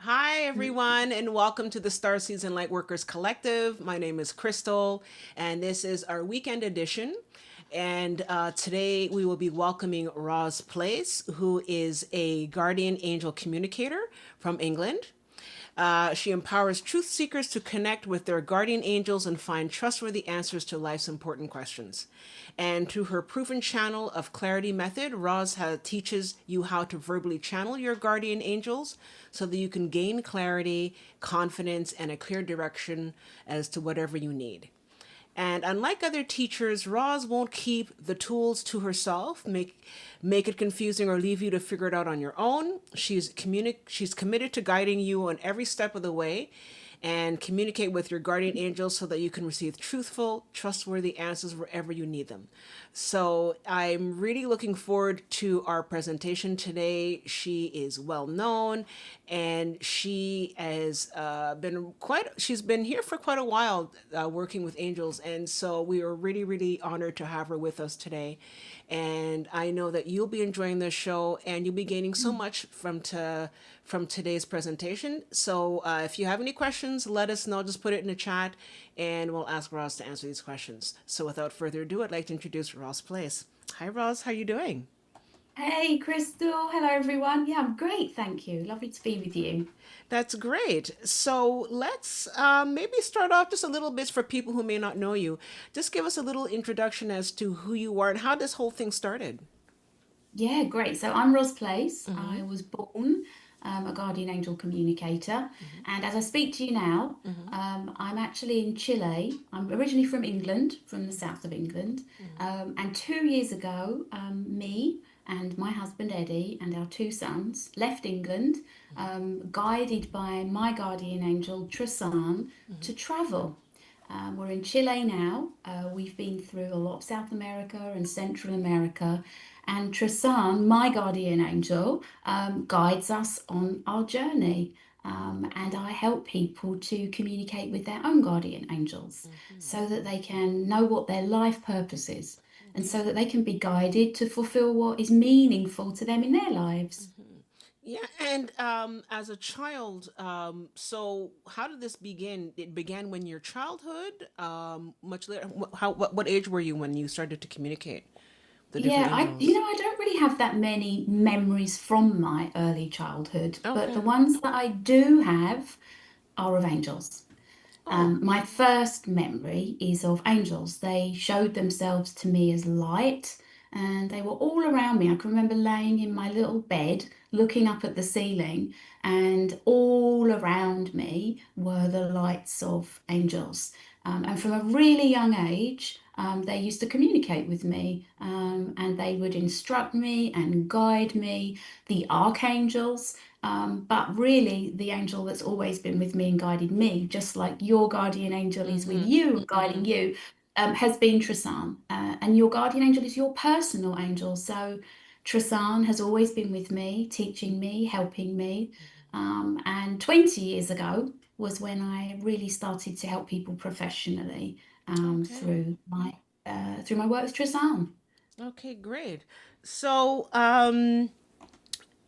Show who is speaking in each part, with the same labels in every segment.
Speaker 1: Hi, everyone, and welcome to the Starseeds and Lightworkers Collective. My name is Crystal, and this is our weekend edition. And today we will be welcoming Ros Place, who is a guardian angel communicator from England. She empowers truth seekers to connect with their guardian angels and find trustworthy answers to life's important questions. And through her proven channel of clarity method, teaches you how to verbally channel your guardian angels so that you can gain clarity, confidence, and a clear direction as to whatever you need. And unlike other teachers, Roz won't keep the tools to herself, make it confusing or leave you to figure it out on your own. She's committed to guiding you on every step of the way and communicate with your guardian angels so that you can receive truthful, trustworthy answers wherever you need them. So I'm really looking forward to our presentation today. She is well known and she has she's been here for quite a while working with angels. And so we are really, really honored to have her with us today. And I know that you'll be enjoying this show and you'll be gaining so much from today's presentation. So if you have any questions, let us know. Just put it in the chat and we'll ask Ross to answer these questions. So without further ado, I'd like to introduce Ros Place. Hi, Ross. How are you doing?
Speaker 2: Hey, Crystal. Hello, everyone. Yeah, I'm great. Thank you. Lovely to be with you.
Speaker 1: That's great. So let's maybe start off just a little bit for people who may not know you. Just give us a little introduction as to who you are and how this whole thing started.
Speaker 2: Yeah, great. So I'm Ros Place.
Speaker 1: Mm-hmm.
Speaker 2: I was born a guardian angel communicator. And as I speak to you now,
Speaker 1: Mm-hmm.
Speaker 2: I'm actually in Chile. I'm originally from England, from the south of England.
Speaker 1: Mm-hmm.
Speaker 2: And 2 years ago, me and my husband Eddie and our two sons left England, guided by my guardian angel Trisan
Speaker 1: Mm-hmm.
Speaker 2: to travel. We're in Chile now. We've been through a lot of South America and Central America. And Trisan, my guardian angel, guides us on our journey. And I help people to communicate with their own guardian angels
Speaker 1: Mm-hmm.
Speaker 2: so that they can know what their life purpose is and
Speaker 1: Okay.
Speaker 2: so that they can be guided to fulfill what is meaningful to them in their lives.
Speaker 1: Mm-hmm. Yeah, and as a child, so how did this begin? It began when your childhood, much later. What age were you when you started to communicate the different
Speaker 2: Yeah,
Speaker 1: angels?
Speaker 2: I don't really have that many memories from my early childhood, but the
Speaker 1: Okay.
Speaker 2: ones that I do have are of angels.
Speaker 1: Oh.
Speaker 2: My first memory is of angels. They showed themselves to me as light and they were all around me. I can remember laying in my little bed, looking up at the ceiling, and all around me were the lights of angels. And from a really young age, they used to communicate with me and they would instruct me and guide me. The archangels. But really, the angel that's always been with me and guided me, just like your guardian angel is with
Speaker 1: Mm-hmm.
Speaker 2: you and guiding
Speaker 1: Mm-hmm.
Speaker 2: you, has been Trisan. And your guardian angel is your personal angel. So Trisan has always been with me, teaching me, helping me. And 20 years ago was when I really started to help people professionally
Speaker 1: Okay.
Speaker 2: through my work with Trisan.
Speaker 1: Okay, great. So,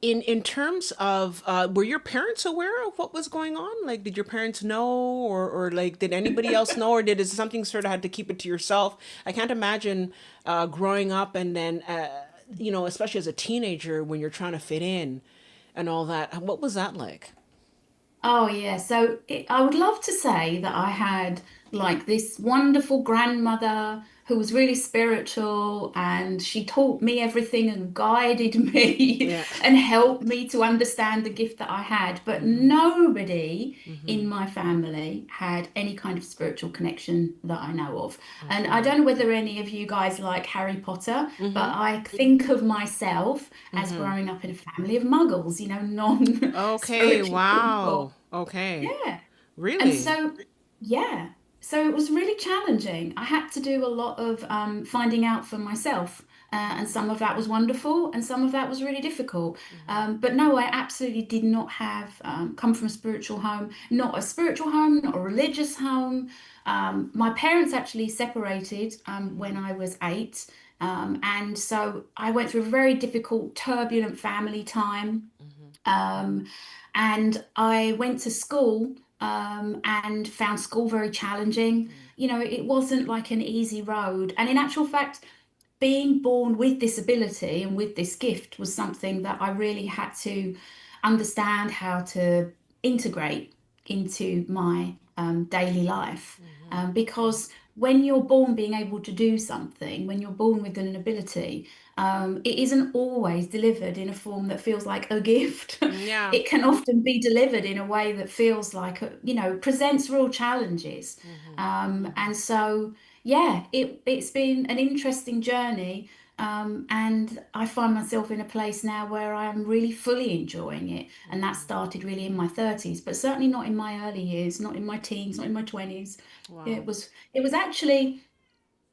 Speaker 1: in terms of, were your parents aware of what was going on? Like, did your parents know, or like, did anybody else know, or did it something sort of had to keep it to yourself? I can't imagine growing up and then, especially as a teenager when you're trying to fit in and all that. What was that like?
Speaker 2: Oh, yeah. I would love to say that I had like this wonderful grandmother who was really spiritual and she taught me everything and guided me
Speaker 1: Yeah.
Speaker 2: and helped me to understand the gift that I had. But
Speaker 1: Mm-hmm.
Speaker 2: nobody in
Speaker 1: Mm-hmm.
Speaker 2: my family had any kind of spiritual connection that I know of. And I
Speaker 1: Okay.
Speaker 2: don't know whether any of you guys like Harry Potter,
Speaker 1: Mm-hmm.
Speaker 2: but I think of myself as
Speaker 1: Mm-hmm.
Speaker 2: growing up in a family of muggles, non
Speaker 1: Okay.
Speaker 2: spiritual
Speaker 1: Wow.
Speaker 2: people.
Speaker 1: Okay.
Speaker 2: Yeah. And
Speaker 1: Really?
Speaker 2: so, yeah. So it was really challenging. I had to do a lot of finding out for myself. And some of that was wonderful, and some of that was really difficult.
Speaker 1: Mm-hmm.
Speaker 2: But no, I absolutely did not have come from a spiritual home, not a spiritual home, not a religious home. My parents actually separated when
Speaker 1: Mm-hmm.
Speaker 2: I was 8. And so I went through a very difficult, turbulent family time.
Speaker 1: Mm-hmm.
Speaker 2: Um, And I went to school and found school very challenging. You know, it wasn't like an easy road. And in actual fact, being born with this ability and with this gift was something that I really had to understand how to integrate into my daily life. Because when you're born being able to do something, when you're born with an ability, it isn't always delivered in a form that feels like a gift.
Speaker 1: Yeah.
Speaker 2: It can often be delivered in a way that feels like, presents real challenges. And so, yeah, it's been an interesting journey. And I find myself in a place now where I'm really fully enjoying it. And that started really in my 30s, but certainly not in my early years, not in my teens, not in my 20s.
Speaker 1: Wow.
Speaker 2: It was actually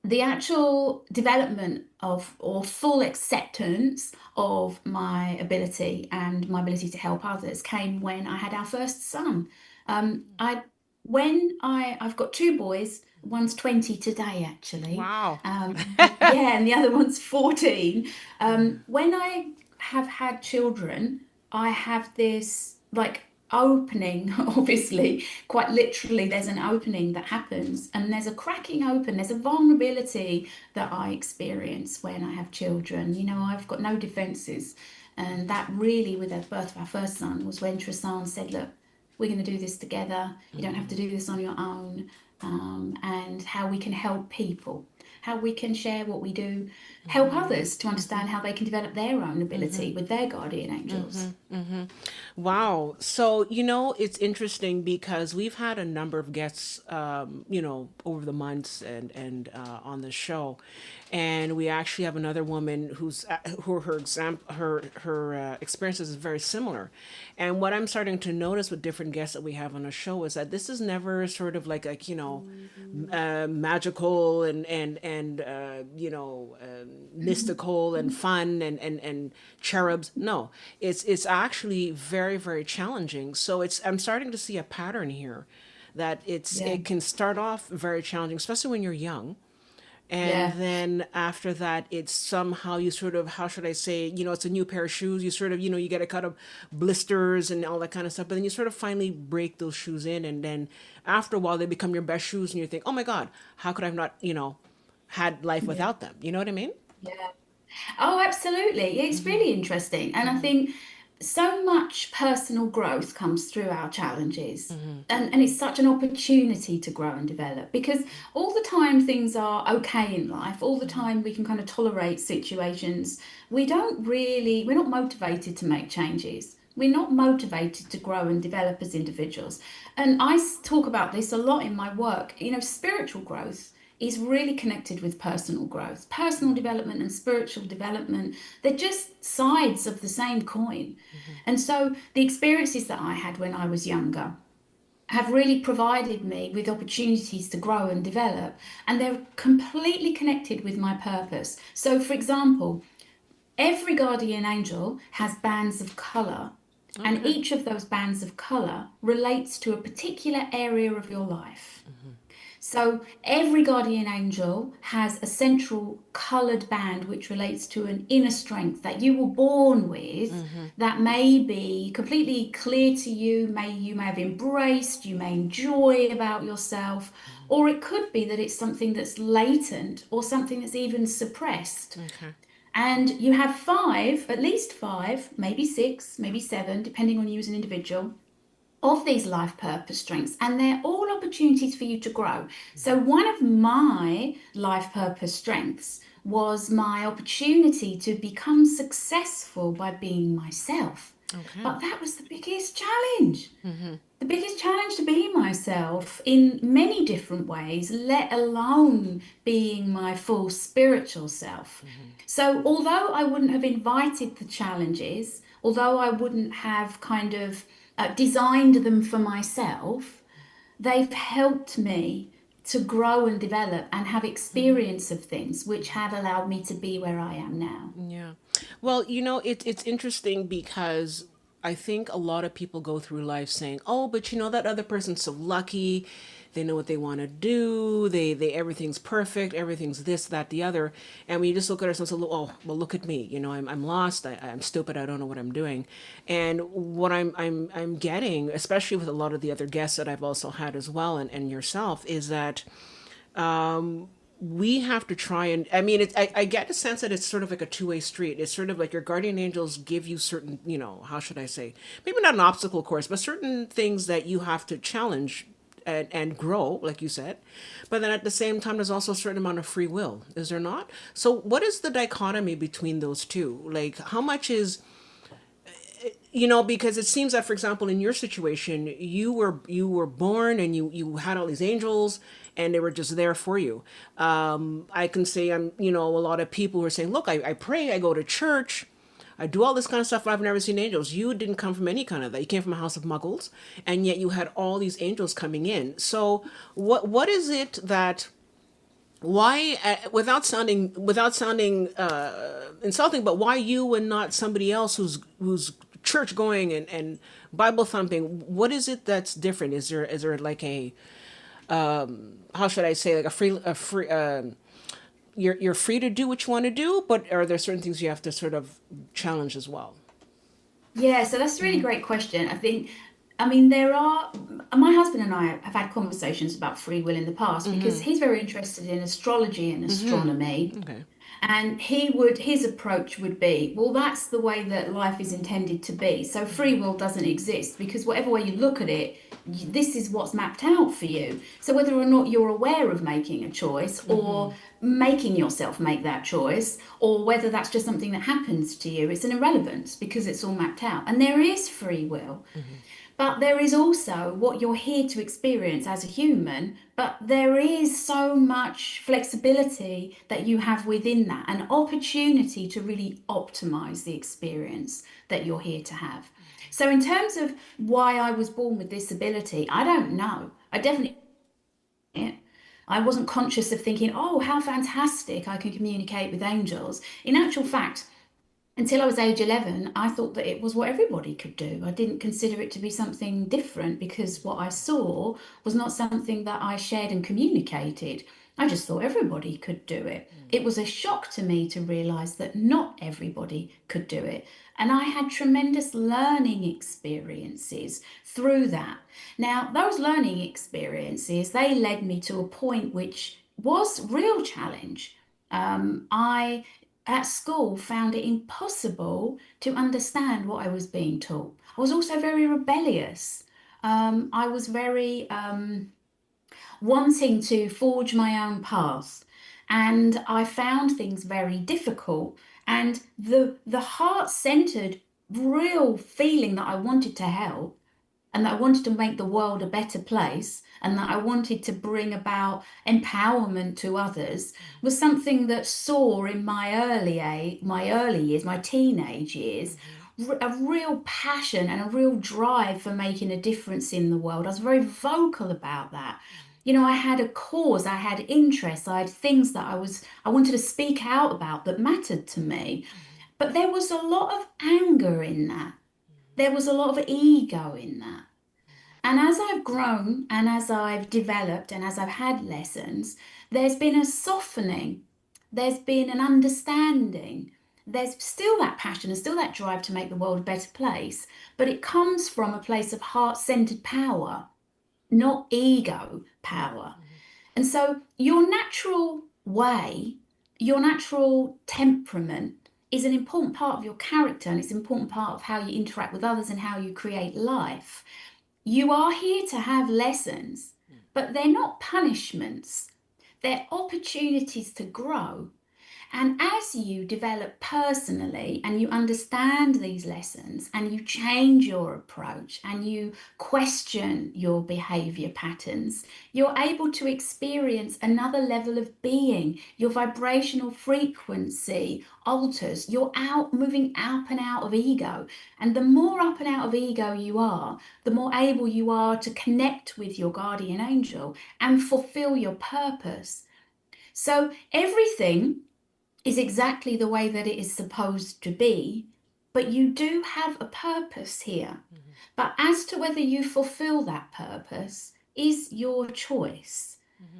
Speaker 2: the actual development of or full acceptance of my ability and my ability to help others came when I had our first son. I when I've got two boys, one's 20 today actually.
Speaker 1: Wow.
Speaker 2: Yeah, and the other one's 14. When I have had children, I have this like opening, obviously, quite literally, there's an opening that happens, and there's a cracking open, there's a vulnerability that I experience when I have children. You know, I've got no defenses. And that really, with the birth of our first son, was when Tristan said, look, we're going to do this together. You don't have to do this on your own. And how we can help people, how we can share what we do, help others to understand how they can develop their own ability with their guardian angels.
Speaker 1: Wow. So, it's interesting because we've had a number of guests, over the months and on the show. And we actually have another woman who her experiences is very similar. And what I'm starting to notice with different guests that we have on the show is that this is never sort of magical and mystical and fun and cherubs. No, it's actually very, very challenging. So I'm starting to see a pattern here that
Speaker 2: Yeah,
Speaker 1: it can start off very challenging, especially when you're young. And
Speaker 2: yeah,
Speaker 1: then after that, it's somehow you sort of, how should I say, it's a new pair of shoes. You sort of, you get a cut of blisters and all that kind of stuff. But then you sort of finally break those shoes in. And then after a while, they become your best shoes. And you think, oh my God, how could I have not, had life
Speaker 2: yeah,
Speaker 1: without them? You know what I mean?
Speaker 2: yeah. Oh, absolutely. It's really interesting. And I think so much personal growth comes through our challenges. And it's such an opportunity to grow and develop because all the time things are okay in life, all the time we can kind of tolerate situations. We're not motivated to make changes. We're not motivated to grow and develop as individuals. And talk about this a lot in my work. You know, spiritual growth is really connected with personal growth. Personal development and spiritual development, they're just sides of the same coin. And so the experiences that I had when I was younger have really provided me with opportunities to grow and develop, and they're completely connected with my purpose. So, for example, every guardian angel has bands of color, and
Speaker 1: Okay.
Speaker 2: each of those bands of color relates to a particular area of your life. So every guardian angel has a central colored band which relates to an inner strength that you were born with that may be completely clear to you, you may have embraced, you may enjoy about yourself, or it could be that it's something that's latent or something that's even suppressed.
Speaker 1: Okay.
Speaker 2: And you have five, at least five, maybe six, maybe seven, depending on you as an individual, of these life purpose strengths, and they're all opportunities for you to grow. So, one of my life purpose strengths was my opportunity to become successful by being myself.
Speaker 1: Okay.
Speaker 2: But that was the biggest challenge. The biggest challenge to be myself in many different ways, let alone being my full spiritual self. So, although I wouldn't have invited the challenges, although I wouldn't have kind of designed them for myself, they've helped me to grow and develop and have experience of things which have allowed me to be where I am now.
Speaker 1: Yeah. Well, it's interesting because I think a lot of people go through life saying, "Oh, but you know that other person's so lucky. They know what they want to do. They everything's perfect. Everything's this, that, the other." And we just look at ourselves a little, "Oh, well, look at me. You know, I'm lost. I'm stupid. I don't know what I'm doing." And what I'm getting, especially with a lot of the other guests that I've also had as well, and yourself, is that we have to try and I mean I get a sense that it's sort of like a two-way street. It's sort of like your guardian angels give you certain, how should I say, maybe not an obstacle course, but certain things that you have to challenge and grow, like you said. But then at the same time, there's also a certain amount of free will, is there not? So what is the dichotomy between those two? Like how much is, because it seems that, for example, in your situation, you were born and you had all these angels and they were just there for you. I can say a lot of people who are saying, look, I pray, I go to church, I do all this kind of stuff, but I've never seen angels. You didn't come from any kind of that. You came from a house of muggles, and yet you had all these angels coming in. So what is it that, why, without sounding insulting, but why you and not somebody else who's church going and Bible thumping? What is it that's different? Is there like a, how should I say, like a free you're free to do what you want to do, but are there certain things you have to sort of challenge as well?
Speaker 2: Yeah, so that's a really great question. I mean, my husband and I have had conversations about free will in the past because he's very interested in astrology and astronomy.
Speaker 1: Okay.
Speaker 2: And his approach would be, well, that's the way that life is intended to be. So free will doesn't exist because whatever way you look at it, this is what's mapped out for you. So whether or not you're aware of making a choice or making yourself make that choice, or whether that's just something that happens to you, it's an irrelevance because it's all mapped out. And there is free will. But there is also what you're here to experience as a human, but there is so much flexibility that you have within that, an opportunity to really optimize the experience that you're here to have. So, in terms of why I was born with this ability, I don't know. I definitely, I wasn't conscious of thinking, oh, how fantastic I can communicate with angels. In actual fact, until I was age 11, I thought that it was what everybody could do. I didn't consider it to be something different because what I saw was not something that I shared and communicated. I just thought everybody could do it. It was a shock to me to realize that not everybody could do it. And I had tremendous learning experiences through that. Now, those learning experiences, they led me to a point which was real challenge. I at school found it impossible to understand what I was being taught. I was also very rebellious. I was very wanting to forge my own path, and I found things very difficult. And the heart-centered, real feeling that I wanted to help and that I wanted to make the world a better place and that I wanted to bring about empowerment to others was something that saw in my early years, my teenage years, a real passion and a real drive for making a difference in the world. I was very vocal about that. I had a cause, I had interests, I had things that I wanted to speak out about that mattered to me. But there was a lot of anger in that. There was a lot of ego in that. And as I've grown and as I've developed and as I've had lessons, there's been a softening, there's been an understanding. There's still that passion and still that drive to make the world a better place, but it comes from a place of heart centered power, not ego power. And so your natural way, your natural temperament is an important part of your character and it's an important part of how you interact with others and how you create life. You are here to have lessons, but they're not punishments. They're opportunities to grow. And as you develop personally and you understand these lessons and you change your approach and you question your behavior patterns, you're able to experience another level of being. Your vibrational frequency alters. You're out moving up and out of ego. And the more up and out of ego you are, the more able you are to connect with your guardian angel and fulfill your purpose. So everything is exactly the way that it is supposed to be, but you do have a purpose here. But as to whether you fulfill that purpose is your choice,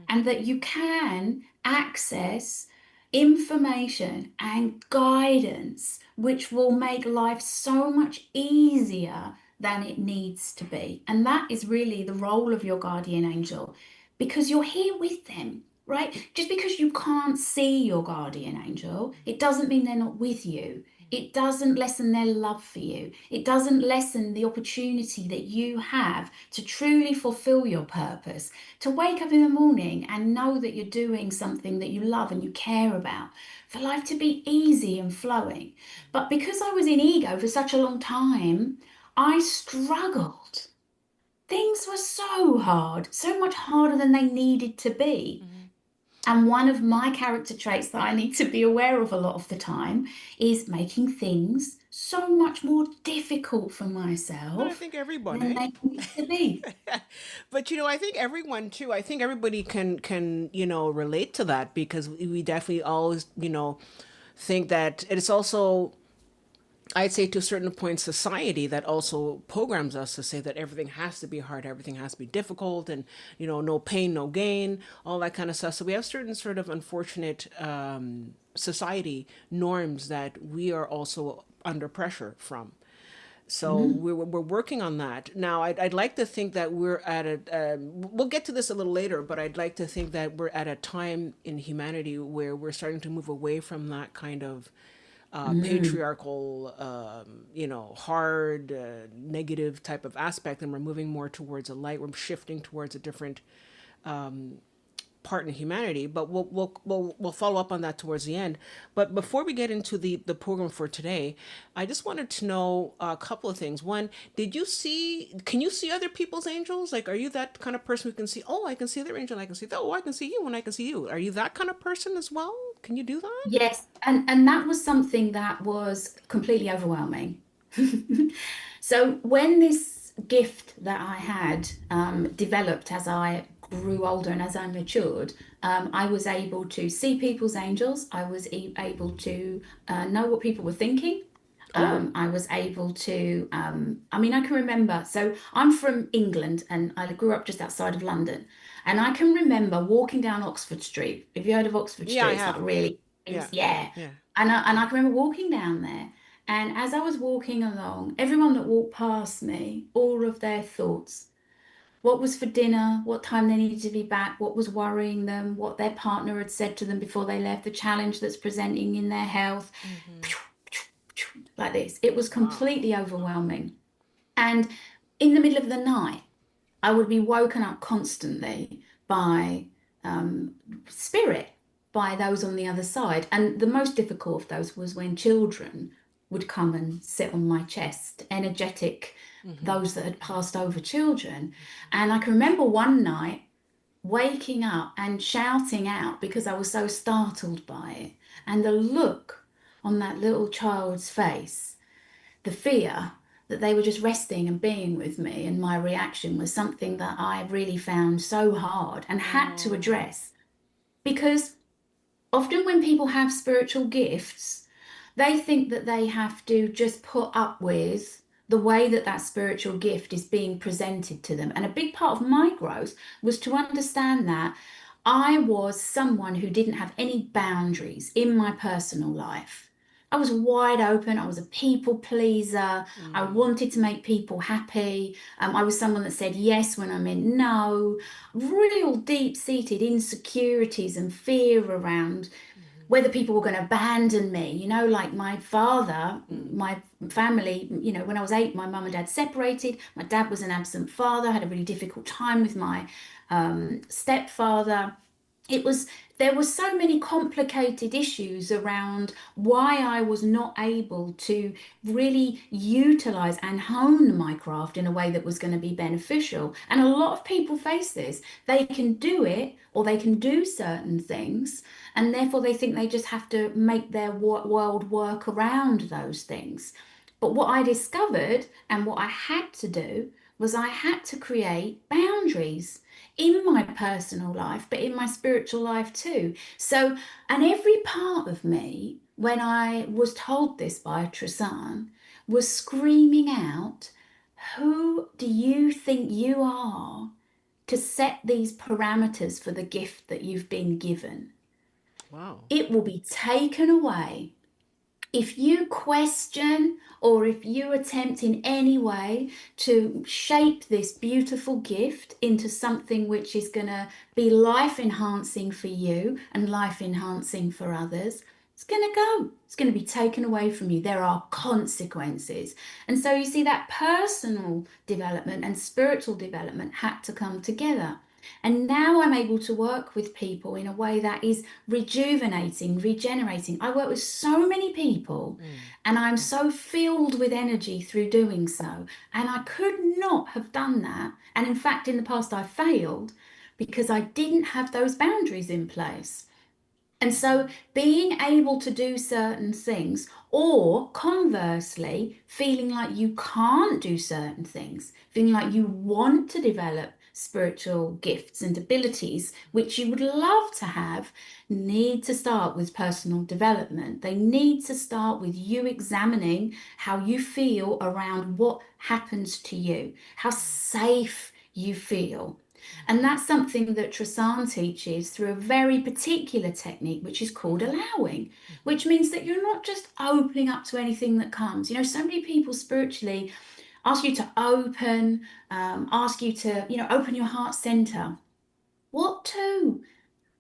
Speaker 2: and that you can access information and guidance which will make life so much easier than it needs to be. And that is really the role of your guardian angel, because you're here with them. Right? Just because you can't see your guardian angel, it doesn't mean they're not with you. It doesn't lessen their love for you. It doesn't lessen the opportunity that you have to truly fulfill your purpose, to wake up in the morning and know that you're doing something that you love and you care about, for life to be easy and flowing. But because I was in ego for such a long time, I struggled. Things were so hard, so much harder than they needed to be. And one of my character traits that I need to be aware of a lot of the time is making things so much more difficult for
Speaker 1: But I
Speaker 2: myself
Speaker 1: think everyone,
Speaker 2: than
Speaker 1: eh?
Speaker 2: they need to be.
Speaker 1: But I think everyone too. I think everybody can relate to that, because we definitely always think that it's also, I'd say, to a certain point, society that also programs us to say that everything has to be hard, everything has to be difficult, and no pain, no gain, all that kind of stuff. So we have certain sort of unfortunate society norms that we are also under pressure from. So
Speaker 2: Mhm.
Speaker 1: we're working on that now. I'd like to think that we're at a. We'll get to this a little later, but I'd like to think that we're at a time in humanity where we're starting to move away from that kind of
Speaker 2: Mm.
Speaker 1: patriarchal, hard, negative type of aspect, and we're moving more towards a light. We're shifting towards a different part in humanity, but we'll follow up on that towards the end. But before we get into the program for today, I just wanted to know a couple of things. One, can you see other people's angels? Like, are you that kind of person who can see, oh, I can see their angel, I can see that, oh, I can see you, and I can see you. Are you that kind of person as well? Can you do that?
Speaker 2: Yes, and that was something that was completely overwhelming. So when this gift that I had developed as I grew older and as I matured, I was able to see people's angels. I was able to know what people were thinking.
Speaker 1: Oh,
Speaker 2: I was able to, I mean, I can remember. So I'm from England and I grew up just outside of London. And I can remember walking down Oxford Street. Have you heard of Oxford
Speaker 1: yeah, I
Speaker 2: Street? It's like
Speaker 1: have.
Speaker 2: really,
Speaker 1: Yeah,
Speaker 2: yeah.
Speaker 1: yeah.
Speaker 2: And I can remember walking down there. And as I was walking along, everyone that walked past me, all of their thoughts, what was for dinner, what time they needed to be back, what was worrying them, what their partner had said to them before they left, the challenge that's presenting in their health,
Speaker 1: Mm-hmm.
Speaker 2: like this. It was
Speaker 1: Wow.
Speaker 2: completely overwhelming. And in the middle of the night, I would be woken up constantly by um, spirit, by those on the other side. And the most difficult of those was when children would come and sit on my chest, energetic,
Speaker 1: Mm-hmm.
Speaker 2: those that had passed over children. And I can remember one night waking up and shouting out because I was so startled by it. And the look on that little child's face, the fear that they were just resting and being with me, and my reaction was something that I really found so hard and had to
Speaker 1: Oh.
Speaker 2: address. Because often when people have spiritual gifts, they think that they have to just put up with the way that that spiritual gift is being presented to them. And a big part of my growth was to understand that I was someone who didn't have any boundaries in my personal life. I was wide open. I was a people pleaser. I
Speaker 1: Mm.
Speaker 2: wanted to make people happy. I was someone that said yes when I meant no. Real deep-seated insecurities and fear around whether people were going to abandon me, like my father,
Speaker 1: Mm.
Speaker 2: my family, when I was 8, my mum and dad separated. My dad was an absent father, had a really difficult time with my stepfather. It was There were so many complicated issues around why I was not able to really utilize and hone my craft in a way that was going to be beneficial. And a lot of people face this. They can do it or they can do certain things, and therefore they think they just have to make their world work around those things. But what I discovered and what I had to do was I had to create boundaries in my personal life, but in my spiritual life too. And every part of me, when I was told this by Trisan, were screaming out, who do you think you are to set these parameters for the gift that you've been given?
Speaker 1: Wow.
Speaker 2: It will be taken away. If you question or if you attempt in any way to shape this beautiful gift into something which is going to be life enhancing for you and life enhancing for others, it's going to go. It's going to be taken away from you. There are consequences. And so you see that personal development and spiritual development had to come together. And now I'm able to work with people in a way that is rejuvenating, regenerating. I work with so many people
Speaker 1: Mm.
Speaker 2: and I'm so filled with energy through doing so. And I could not have done that. And in fact, in the past, I failed because I didn't have those boundaries in place. And so being able to do certain things, or conversely, feeling like you can't do certain things, feeling like you want to develop spiritual gifts and abilities, which you would love to have, need to start with personal development. They need to start with you examining how you feel around what happens to you, how safe you feel. And that's something that Trasan teaches through a very particular technique, which is called allowing, which means that you're not just opening up to anything that comes. You know, so many people spiritually ask you to open, ask you to, open your heart center. What to?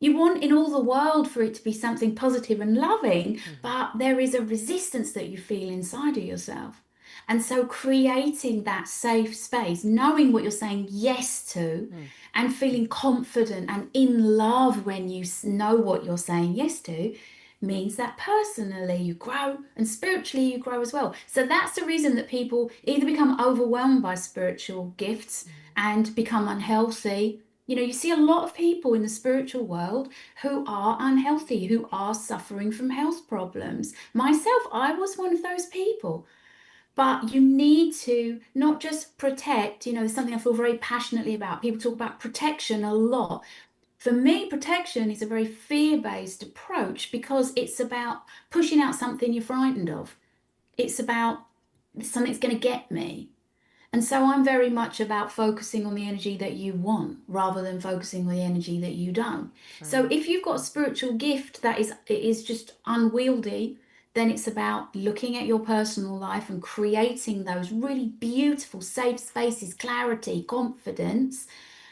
Speaker 2: You want in all the world for it to be something positive and loving,
Speaker 1: Mhm.
Speaker 2: but there is a resistance that you feel inside of yourself. And so creating that safe space, knowing what you're saying yes to,
Speaker 1: Mm.
Speaker 2: and feeling confident and in love when you know what you're saying yes to, means that personally you grow and spiritually you grow as well. So that's the reason that people either become overwhelmed by spiritual gifts and become unhealthy. You know, you see a lot of people in the spiritual world who are unhealthy, who are suffering from health problems. Myself, I was one of those people. But you need to not just protect, there's something I feel very passionately about. People talk about protection a lot. For me, protection is a very fear-based approach because it's about pushing out something you're frightened of. It's about something's going to get me. And so I'm very much about focusing on the energy that you want rather than focusing on the energy that you don't.
Speaker 1: Fair
Speaker 2: So
Speaker 1: enough.
Speaker 2: if you've got a spiritual gift that is just unwieldy, then it's about looking at your personal life and creating those really beautiful safe spaces, clarity, confidence.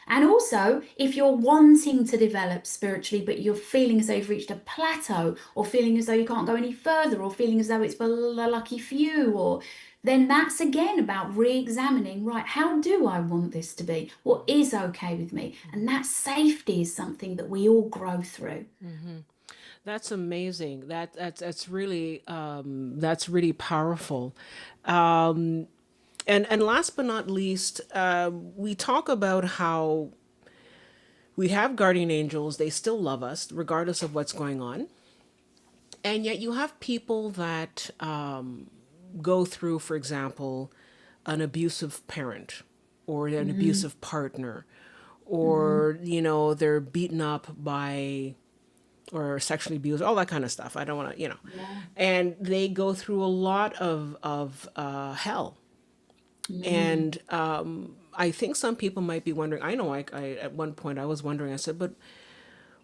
Speaker 2: And also, if you're wanting to develop spiritually, but you're feeling as though you've reached a plateau, or feeling as though you can't go any further, or feeling as though it's for the lucky few, or then that's again about re-examining, right, how do I want this to be? What is okay with me? And that safety is something that we all grow through.
Speaker 1: Mm-hmm. That's amazing. That's really powerful. Um, and last but not least, we talk about how we have guardian angels. They still love us regardless of what's going on, and yet you have people that go through, for example, an abusive parent or an
Speaker 2: Mm-hmm.
Speaker 1: abusive partner,
Speaker 2: Mm-hmm.
Speaker 1: or they're beaten up by or sexually abused, all that kind of stuff. I don't want to,
Speaker 2: Yeah.
Speaker 1: and they go through a lot of hell.
Speaker 2: Mm-hmm.
Speaker 1: And I think some people might be wondering. I know, I at one point I was wondering. I said, but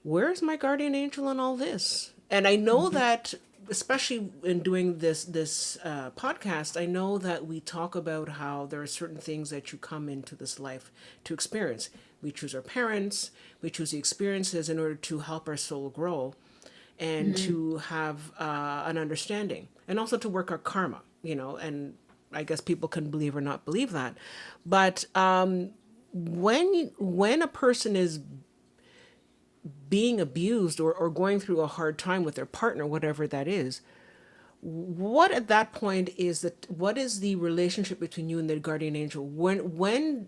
Speaker 1: where's my guardian angel in all this? And I know that, especially in doing this podcast, I know that we talk about how there are certain things that you come into this life to experience. We choose our parents, we choose the experiences in order to help our soul grow and
Speaker 2: Mm-hmm.
Speaker 1: to have an understanding and also to work our karma, and I guess people can believe or not believe that. But when a person is being abused or going through a hard time with their partner, whatever that is, what at that point is that what is the relationship between you and the guardian angel? When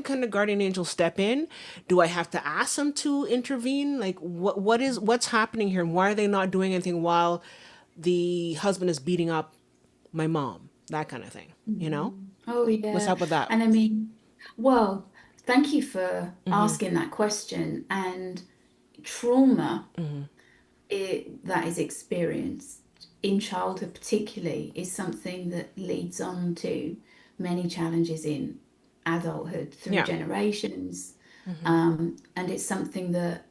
Speaker 1: can the guardian angel step in? Do I have to ask them to intervene? Like what's happening here, and why are they not doing anything while the husband is beating up my mom? That kind of thing.
Speaker 2: Mhm. Oh,
Speaker 1: What's
Speaker 2: yeah.
Speaker 1: up with that?
Speaker 2: And I mean, well, thank you for
Speaker 1: Mm-hmm.
Speaker 2: asking that question. And trauma
Speaker 1: Mm-hmm.
Speaker 2: that is experienced in childhood particularly is something that leads on to many challenges in adulthood through
Speaker 1: Yeah.
Speaker 2: generations.
Speaker 1: Mm-hmm.
Speaker 2: And it's something that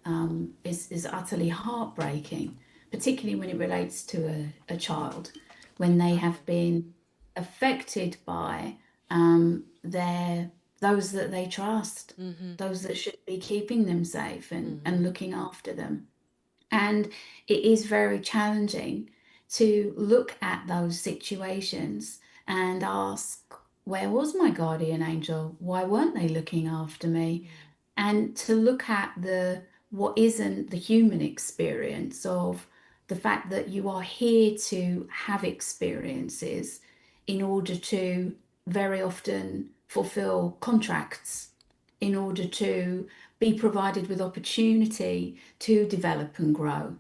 Speaker 2: is utterly heartbreaking, particularly when it relates to a child, when they have
Speaker 1: Exactly.
Speaker 2: been affected by their those that they trust,
Speaker 1: Mm-hmm.
Speaker 2: those that should be keeping them safe
Speaker 1: Mm-hmm.
Speaker 2: and looking after them. And it is very challenging to look at those situations and ask, where was my guardian angel? Why weren't they looking after me? And to look at the what isn't the human experience of the fact that you are here to have experiences in order to very often fulfill contracts, in order to be provided with opportunity to develop and grow.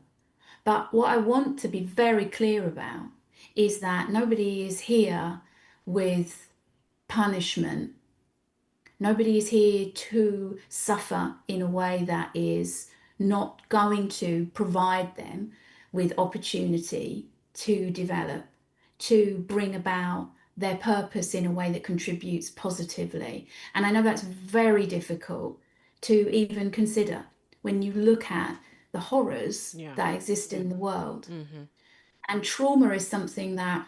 Speaker 2: But what I want to be very clear about is that nobody is here with punishment. Nobody is here to suffer in a way that is not going to provide them with opportunity to develop, to bring about their purpose in a way that contributes positively. And I know that's very difficult to even consider when you look at the horrors
Speaker 1: Yeah.
Speaker 2: that exist in the world.
Speaker 1: Mm-hmm.
Speaker 2: And trauma is something that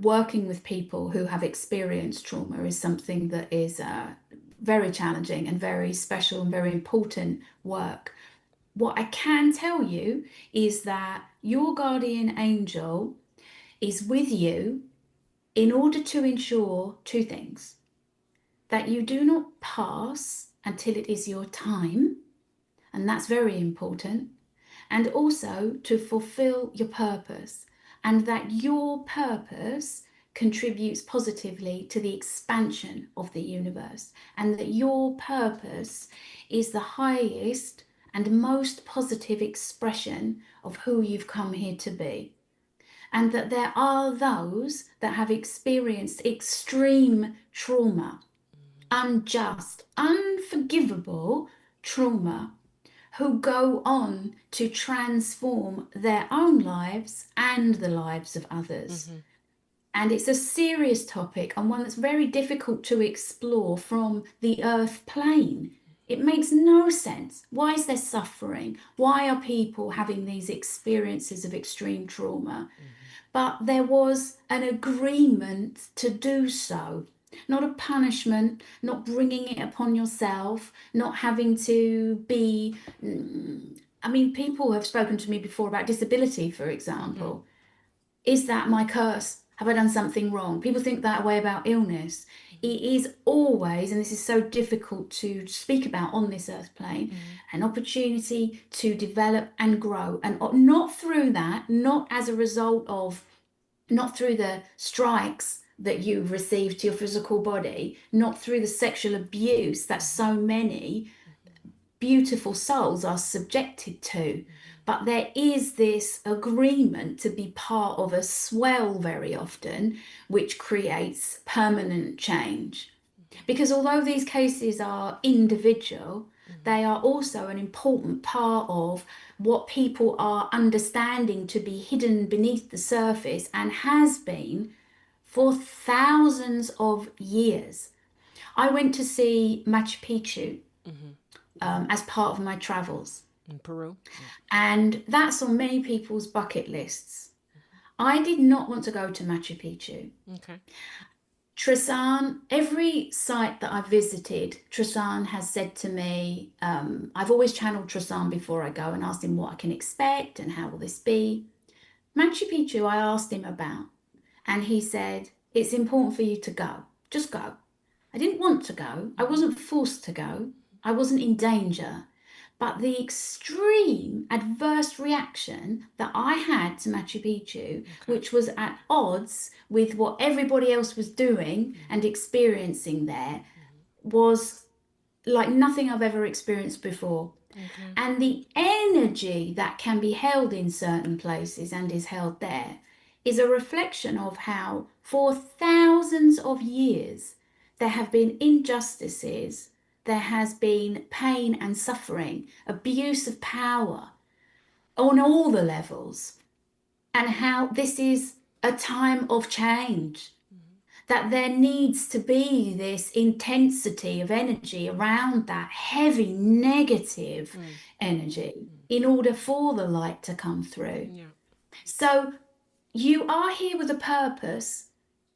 Speaker 2: working with people who have experienced trauma is something that is very challenging and very special and very important work. What I can tell you is that your guardian angel is with you in order to ensure two things: that you do not pass until it is your time, and that's very important, and also to fulfill your purpose, and that your purpose contributes positively to the expansion of the universe, and that your purpose is the highest and most positive expression of who you've come here to be. And that there are those that have experienced extreme trauma, unjust, unforgivable trauma, who go on to transform their own lives and the lives of others.
Speaker 1: Mm-hmm.
Speaker 2: And it's a serious topic and one that's very difficult to explore from the earth plane. It makes no sense. Why is there suffering? Why are people having these experiences of extreme trauma?
Speaker 1: Mm-hmm.
Speaker 2: But there was an agreement to do so. Not a punishment, not bringing it upon yourself, not having to be. I mean, people have spoken to me before about disability, for
Speaker 1: Mm-hmm.
Speaker 2: example. Is that my curse? Have I done something wrong? People think that way about illness. It is always, and this is so difficult to speak about on this earth plane,
Speaker 1: Mm-hmm.
Speaker 2: an opportunity to develop and grow. And not through that, not as a result of, not through the strikes that you've received to your physical body, not through the sexual abuse that so many beautiful souls are subjected to. But there is this agreement to be part of a swell very often, which creates permanent change. Because although these cases are individual,
Speaker 1: Mm-hmm.
Speaker 2: they are also an important part of what people are understanding to be hidden beneath the surface and has been for thousands of years. I went to see Machu Picchu
Speaker 1: Mm-hmm.
Speaker 2: as part of my travels,
Speaker 1: In Peru. Yeah.
Speaker 2: and that's on many people's bucket lists. I did not want to go to Machu Picchu.
Speaker 1: Okay.
Speaker 2: Tristan, every site that I've visited, Tristan has said to me, I've always channeled Tristan before I go and asked him what I can expect and how will this be. Machu Picchu, I asked him about, and he said, it's important for you to go. Just go. I didn't want to go. I
Speaker 1: Mm-hmm.
Speaker 2: wasn't forced to go. I wasn't in danger. But the extreme adverse reaction that I had to Machu Picchu,
Speaker 1: Okay.
Speaker 2: which was at odds with what everybody else was doing
Speaker 1: Mm-hmm.
Speaker 2: and experiencing there,
Speaker 1: Mm-hmm.
Speaker 2: was like nothing I've ever experienced before.
Speaker 1: Okay.
Speaker 2: And the energy that can be held in certain places and is held there is a reflection of how, for thousands of years, there have been injustices, there has been pain and suffering, abuse of power, on all the levels, and how this is a time of change, that there needs to be this intensity of energy around that heavy negative
Speaker 1: Mm.
Speaker 2: energy in order for the light to come through.
Speaker 1: Yeah.
Speaker 2: So you are here with a purpose.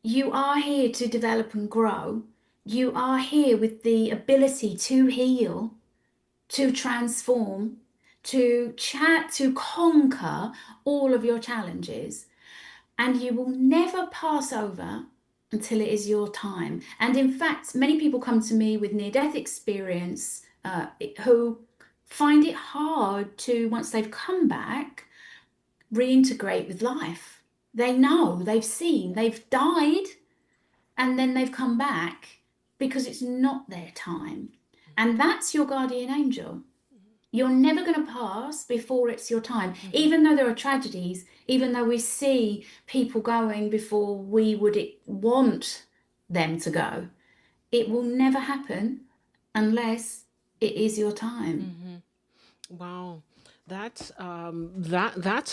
Speaker 2: You are here to develop and grow. You are here with the ability to heal, to transform, to chat, to conquer all of your challenges. And you will never pass over until it is your time. And in fact, many people come to me with near-death experience who find it hard to, once they've come back, reintegrate with life. They know, they've seen, they've died, and then they've come back because it's not their time. And that's your guardian angel. You're never going to pass before it's your time.
Speaker 1: Mm-hmm.
Speaker 2: Even though there are tragedies, even though we see people going before we would want them to go, it will never happen unless it is your time.
Speaker 1: Mm-hmm. Wow. That's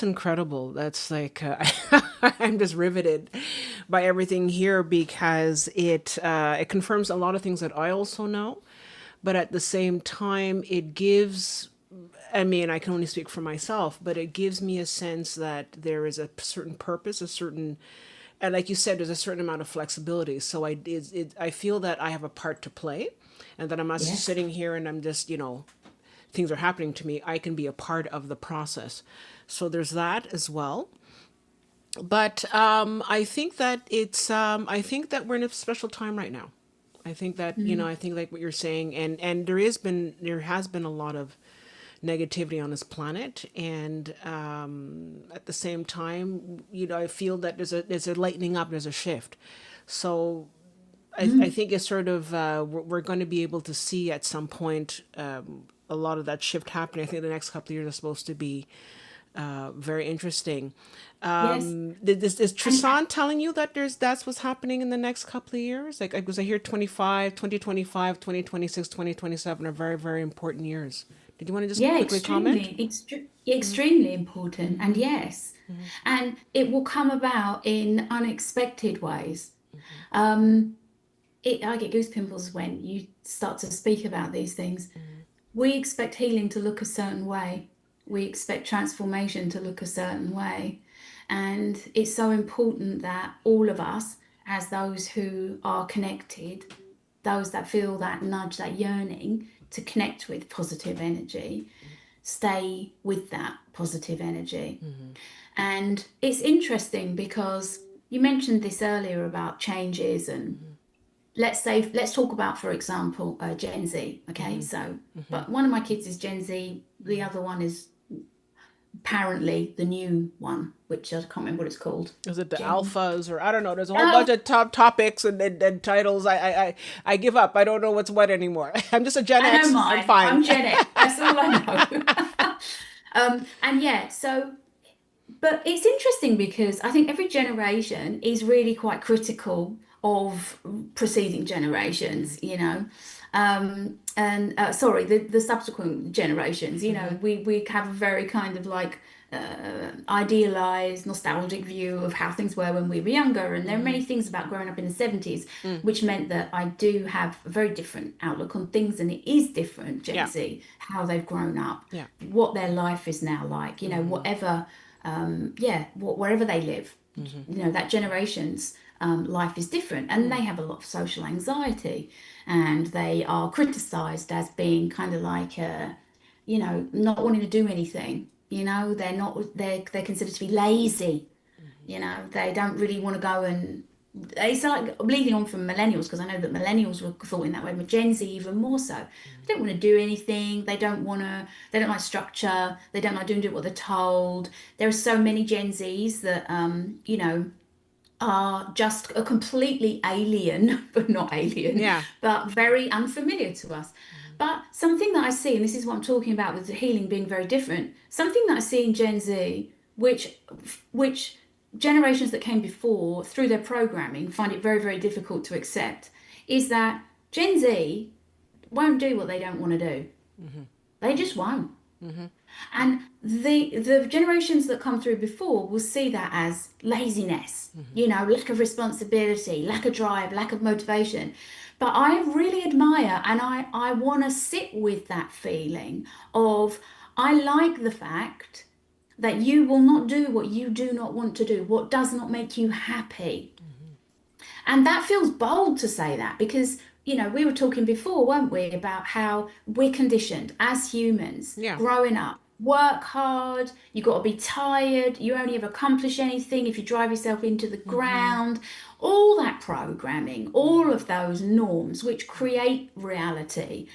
Speaker 1: incredible. That's like I'm just riveted by everything here because it confirms a lot of things that I also know, but at the same time it gives, I mean, I can only speak for myself, but it gives me a sense that there is a certain purpose, a certain, and like you said, there's a certain amount of flexibility. So I feel that I have a part to play, and that I'm not just
Speaker 2: Yes.
Speaker 1: sitting here and I'm just, things are happening to me. I can be a part of the process. So there's that as well. But I think that I think that we're in a special time right now. I think that,
Speaker 2: Mm.
Speaker 1: I think like what you're saying, and there has been a lot of negativity on this planet, and at the same time, I feel that there's a lightening up, there's a shift. So I
Speaker 2: Mm.
Speaker 1: think it's sort of we're going to be able to see at some point a lot of that shift happening. I think the next couple of years are supposed to be very interesting.
Speaker 2: Yes.
Speaker 1: Is
Speaker 2: And
Speaker 1: Tristan telling you that that's what's happening in the next couple of years? Like, because I hear 2025, 2026, 2027 are very, very important years. Did you want to just
Speaker 2: yeah,
Speaker 1: quickly comment?
Speaker 2: extremely important. And
Speaker 1: Mm-hmm.
Speaker 2: yes,
Speaker 1: Mm-hmm.
Speaker 2: and it will come about in unexpected ways.
Speaker 1: Mm-hmm.
Speaker 2: I get goose pimples when you start to speak about these things.
Speaker 1: Mm-hmm.
Speaker 2: We expect healing to look a certain way. We expect transformation to look a certain way. And it's so important that all of us, as those who are connected, those that feel that nudge, that yearning to connect with positive energy, stay with that positive energy.
Speaker 1: Mm-hmm.
Speaker 2: And it's interesting because you mentioned this earlier about changes, and let's talk about, for example, Gen Z. Okay,
Speaker 1: Mm-hmm.
Speaker 2: so
Speaker 1: Mm-hmm.
Speaker 2: but one of my kids is Gen Z, the other one is apparently the new one, which I can't remember what it's called.
Speaker 1: Is it the
Speaker 2: Gen
Speaker 1: alphas or I don't know? There's a whole bunch
Speaker 2: Oh,
Speaker 1: of top topics and titles. I give up. I don't know what's what anymore. I'm just a Gen
Speaker 2: I know
Speaker 1: X. I'm
Speaker 2: mine.
Speaker 1: fine.
Speaker 2: I'm Gen X. That's all I know. And yeah, so but it's interesting because I think every generation is really quite critical of preceding generations, and sorry, the subsequent generations.
Speaker 1: Mm-hmm.
Speaker 2: We have a very kind of like idealized, nostalgic view of how things were when we were younger. And there are
Speaker 1: Mm-hmm.
Speaker 2: many things about growing up in the 70s,
Speaker 1: Mm.
Speaker 2: which meant that I do have a very different outlook on things. And it is different, Gen
Speaker 1: Yeah.
Speaker 2: Z, how they've grown up,
Speaker 1: Yeah.
Speaker 2: what their life is now like,
Speaker 1: Mm-hmm.
Speaker 2: whatever, yeah, wherever they live,
Speaker 1: Mm-hmm.
Speaker 2: that generation's life is different. And
Speaker 1: Mm.
Speaker 2: they have a lot of social anxiety, and they are criticized as being kind of like, not wanting to do anything. They're not, they're considered to be lazy. They don't really want to go and it's like bleeding on from millennials, because I know that millennials were thought in that way, but Gen Z even more so. They don't want to do anything. They don't like structure. They don't like doing what they're told. There are so many Gen Zs that, are just a completely alien, but not alien,
Speaker 1: Yeah.
Speaker 2: but very unfamiliar to us. But something that I see, and this is what I'm talking about with the healing being very different, something that I see in Gen Z, which generations that came before through their programming find it very, very difficult to accept, is that Gen Z won't do what they don't want to do.
Speaker 1: Mm-hmm.
Speaker 2: They just won't. And the generations that come through before will see that as laziness, lack of responsibility, lack of drive, lack of motivation. But I really admire and I want to sit with that feeling of I like the fact that you will not do what you do not want to do, what does not make you happy. And that feels bold to say that because, we were talking before, weren't we, about how we're conditioned as humans
Speaker 1: Yeah.
Speaker 2: growing up. Work hard, you got to be tired, you only ever accomplish anything if you drive yourself into the ground. All that programming, all of those norms which create reality,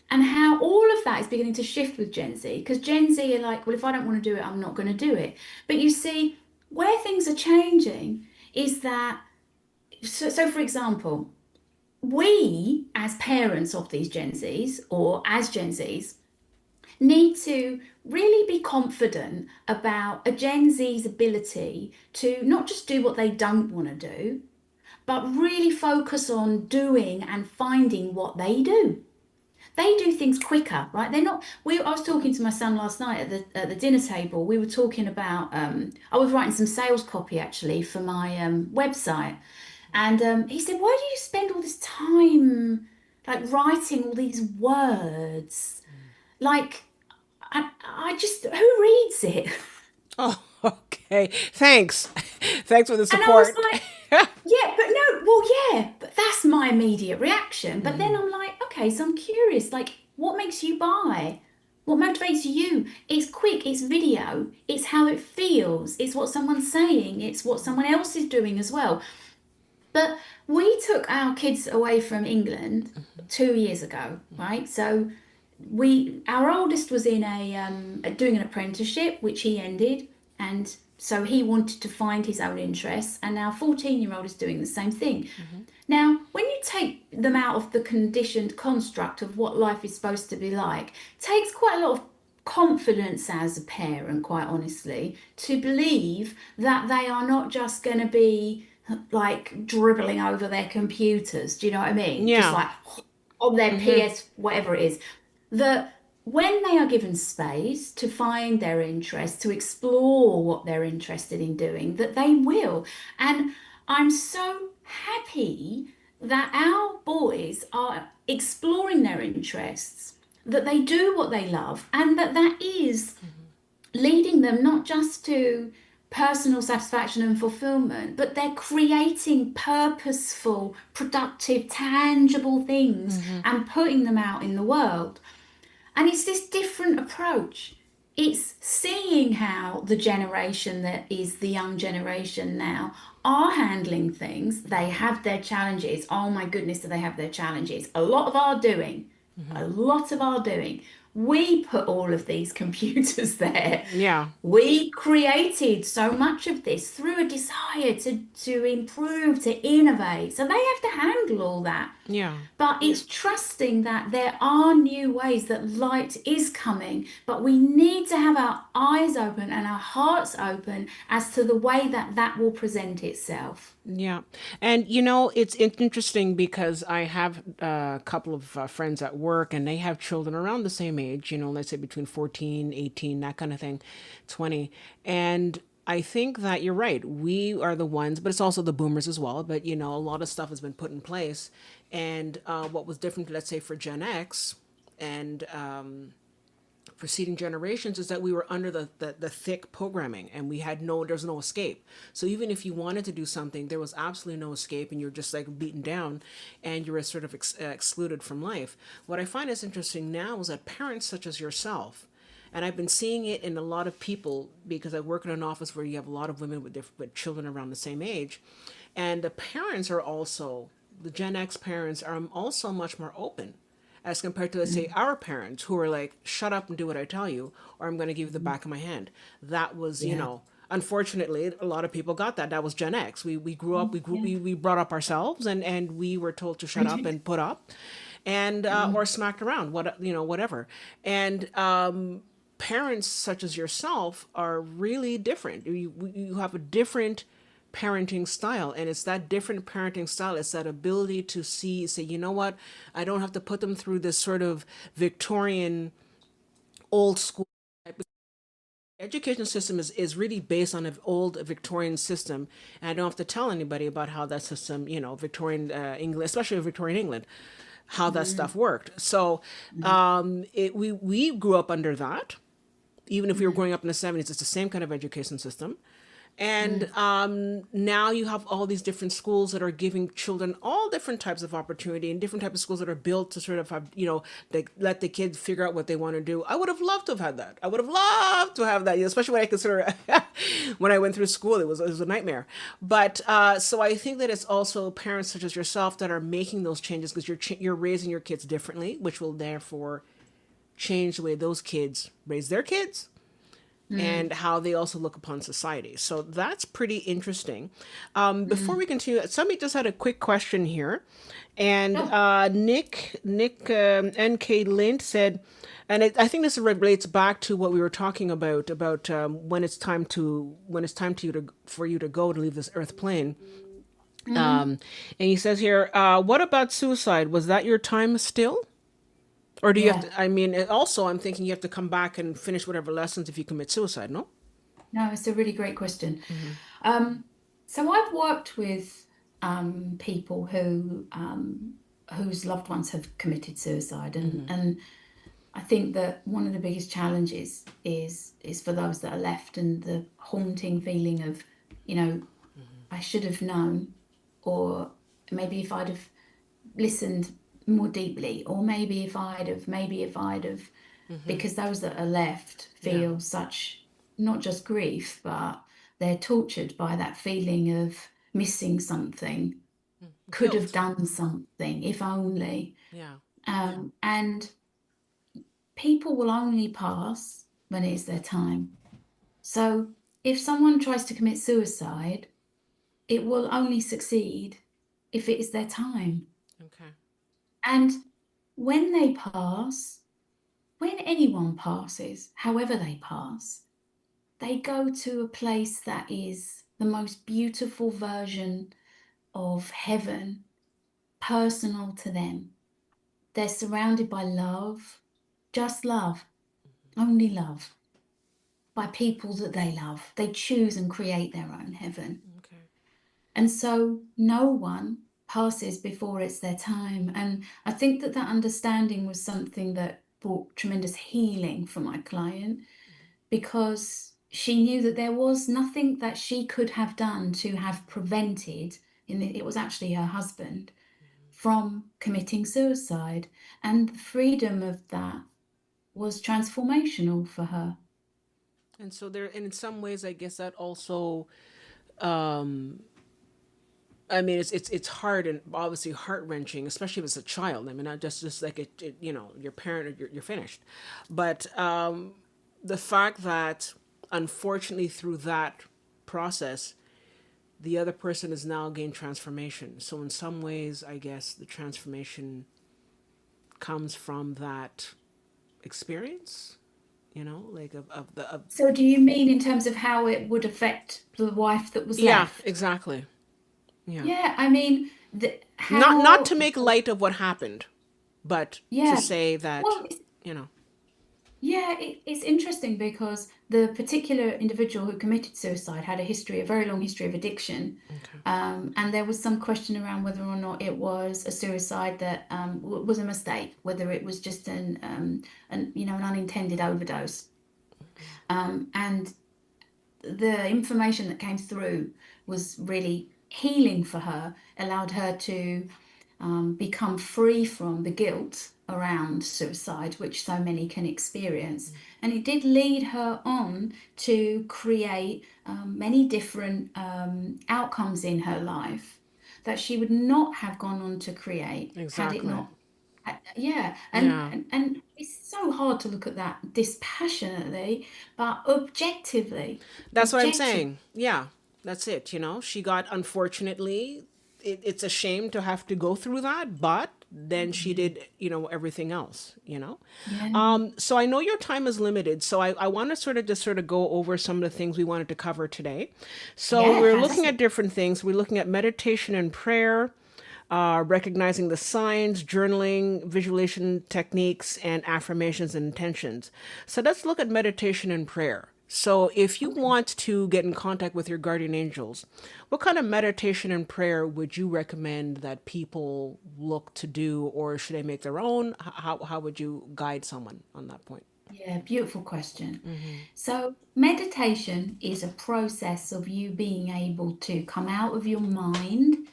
Speaker 2: and how all of that is beginning to shift with Gen Z. Because Gen Z are like, well, if I don't want to do it, I'm not going to do it. But you see, where things are changing is that so for example, we as parents of these Gen Zs or as Gen Zs need to really be confident about a Gen Z's ability to not just do what they don't want to do, but really focus on doing and finding what they do. They do things quicker, right? They're not. I was talking to my son last night at the dinner table. We were talking about. I was writing some sales copy actually for my website, and he said, "Why do you spend all this time like writing all these words? Like, I just who reads it?"
Speaker 1: Oh, okay. Thanks. Thanks for the
Speaker 2: And I was
Speaker 1: support.
Speaker 2: like, "Yeah, but no, well, yeah, but that's my immediate reaction." But then I'm like, "Okay, so I'm curious. Like, what makes you buy? What motivates you? It's quick. It's video. It's how it feels. It's what someone's saying. It's what someone else is doing as well." But we took our kids away from England 2 years ago, right? So our oldest was in doing an apprenticeship, which he ended, and so he wanted to find his own interests, and our 14-year-old is doing the same thing. Now, when you take them out of the conditioned construct of what life is supposed to be like, it takes quite a lot of confidence as a parent, quite honestly, to believe that they are not just going to be like dribbling over their computers. Do you know what I mean? Just
Speaker 1: Yeah.
Speaker 2: like on their PS, whatever it is. That when they are given space to find their interests, to explore what they're interested in doing, that they will. And I'm so happy that our boys are exploring their interests, that they do what they love, and that is leading them not just to personal satisfaction and fulfillment, but they're creating purposeful, productive, tangible things and putting them out in the world. And it's this different approach. It's seeing how the generation that is the young generation now are handling things. They have their challenges. Oh my goodness, do they have their challenges? A lot of our doing. We put all of these computers there.
Speaker 1: Yeah.
Speaker 2: We created so much of this through a desire to improve, to innovate. So they have to handle all that.
Speaker 1: Yeah.
Speaker 2: But it's trusting that there are new ways that light is coming, but we need to have our eyes open and our hearts open as to the way that that will present itself.
Speaker 1: Yeah. And it's interesting because I have a couple of friends at work and they have children around the same age, let's say between 14, 18, that kind of thing, 20. And I think that you're right. We are the ones, but it's also the boomers as well. But, a lot of stuff has been put in place. And what was different, let's say, for Gen X and preceding generations is that we were under the thick programming and there's no escape. So even if you wanted to do something, there was absolutely no escape and you're just like beaten down and you're sort of excluded from life. What I find is interesting now is that parents such as yourself, and I've been seeing it in a lot of people because I work in an office where you have a lot of women with children around the same age, and the Gen X parents are also much more open as compared to, let's say, our parents who are like, shut up and do what I tell you, or I'm going to give you the back of my hand. That was,
Speaker 2: Yeah.
Speaker 1: unfortunately, a lot of people got that. That was Gen X. We grew up,
Speaker 2: Yeah,
Speaker 1: we brought up ourselves and we were told to shut
Speaker 2: we
Speaker 1: up
Speaker 2: did.
Speaker 1: and put up and, or smacked around, whatever. And, parents such as yourself are really different. You have a different parenting style, and it's that different parenting style, it's that ability to say, you know what, I don't have to put them through this sort of Victorian old school Education system is really based on an old Victorian system, and I don't have to tell anybody about how that system, Victorian England, especially Victorian England, how that stuff
Speaker 2: Mm,
Speaker 1: worked. So
Speaker 2: mm,
Speaker 1: we grew up under that. Even if we were
Speaker 2: mm,
Speaker 1: growing up in the 70s, it's the same kind of education system. And
Speaker 2: mm,
Speaker 1: now you have all these different schools that are giving children all different types of opportunity, and different types of schools that are built to sort of have, they let the kids figure out what they want to do. I would have loved to have had that. I would have loved to have that, especially when I consider when I went through school, it was a nightmare. But so I think that it's also parents such as yourself that are making those changes, because you're raising your kids differently, which will therefore change the way those kids raise their kids,
Speaker 2: mm,
Speaker 1: and how they also look upon society. So that's pretty interesting. Before
Speaker 2: mm.
Speaker 1: we continue, somebody just had a quick question here, and
Speaker 2: Oh,
Speaker 1: Nick N.K. Lind said, and I think this relates back to what we were talking about when it's time to for you to go to leave this earth plane.
Speaker 2: mm.
Speaker 1: And he says here, what about suicide? Was that your time still? Or do you have
Speaker 2: Yeah.
Speaker 1: to, I mean, also, I'm thinking you have to come back and finish whatever lessons if you commit suicide, no?
Speaker 2: No, it's a really great question.
Speaker 1: Mm-hmm.
Speaker 2: Um, so I've worked with people whose loved ones have committed suicide, and
Speaker 1: Mm-hmm.
Speaker 2: I think that one of the biggest challenges is for those that are left, and the haunting feeling of, you know, I should have known, or maybe if I'd have listened more deeply, or maybe if I'd have,
Speaker 1: Mm-hmm.
Speaker 2: because those that are left
Speaker 1: Yeah.
Speaker 2: feel such, not just grief, but they're tortured by that feeling of missing something, could have
Speaker 1: Guilt.
Speaker 2: done something, if only.
Speaker 1: Yeah.
Speaker 2: And people will only pass when it's their time. So if someone tries to commit suicide, it will only succeed if it is their time.
Speaker 1: Okay.
Speaker 2: And when they pass, when anyone passes, however they pass, they go to a place that is the most beautiful version of heaven, personal to them. They're surrounded by love, just love, only love, by people that they love. They choose and create their own heaven.
Speaker 1: Okay.
Speaker 2: And so no one passes before it's their time. And I think that that understanding was something that brought tremendous healing for my client, because she knew that there was nothing that she could have done to have prevented, it was actually her husband, from committing suicide. And the freedom of that was transformational for her.
Speaker 1: And so there, and in some ways, I guess that also, I mean, it's hard and obviously heart wrenching, especially if it's a child. I mean, not just like your parent, or you're finished. But the fact that unfortunately through that process, the other person has now gained transformation. So in some ways, I guess the transformation comes from that experience, like of
Speaker 2: So, do you mean in terms of how it would affect the wife that was
Speaker 1: yeah,
Speaker 2: left?
Speaker 1: exactly. Yeah.
Speaker 2: Yeah, I mean,
Speaker 1: Not to
Speaker 2: how,
Speaker 1: make light of what happened, but to
Speaker 2: yeah.
Speaker 1: say that,
Speaker 2: Well,
Speaker 1: you know.
Speaker 2: yeah, it's interesting because the particular individual who committed suicide had a history, a very long history of addiction.
Speaker 1: Okay.
Speaker 2: And there was some question around whether or not it was a suicide that was a mistake, whether it was just an unintended overdose. And the information that came through was really healing for her, allowed her to become free from the guilt around suicide, which so many can experience. And it did lead her on to create many different outcomes in her life that she would not have gone on to create had it
Speaker 1: Exactly.
Speaker 2: not. Yeah, and,
Speaker 1: Yeah.
Speaker 2: and and it's so hard to look at that dispassionately, but objectively,
Speaker 1: That's what I'm
Speaker 2: objective.
Speaker 1: saying. Yeah. That's it. She got, unfortunately, it's a shame to have to go through that, but then she
Speaker 2: Mhm.
Speaker 1: did, everything else.
Speaker 2: Yeah,
Speaker 1: So I know your time is limited, so I want to sort of go over some of the things we wanted to cover today. So
Speaker 2: yeah,
Speaker 1: we're looking at
Speaker 2: fantastic.
Speaker 1: different things. We're looking at meditation and prayer, recognizing the signs, journaling, visualization techniques, and affirmations and intentions. So let's look at meditation and prayer. So, if you
Speaker 2: Okay.
Speaker 1: want to get in contact with your guardian angels, what kind of meditation and prayer would you recommend that people look to do, or should they make their own? How would you guide someone on that point?
Speaker 2: Yeah, beautiful question.
Speaker 1: Mm-hmm.
Speaker 2: So, meditation is a process of you being able to come out of your mind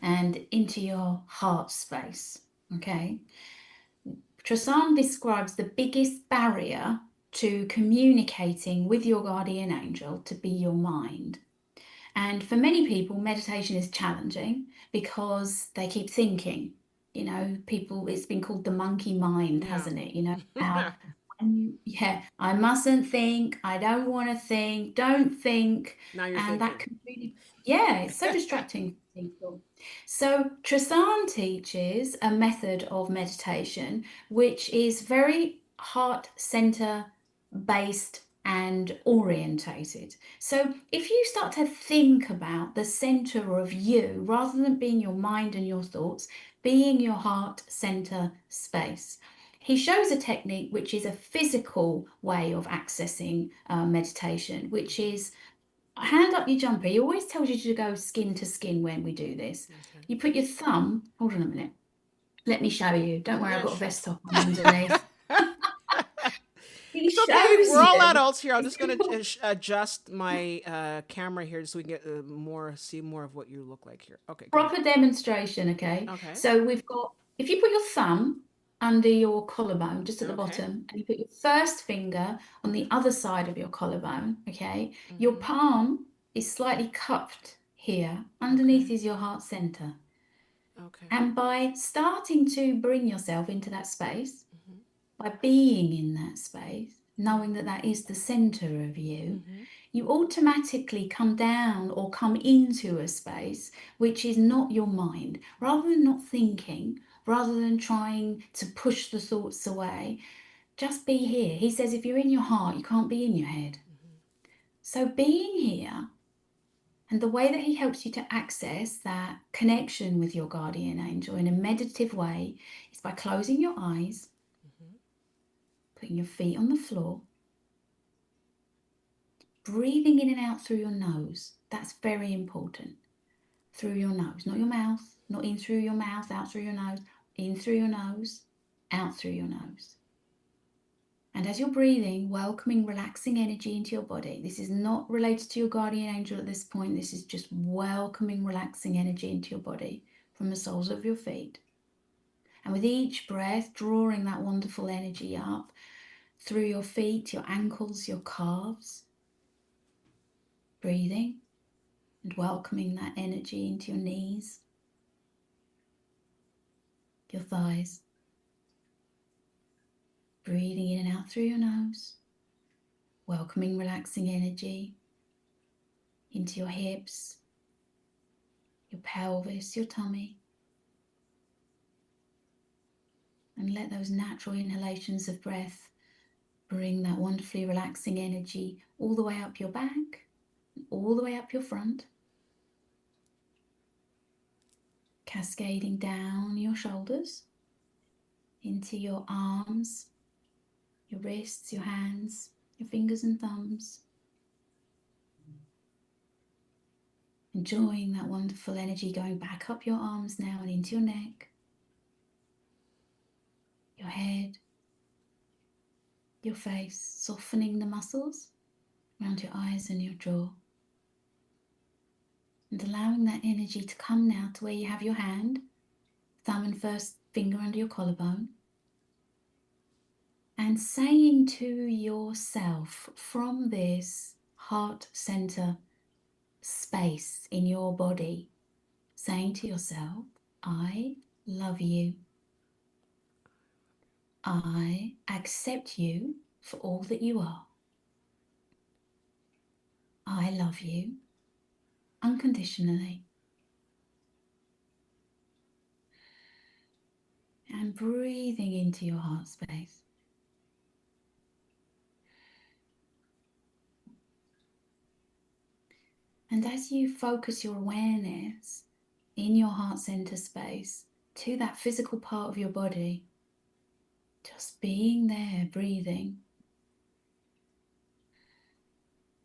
Speaker 2: and into your heart space. Okay. Trasan describes the biggest barrier to communicating with your guardian angel to be your mind. And for many people, meditation is challenging because they keep thinking. People, it's been called the monkey mind,
Speaker 1: Yeah.
Speaker 2: hasn't it? How, yeah, I mustn't think, I don't want to think, don't think.
Speaker 1: Now you're
Speaker 2: And that
Speaker 1: thinking.
Speaker 2: can really, yeah, it's so distracting for people. So, Trasan teaches a method of meditation which is very heart center based and orientated. So if you start to think about the center of you, rather than being your mind and your thoughts, being your heart center space. He shows a technique which is a physical way of accessing meditation, which is hand up your jumper. He always tells you to go skin to skin when we do this.
Speaker 1: Okay.
Speaker 2: You put your thumb, hold on a minute, let me show you. Don't worry, I've
Speaker 1: Yeah,
Speaker 2: got a
Speaker 1: sure.
Speaker 2: vest top on underneath. He
Speaker 1: It's okay.
Speaker 2: shows
Speaker 1: We're all
Speaker 2: you.
Speaker 1: adults here. I'm
Speaker 2: It's
Speaker 1: just
Speaker 2: really
Speaker 1: gonna adjust my camera here so we can get see more of what you look like here. Okay, go ahead.
Speaker 2: proper demonstration, okay?
Speaker 1: Okay.
Speaker 2: So we've got, if you put your thumb under your collarbone, just at the
Speaker 1: Okay.
Speaker 2: bottom, and you put your first finger on the other side of your collarbone, okay? Your
Speaker 1: Mm-hmm.
Speaker 2: palm is slightly cupped here.
Speaker 1: Okay.
Speaker 2: Underneath is your heart center.
Speaker 1: Okay.
Speaker 2: And by starting to bring yourself into that space,
Speaker 1: Mm-hmm.
Speaker 2: by being in that space, knowing
Speaker 1: Mm-hmm.
Speaker 2: that that is the center of you,
Speaker 1: Mm-hmm.
Speaker 2: you automatically come down or come into a space which is not your mind. Rather than not thinking, rather than trying to push the thoughts away, just be here. He says if you're in your heart, you can't be in your head. So being here, and the way that he helps you to access that connection with your guardian angel in a meditative way is by closing your eyes,
Speaker 1: Mm-hmm.
Speaker 2: putting your feet on the floor, breathing in and out through your nose. That's very important. Through your nose, not your mouth, not in through your mouth, out through your nose, in through your nose, out through your nose. And as you're breathing, welcoming, relaxing energy into your body. This is not related to your guardian angel at this point. This is just welcoming, relaxing energy into your body from the soles of your feet. And with each breath, drawing that wonderful energy up through your feet, your ankles, your calves. Breathing and welcoming that energy into your knees, your thighs. Breathing in and out through your nose, welcoming relaxing energy into your hips, your pelvis, your tummy. And let those natural inhalations of breath bring that wonderfully relaxing energy all the way up your back, all the way up your front, cascading down your shoulders into your arms, your wrists, your hands, your fingers and thumbs. Enjoying that wonderful energy going back up your arms now and into your neck, your head, your face, softening the muscles around your eyes and your jaw. And allowing that energy to come now to where you have your hand, thumb and first finger under your collarbone. And saying to yourself from this heart center space in your body, saying to yourself, I love you. I accept you for all that you are. I love you unconditionally. And breathing into your heart space. And as you focus your awareness in your heart center space to that physical part of your body, just being there, breathing,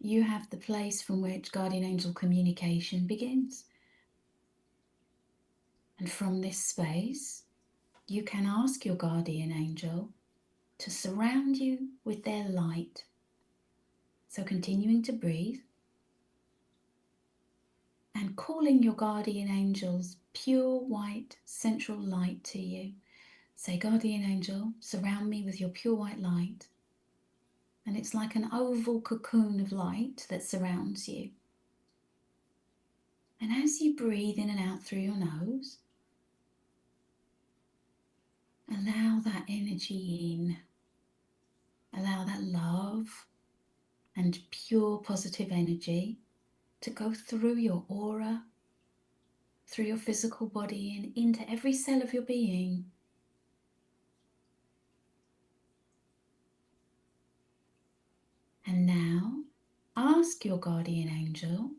Speaker 2: you have the place from which guardian angel communication begins. And from this space, you can ask your guardian angel to surround you with their light. So continuing to breathe and calling your guardian angel's pure white central light to you. Say, guardian angel, surround me with your pure white light. And it's like an oval cocoon of light that surrounds you. And as you breathe in and out through your nose, allow that energy in. Allow that love and pure positive energy to go through your aura, through your physical body and into every cell of your being. And now ask your guardian angel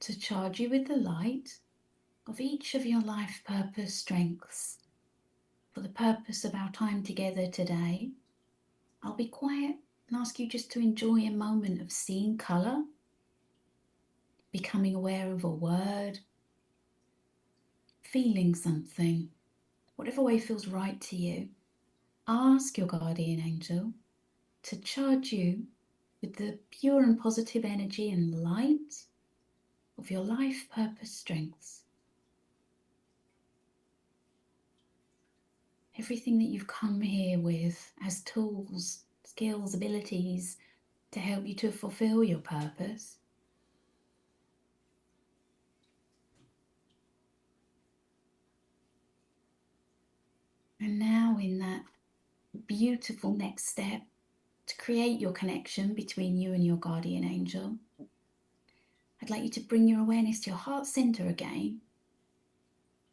Speaker 2: to charge you with the light of each of your life purpose strengths. For the purpose of our time together today, I'll be quiet and ask you just to enjoy a moment of seeing colour, becoming aware of a word, feeling something, whatever way feels right to you. Ask your guardian angel to charge you with the pure and positive energy and light of your life purpose strengths. Everything that you've come here with as tools, skills, abilities to help you to fulfill your purpose. And now in that beautiful next step to create your connection between you and your guardian angel, I'd like you to bring your awareness to your heart center again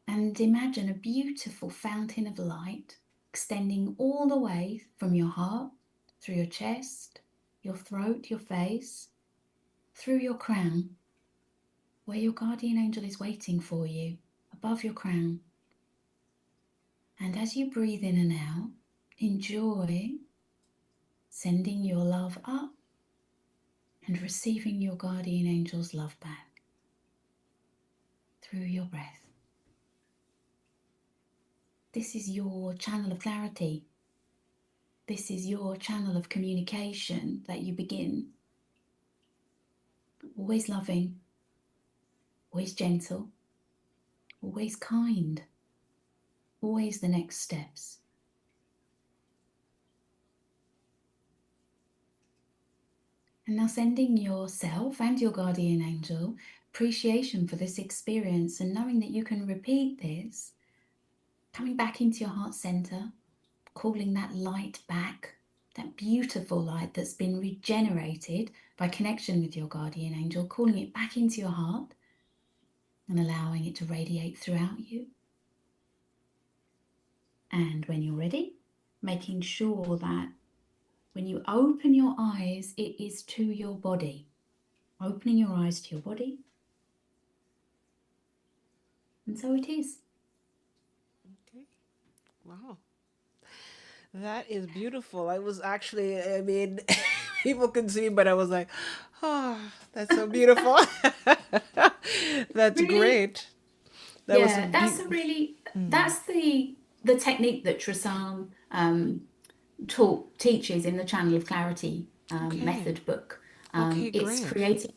Speaker 2: and imagine a beautiful fountain of light extending all the way from your heart, through your chest, your throat, your face, through your crown, where your guardian angel is waiting for you, above your crown. And as you breathe in and out, enjoy sending your love up and receiving your guardian angel's love back through your breath. This is your channel of clarity. This is your channel of communication that you begin. Always loving, always gentle, always kind, always the next steps. And now sending yourself and your guardian angel appreciation for this experience and knowing that you can repeat this, coming back into your heart center, calling that light back, that beautiful light that's been regenerated by connection with your guardian angel, calling it back into your heart and allowing it to radiate throughout you. And when you're ready, making sure that when you open your eyes, it is to your body. Opening your eyes to your body. And so it is.
Speaker 1: Okay. Wow. That is beautiful. I was actually, I mean, people can see, but I was like, oh, that's so beautiful. That's
Speaker 2: Really?
Speaker 1: great. That was
Speaker 2: Yeah, that's the technique that Trisam teaches in the Channel of Clarity
Speaker 1: okay.
Speaker 2: method book.
Speaker 1: Okay,
Speaker 2: It's
Speaker 1: great.
Speaker 2: creating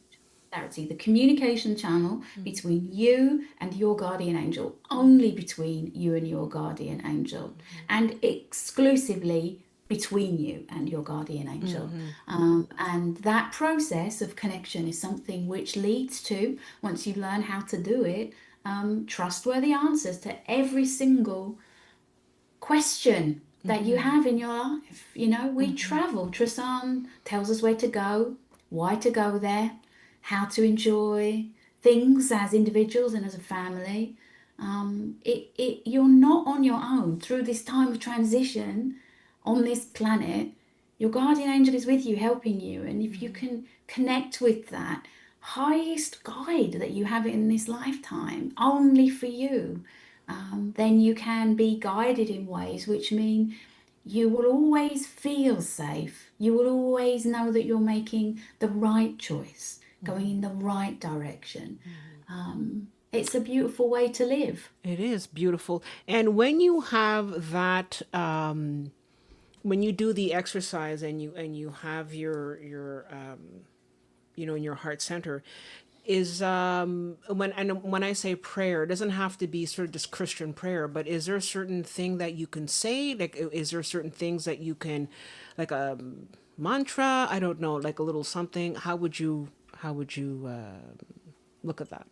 Speaker 2: clarity, the communication channel between you and your guardian angel, only between you and your guardian angel, and exclusively between you and your guardian angel. And that process of connection is something which leads to, once you learn how to do it, trustworthy answers to every single question that you have in your life. You know, we travel. Tristan tells us where to go, why to go there, how to enjoy things as individuals and as a family. You're not on your own through this time of transition on this planet. Your guardian angel is with you, helping you. And if you can connect with that highest guide that you have in this lifetime, only for you, then you can be guided in ways which mean you will always feel safe. You will always know that you're making the right choice, going in the right direction. It's a beautiful way to live.
Speaker 1: It is beautiful. And when you have that, when you do the exercise and you have in your heart center, is when I say prayer, it doesn't have to be sort of just Christian prayer, but is there a certain thing that you can say? Like, is there certain things that you can, like a mantra? I don't know, like a little something. How would you look at that?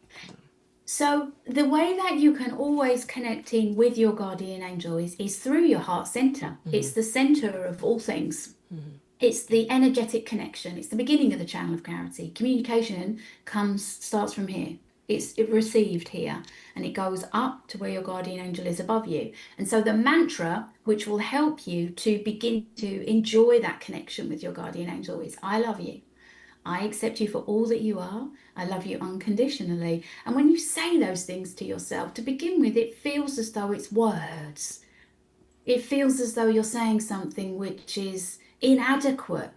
Speaker 2: So, the way that you can always connect in with your guardian angel is through your heart center. It's the center of all things. It's the energetic connection. It's the beginning of the channel of clarity. Communication starts from here. It received here and it goes up to where your guardian angel is above you. And so the mantra, which will help you to begin to enjoy that connection with your guardian angel, is I love you. I accept you for all that you are. I love you unconditionally. And when you say those things to yourself, to begin with, it feels as though it's words. It feels as though you're saying something which is inadequate,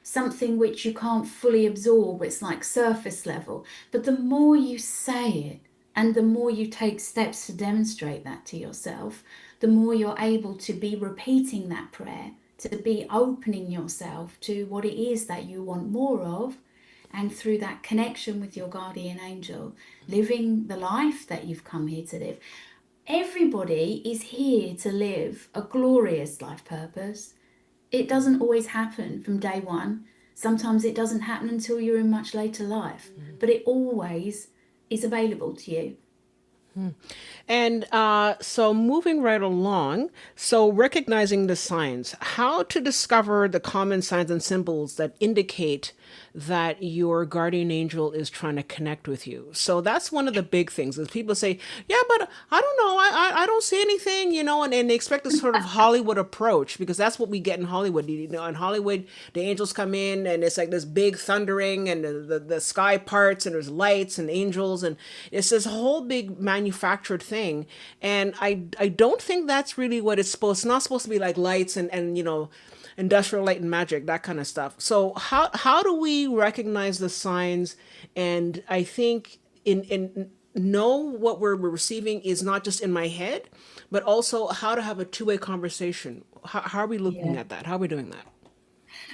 Speaker 2: something which you can't fully absorb. It's like surface level. But the more you say it and the more you take steps to demonstrate that to yourself, the more you're able to be repeating that prayer, to be opening yourself to what it is that you want more of. And through that connection with your guardian angel, living the life that you've come here to live. Everybody is here to live a glorious life purpose. It doesn't always happen from day one. Sometimes it doesn't happen until you're in much later life, but it always is available to you.
Speaker 1: And so moving right along, so recognizing the signs, how to discover the common signs and symbols that indicate that your guardian angel is trying to connect with you. So that's one of the big things is people say, yeah, but I don't know. I don't see anything, and they expect a sort of Hollywood approach because that's what we get in Hollywood. In Hollywood, the angels come in and it's like this big thundering and the sky parts and there's lights and angels and it's this whole big manufactured thing. And I don't think that's really what it's not supposed to be like lights and industrial light and magic, that kind of stuff. So how do we recognize the signs? And I think in know what we're receiving is not just in my head, but also how to have a two-way conversation. How are we looking
Speaker 2: Yeah.
Speaker 1: at that? How are we doing that?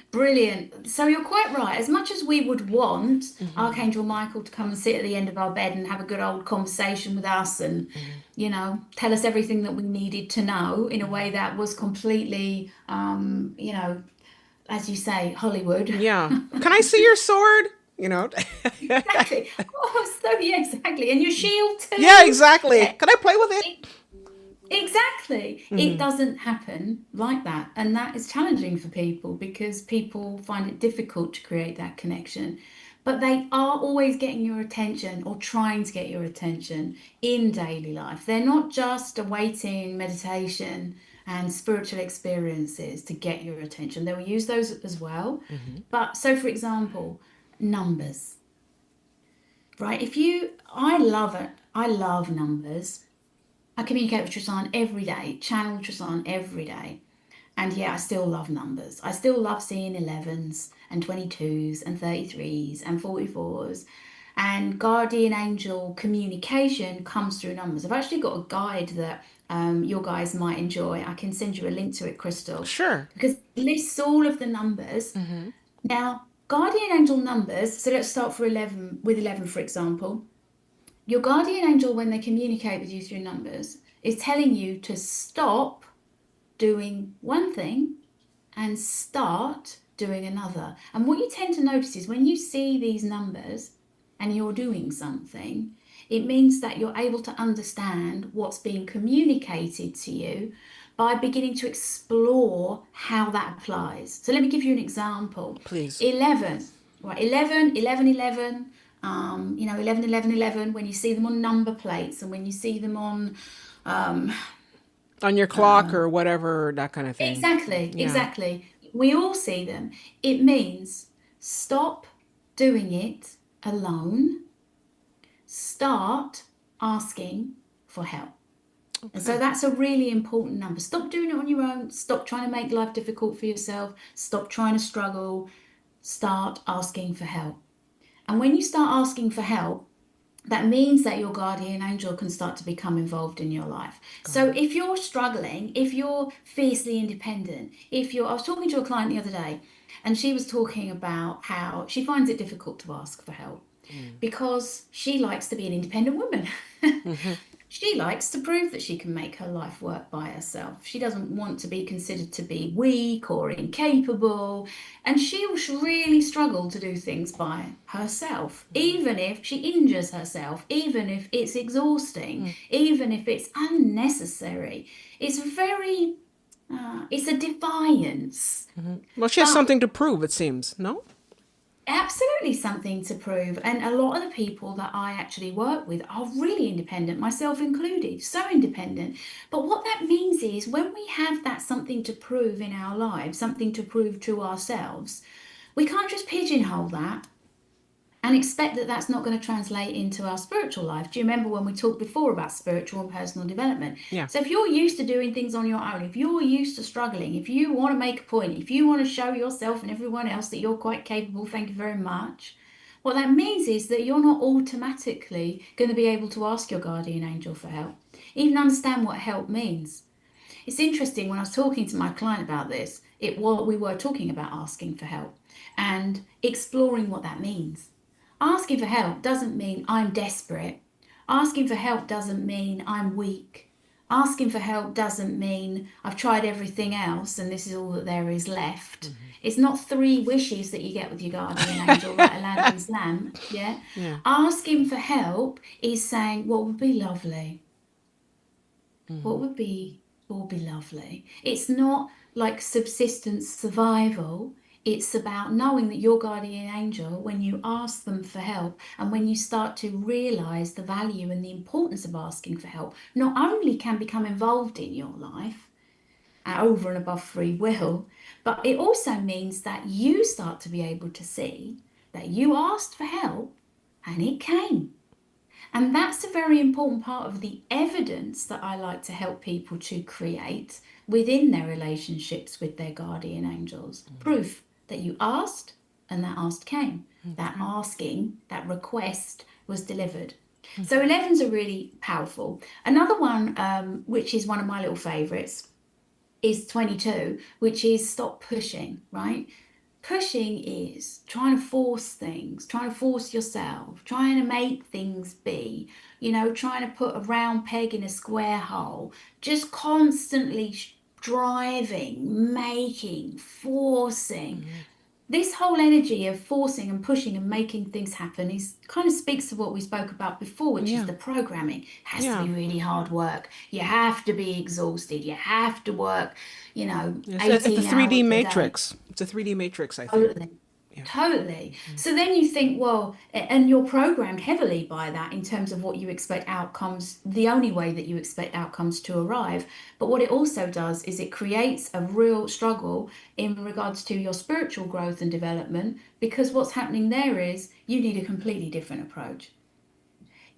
Speaker 2: Brilliant. So you're quite right. As much as we would want Archangel Michael to come and sit at the end of our bed and have a good old conversation with us and, tell us everything that we needed to know in a way that was completely, as you say, Hollywood.
Speaker 1: Yeah. Can I see your sword?
Speaker 2: Exactly. Oh, so yeah, exactly. And your shield
Speaker 1: Yeah,
Speaker 2: too.
Speaker 1: exactly.
Speaker 2: Yeah,
Speaker 1: Can I play with it?
Speaker 2: exactly. It doesn't happen like that. And that is challenging for people because people find it difficult to create that connection. But they are always getting your attention or trying to get your attention in daily life. They're not just awaiting meditation and spiritual experiences to get your attention. They'll use those as well. But so, for example, numbers, right? I love it. I love numbers. I communicate with Tristan every day, channel Tristan every day. And yeah, I still love numbers. I still love seeing 11s and 22s and 33s and 44s. And guardian angel communication comes through numbers. I've actually got a guide that your guys might enjoy. I can send you a link to it, Crystal,
Speaker 1: Sure.
Speaker 2: because it lists all of the numbers. Now, guardian angel numbers, so let's start with 11, for example. Your guardian angel, when they communicate with you through numbers, is telling you to stop doing one thing and start doing another. And what you tend to notice is when you see these numbers and you're doing something, it means that you're able to understand what's being communicated to you by beginning to explore how that applies. So let me give you an example.
Speaker 1: Please.
Speaker 2: 11, right? 11, 11, 11. 11, 11, 11, when you see them on number plates and when you see them on
Speaker 1: On your clock or whatever, that kind of thing.
Speaker 2: exactly,
Speaker 1: Yeah.
Speaker 2: exactly. We all see them. It means stop doing it alone. Start asking for help. And so
Speaker 1: Okay.
Speaker 2: that's a really important number. Stop doing it on your own. Stop trying to make life difficult for yourself. Stop trying to struggle. Start asking for help. And when you start asking for help, that means that your guardian angel can start to become involved in your life.
Speaker 1: Got
Speaker 2: So
Speaker 1: it.
Speaker 2: if you're struggling, if you're fiercely independent, I was talking to a client the other day, and she was talking about how she finds it difficult to ask for help
Speaker 1: Mm.
Speaker 2: because she likes to be an independent woman.
Speaker 1: Mm-hmm.
Speaker 2: She likes to prove that she can make her life work by herself. She doesn't want to be considered to be weak or incapable, and she'll really struggle to do things by herself, even if she injures herself, even if it's exhausting,
Speaker 1: Mm.
Speaker 2: even if it's unnecessary. It's it's a defiance.
Speaker 1: Mm-hmm. Well, she has
Speaker 2: But
Speaker 1: something to prove, it seems. No?
Speaker 2: absolutely something to prove. And a lot of the people that I actually work with are really independent, myself included, so independent. But what that means is when we have that something to prove in our lives, something to prove to ourselves, we can't just pigeonhole that and expect that that's not going to translate into our spiritual life. Do you remember when we talked before about spiritual and personal development?
Speaker 1: Yeah.
Speaker 2: So if you're used to doing things on your own, if you're used to struggling, if you want to make a point, if you want to show yourself and everyone else that you're quite capable, thank you very much. What that means is that you're not automatically going to be able to ask your guardian angel for help, even understand what help means. It's interesting when I was talking to my client about this, we were talking about asking for help and exploring what that means. Asking for help doesn't mean I'm desperate. Asking for help doesn't mean I'm weak. Asking for help doesn't mean I've tried everything else and this is all that there is left. It's not three wishes that you get with your guardian angel like Aladdin's lamp. Yeah.
Speaker 1: Yeah.
Speaker 2: Asking for help is saying, what would be lovely?
Speaker 1: Mm-hmm.
Speaker 2: What would be lovely? It's not like subsistence survival. It's about knowing that your guardian angel, when you ask them for help and when you start to realize the value and the importance of asking for help, not only can become involved in your life over and above free will, but it also means that you start to be able to see that you asked for help and it came. And that's a very important part of the evidence that I like to help people to create within their relationships with their guardian angels. Proof that you asked and that asked came. That
Speaker 1: Okay.
Speaker 2: asking, that request was delivered. So 11s are really powerful. Another one, which is one of my little favorites, is 22, which is stop pushing, right? Pushing is trying to force things, trying to force yourself, trying to make things be, trying to put a round peg in a square hole, just constantly driving, making, forcing.
Speaker 1: Mm-hmm.
Speaker 2: This whole energy of forcing and pushing and making things happen is kind of speaks to what we spoke about before, which is
Speaker 1: Yeah.
Speaker 2: the programming. It has to
Speaker 1: Yeah.
Speaker 2: be really hard work. You have to be exhausted. You have to work,
Speaker 1: It's a
Speaker 2: 18
Speaker 1: 3D
Speaker 2: hours a day.
Speaker 1: matrix. It's a 3D matrix, I think.
Speaker 2: Totally.
Speaker 1: Yeah.
Speaker 2: Totally. So then you think, well, and you're programmed heavily by that in terms of what you expect outcomes, the only way that you expect outcomes to arrive. But what it also does is it creates a real struggle in regards to your spiritual growth and development, because what's happening there is you need a completely different approach.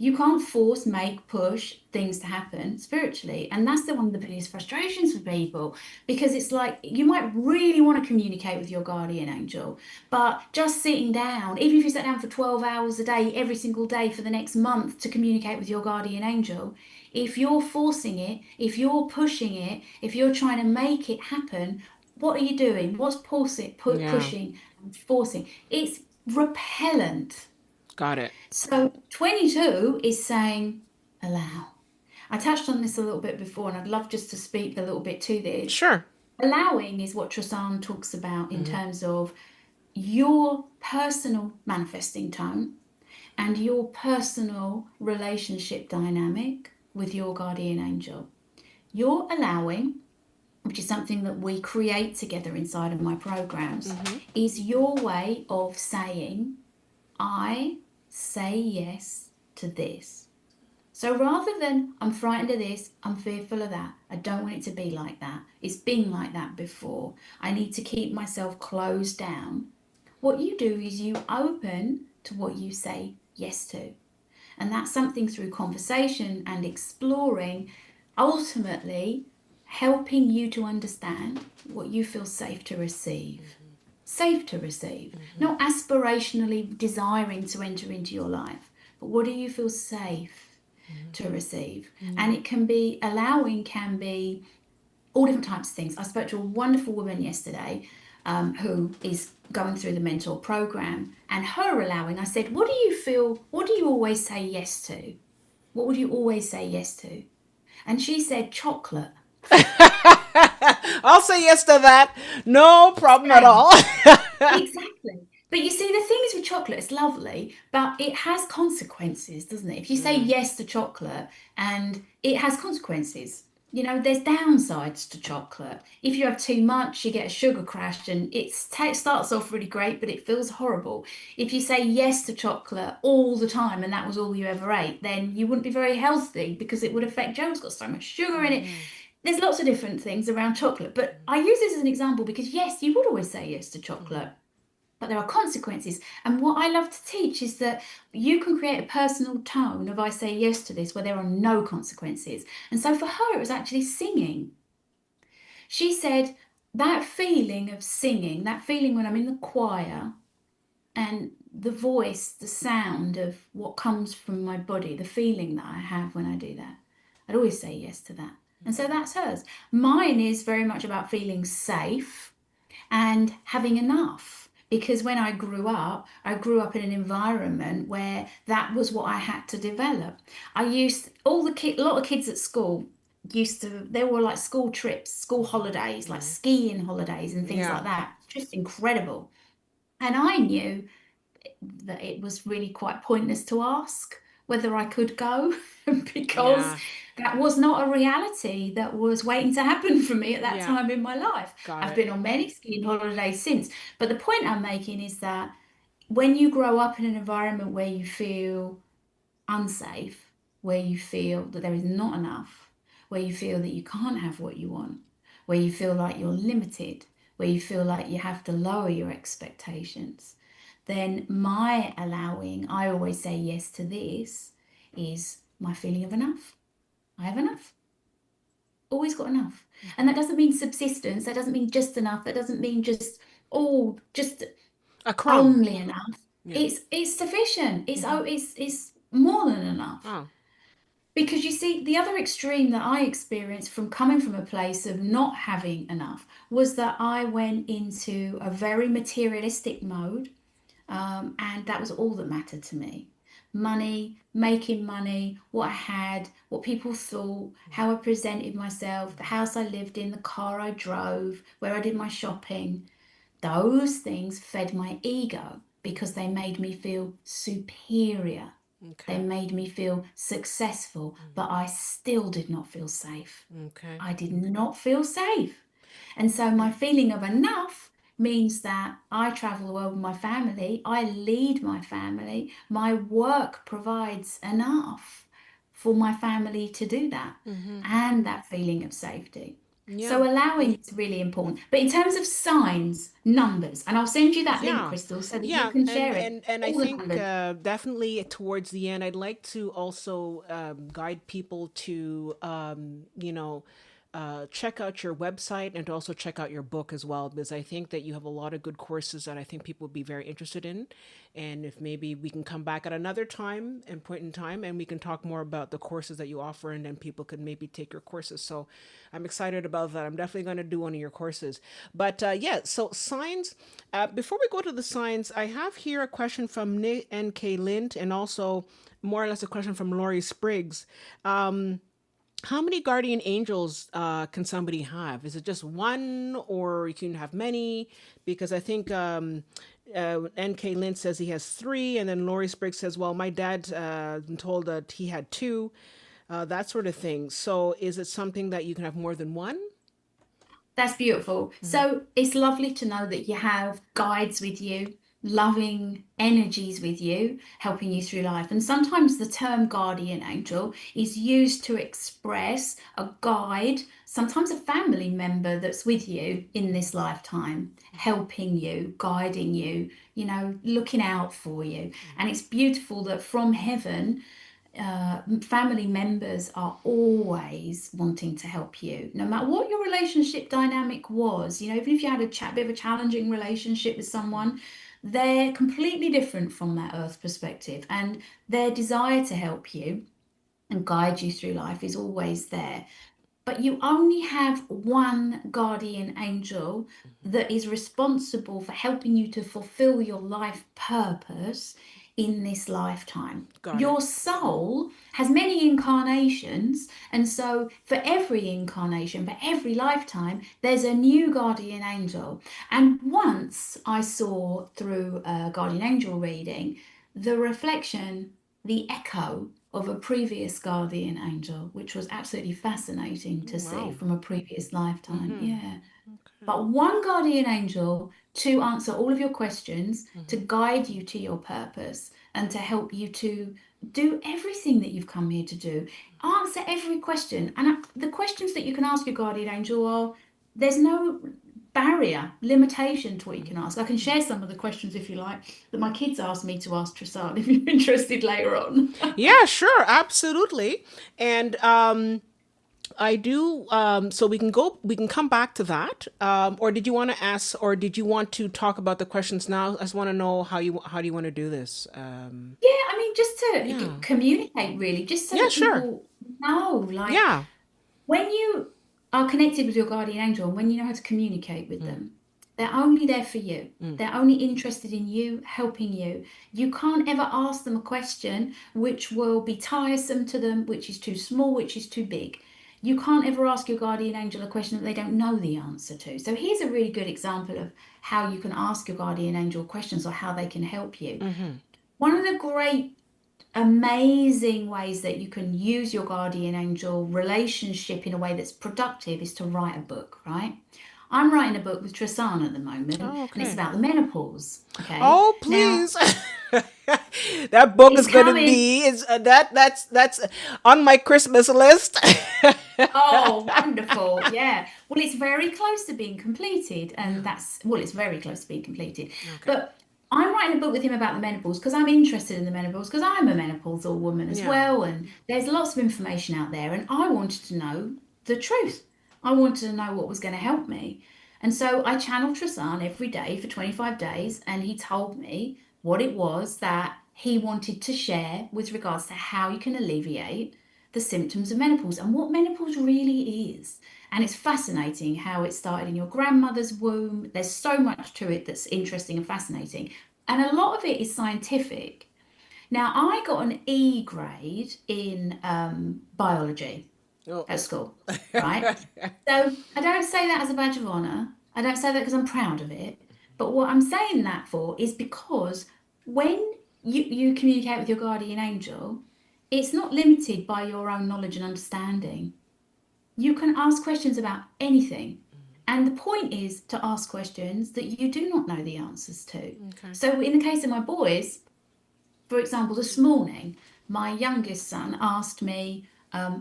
Speaker 2: You can't force, make, push things to happen spiritually. And that's one of the biggest frustrations for people because it's like you might really want to communicate with your guardian angel, but just sitting down, even if you sat down for 12 hours a day, every single day for the next month to communicate with your guardian angel, if you're forcing it, if you're pushing it, if you're trying to make it happen, what are you doing? What's
Speaker 1: Yeah.
Speaker 2: pushing and forcing? It's repellent.
Speaker 1: Got it.
Speaker 2: So 22 is saying allow. I touched on this a little bit before, and I'd love just to speak a little bit to this.
Speaker 1: Sure.
Speaker 2: Allowing is what Trasan talks about in
Speaker 1: Mm-hmm.
Speaker 2: terms of your personal manifesting tone and your personal relationship dynamic with your guardian angel. Your allowing, which is something that we create together inside of my programs,
Speaker 1: Mm-hmm.
Speaker 2: is your way of saying, I say yes to this. So rather than I'm frightened of this, I'm fearful of that, I don't want it to be like that. It's been like that before. I need to keep myself closed down. What you do is you open to what you say yes to. And that's something through conversation and exploring. ultimately helping you to understand what you feel safe to receive. Safe to receive,
Speaker 1: Mm-hmm.
Speaker 2: not aspirationally desiring to enter into your life, but what do you feel safe to receive?
Speaker 1: Yeah.
Speaker 2: And it can be allowing, can be all different types of things. I spoke to a wonderful woman yesterday who is going through the mentor program, and her allowing, I said, what do you feel, what do you always say yes to? What would you always say yes to? And she said, chocolate.
Speaker 1: I'll say yes to that. No problem at
Speaker 2: Same.
Speaker 1: all.
Speaker 2: Exactly. But you see, the thing is with chocolate, it's lovely, but it has consequences, doesn't it? If you say
Speaker 1: Mm,
Speaker 2: yes to chocolate and it has consequences, you know, there's downsides to chocolate. If you have too much, you get a sugar crash and it starts off really great, but it feels horrible. If you say yes to chocolate all the time and that was all you ever ate, then you wouldn't be very healthy because it would affect Joe. It's got so much sugar in it.
Speaker 1: mm-hmm.
Speaker 2: There's lots of different things around chocolate, but I use this as an example because yes, you would always say yes to
Speaker 1: Mm-hmm.
Speaker 2: chocolate, but there are consequences. And what I love to teach is that you can create a personal tone of I say yes to this where there are no consequences. And so for her, it was actually singing. She said that feeling of singing, that feeling when I'm in the choir and the voice, the sound of what comes from my body, the feeling that I have when I do that, I'd always say yes to that. And so that's hers. Mine is very much about feeling safe and having enough. Because when I grew up in an environment where that was what I had to develop. I used all the kid, a lot of kids at school used to, there were like school trips, school holidays, like
Speaker 1: Mm-hmm.
Speaker 2: skiing holidays and things
Speaker 1: Yeah.
Speaker 2: like that. Just incredible. And I knew that it was really quite pointless to ask whether I could go because
Speaker 1: Yeah.
Speaker 2: that was not a reality that was waiting to happen for me at that
Speaker 1: Yeah.
Speaker 2: time in my life.
Speaker 1: Got
Speaker 2: I've
Speaker 1: it.
Speaker 2: been on many skiing holidays since, but the point I'm making is that when you grow up in an environment where you feel unsafe, where you feel that there is not enough, where you feel that you can't have what you want, where you feel like you're limited, where you feel like you have to lower your expectations, then my allowing, I always say yes to this, is my feeling of enough. I have enough. Always got enough. And
Speaker 1: Mm-hmm.
Speaker 2: that doesn't mean subsistence. That doesn't mean just enough. That doesn't mean just, oh, just
Speaker 1: A crumb.
Speaker 2: only enough.
Speaker 1: Yeah.
Speaker 2: It's sufficient.
Speaker 1: Mm-hmm.
Speaker 2: It's more than enough.
Speaker 1: Oh.
Speaker 2: Because you see, the other extreme that I experienced from coming from a place of not having enough was that I went into a very materialistic mode, and that was all that mattered to me. Money, making money, what I had, what people thought, how I presented myself, the house I lived in, the car I drove, where I did my shopping. Those things fed my ego because they made me feel superior. They
Speaker 1: Okay.
Speaker 2: made me feel successful, but I still did not feel safe.
Speaker 1: Okay.
Speaker 2: I did not feel safe. And so my feeling of enough means that I travel the world with my family, I lead my family, my work provides enough for my family to do that
Speaker 1: Mm-hmm.
Speaker 2: and that feeling of safety.
Speaker 1: Yeah.
Speaker 2: So allowing is really important. But in terms of signs, numbers, and I'll send you that link,
Speaker 1: Yeah.
Speaker 2: Crystal, so that you
Speaker 1: Yeah.
Speaker 2: can
Speaker 1: And
Speaker 2: share it.
Speaker 1: and and I
Speaker 2: All the
Speaker 1: think
Speaker 2: numbers.
Speaker 1: definitely towards the end, I'd like to also guide people to check out your website and to also check out your book as well, because I think that you have a lot of good courses that I think people would be very interested in. And if maybe we can come back at another time and point in time and we can talk more about the courses that you offer, and then people could maybe take your courses. So I'm excited about that. I'm definitely going to do one of your courses. But yeah, so signs. Before we go to the signs, I have here a question from Nick N.K. Lind, and also more or less a question from Laurie Spriggs. How many guardian angels can somebody have? Is it just one, or you can have many? Because I think N.K. Lynn says he has three, and then Laurie Spriggs says, "Well, my dad been told that he had two," that sort of thing. So, is it something that you can have more than one?
Speaker 2: That's beautiful.
Speaker 1: Mm-hmm.
Speaker 2: So it's lovely to know that you have guides with you, loving energies with you, helping you through life. And sometimes the term guardian angel is used to express a guide, sometimes a family member that's with you in this lifetime, helping you, guiding you, you know, looking out for you. And it's beautiful that from heaven, family members are always wanting to help you, no matter what your relationship dynamic was. You know, even if you had a bit of a challenging relationship with someone, they're completely different from that earth perspective, and their desire to help you and guide you through life is always there. But you only have one guardian angel that is responsible for helping you to fulfill your life purpose in this lifetime.
Speaker 1: Got it.
Speaker 2: Your soul has many incarnations, and so for every incarnation, for every lifetime, there's a new guardian angel. And once I saw through a guardian angel reading the reflection, the echo of a previous guardian angel, which was absolutely fascinating to see
Speaker 1: Wow.
Speaker 2: from a previous lifetime.
Speaker 1: Mm-hmm.
Speaker 2: Yeah.
Speaker 1: Okay.
Speaker 2: But one guardian angel to answer all of your questions, to guide you to your purpose, and to help you to do everything that you've come here to do. Answer every question. And the questions that you can ask your guardian angel are there's no barrier, limitation to what you can ask. I can share some of the questions if you like that my kids asked me to ask Tristan if you're interested later on.
Speaker 1: Yeah, sure, absolutely. And I do. So we can go. We can come back to that. Or did you want to ask, or did you want to talk about the questions now? I just want to know how do you want to do this?
Speaker 2: Yeah, I mean, just to
Speaker 1: Yeah.
Speaker 2: communicate really, just so
Speaker 1: Yeah.
Speaker 2: that
Speaker 1: Sure.
Speaker 2: people know, like
Speaker 1: Yeah.
Speaker 2: when you are connected with your guardian angel and when you know how to communicate with them, they're only there for you. They're only interested in you, helping you. You can't ever ask them a question which will be tiresome to them, which is too small, which is too big. You can't ever ask your guardian angel a question that they don't know the answer to. So here's a really good example of how you can ask your guardian angel questions or how they can help you. One of the great amazing ways that you can use your guardian angel relationship in a way that's productive is to write a book, right? I'm writing a book with Tristan at the moment,
Speaker 1: Oh,
Speaker 2: and it's
Speaker 1: okay.
Speaker 2: about the menopause. Okay.
Speaker 1: Oh,
Speaker 2: Now,
Speaker 1: please. That book
Speaker 2: it's
Speaker 1: is going to
Speaker 2: coming.
Speaker 1: be is that's on my Christmas list.
Speaker 2: Oh, wonderful. Yeah. Well, it's very close to being completed, and
Speaker 1: Yeah.
Speaker 2: well, it's very close to being completed.
Speaker 1: Okay.
Speaker 2: But I'm writing a book with him about the menopause because I'm interested in the menopause because I'm a menopausal woman as
Speaker 1: Yeah.
Speaker 2: well, and there's lots of information out there, and I wanted to know the truth. I wanted to know what was going to help me. And so I channeled Tristan every day for 25 days, and he told me what it was that he wanted to share with regards to how you can alleviate the symptoms of menopause and what menopause really is. And it's fascinating how it started in your grandmother's womb. There's so much to it that's interesting and fascinating. And a lot of it is scientific. Now, I got an E grade in biology
Speaker 1: Oh.
Speaker 2: at school, right? So I don't say that as a badge of honor. I don't say that because I'm proud of it. But what I'm saying that for is because when you communicate with your guardian angel, it's not limited by your own knowledge and understanding. You can ask questions about anything. And the point is to ask questions that you do not know the answers to.
Speaker 1: Okay.
Speaker 2: So, in the case of my boys, for example, this morning, my youngest son asked me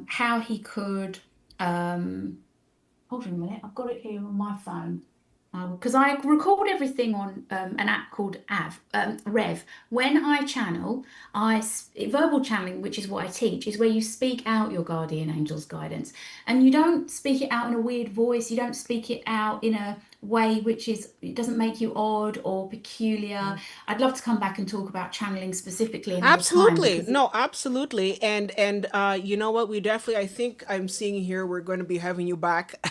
Speaker 2: how he could. Hold on a minute, I've got it here on my phone. Because I record everything on an app called Rev. When I channel, verbal channeling, which is what I teach, is where you speak out your guardian angel's guidance, and you don't speak it out in a weird voice. You don't speak it out in a way which is it doesn't make you odd or peculiar. I'd love to come back and talk about channeling specifically another time
Speaker 1: Absolutely.
Speaker 2: because
Speaker 1: No, absolutely. And you know what? We definitely I think I'm seeing here we're going to be having you back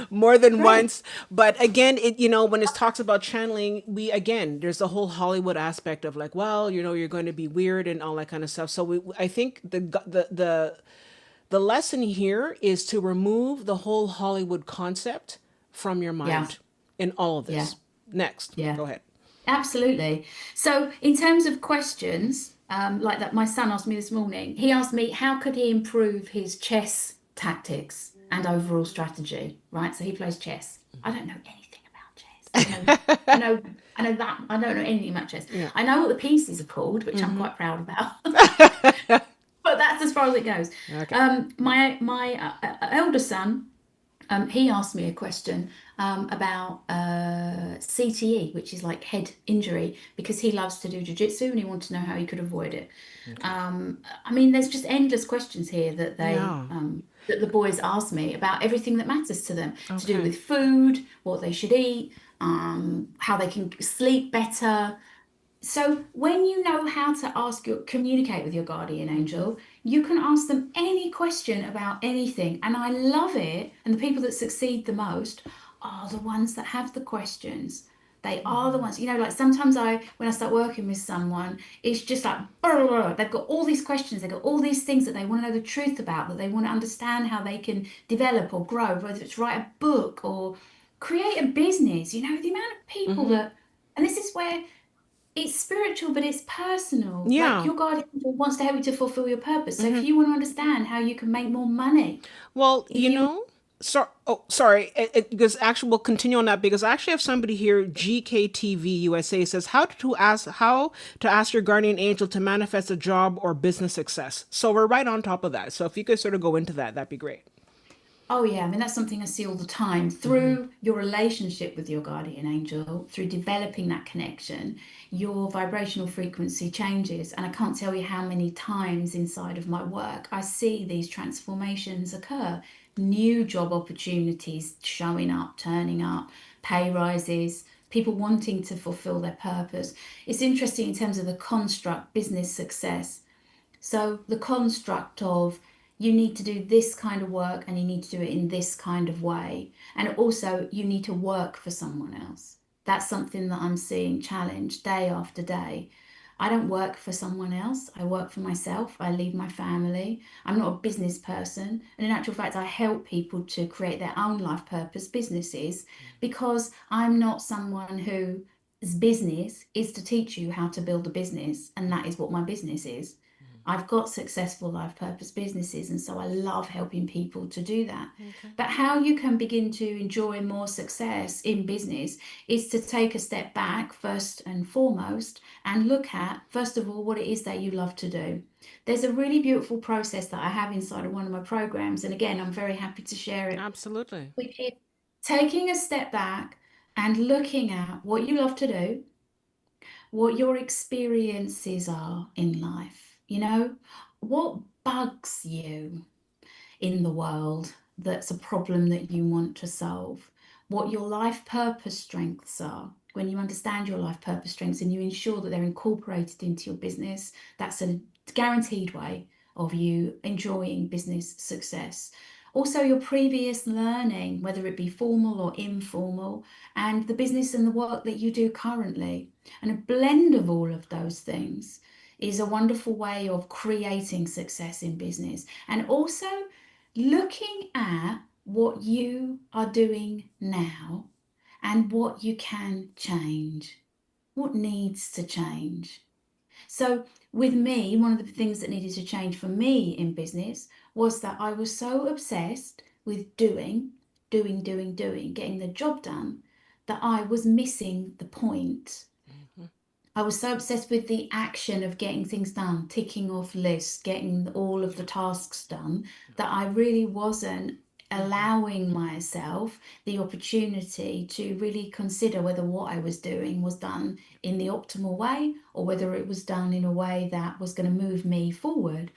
Speaker 1: more than
Speaker 2: great.
Speaker 1: once. But again, it when it talks about channeling, we again, there's the whole Hollywood aspect of like, well, you're going to be weird and all that kind of stuff. So I think the lesson here is to remove the whole Hollywood concept from your
Speaker 2: Yeah,
Speaker 1: mind in all of
Speaker 2: yeah,
Speaker 1: this. Next.
Speaker 2: yeah.
Speaker 1: Go ahead.
Speaker 2: Absolutely. So, in terms of questions, like that, my son asked me this morning, he asked me how could he improve his chess tactics and overall strategy, right? So he plays chess. I don't know anything about chess. I know, I know that. I don't know anything about chess.
Speaker 1: Yeah.
Speaker 2: I know what the pieces are called, which I'm quite proud about. But that's as far as it goes.
Speaker 1: Okay.
Speaker 2: My elder son He asked me a question about CTE, which is like head injury, because he loves to do jiu-jitsu and he wanted to know how he could avoid it.
Speaker 1: Okay.
Speaker 2: I mean, there's just endless questions here
Speaker 1: Yeah.
Speaker 2: that the boys ask me about everything that matters to them, to do
Speaker 1: Okay.
Speaker 2: with food, what they should eat, how they can sleep better. So when you know how to communicate with your guardian
Speaker 1: Mm-hmm.
Speaker 2: angel, you can ask them any question about anything. And I love it. And the people that succeed the most are the ones that have the questions. They are the
Speaker 1: Mm-hmm.
Speaker 2: ones, like sometimes when I start working with someone, it's just like, blah, blah, blah. They've got all these questions, they've got all these things that they want to know the truth about, that they want to understand how they can develop or grow, whether it's write a book or create a business. The amount of people
Speaker 1: Mm-hmm.
Speaker 2: and this is where it's spiritual, but it's personal. Like
Speaker 1: Yeah.
Speaker 2: your guardian angel wants to help you to fulfill your purpose. So
Speaker 1: Mm-hmm.
Speaker 2: if you want to understand how you can make more money,
Speaker 1: Well,
Speaker 2: if you
Speaker 1: so, oh, sorry, because actually we'll continue on that because I actually have somebody here, GKTV USA says how to ask your guardian angel to manifest a job or business success. So we're right on top of that. So if you could sort of go into that, that'd be great.
Speaker 2: Oh, yeah. I mean, that's something I see all the time
Speaker 1: Mm-hmm.
Speaker 2: through your relationship with your guardian angel, through developing that connection, your vibrational frequency changes. And I can't tell you how many times inside of my work I see these transformations occur. New job opportunities showing up, turning up, pay rises, people wanting to fulfill their purpose. It's interesting in terms of the construct business success. So the construct of you need to do this kind of work and you need to do it in this kind of way. And also you need to work for someone else. That's something that I'm seeing challenged day after day. I don't work for someone else. I work for myself. I leave my family. I'm not a business person. And in actual fact, I help people to create their own life purpose businesses because I'm not someone whose business is to teach you how to build a business. And that is what my business is. I've got successful life purpose businesses, and so I love helping people to do that.
Speaker 1: Okay.
Speaker 2: But how you can begin to enjoy more success in business is to take a step back first and foremost and look at, first of all, what it is that you love to do. There's a really beautiful process that I have inside of one of my programs, and again, I'm very happy to share it
Speaker 1: Absolutely.
Speaker 2: with you. Taking a step back and looking at what you love to do, what your experiences are in life. What bugs you in the world that's a problem that you want to solve, what your life purpose strengths are. When you understand your life purpose strengths and you ensure that they're incorporated into your business, that's a guaranteed way of you enjoying business success. Also, your previous learning, whether it be formal or informal, and the business and the work that you do currently. And a blend of all of those things is a wonderful way of creating success in business. And also, looking at what you are doing now and what you can change, what needs to change. So, with me, one of the things that needed to change for me in business was that I was so obsessed with doing, getting the job done, that I was missing the point.
Speaker 1: Mm-hmm.
Speaker 2: I was so obsessed with the action of getting things done, ticking off lists, getting all of the tasks done, that I really wasn't
Speaker 1: Mm-hmm.
Speaker 2: allowing myself the opportunity to really consider whether what I was doing was done in the optimal way or whether it was done in a way that was going to move me forward.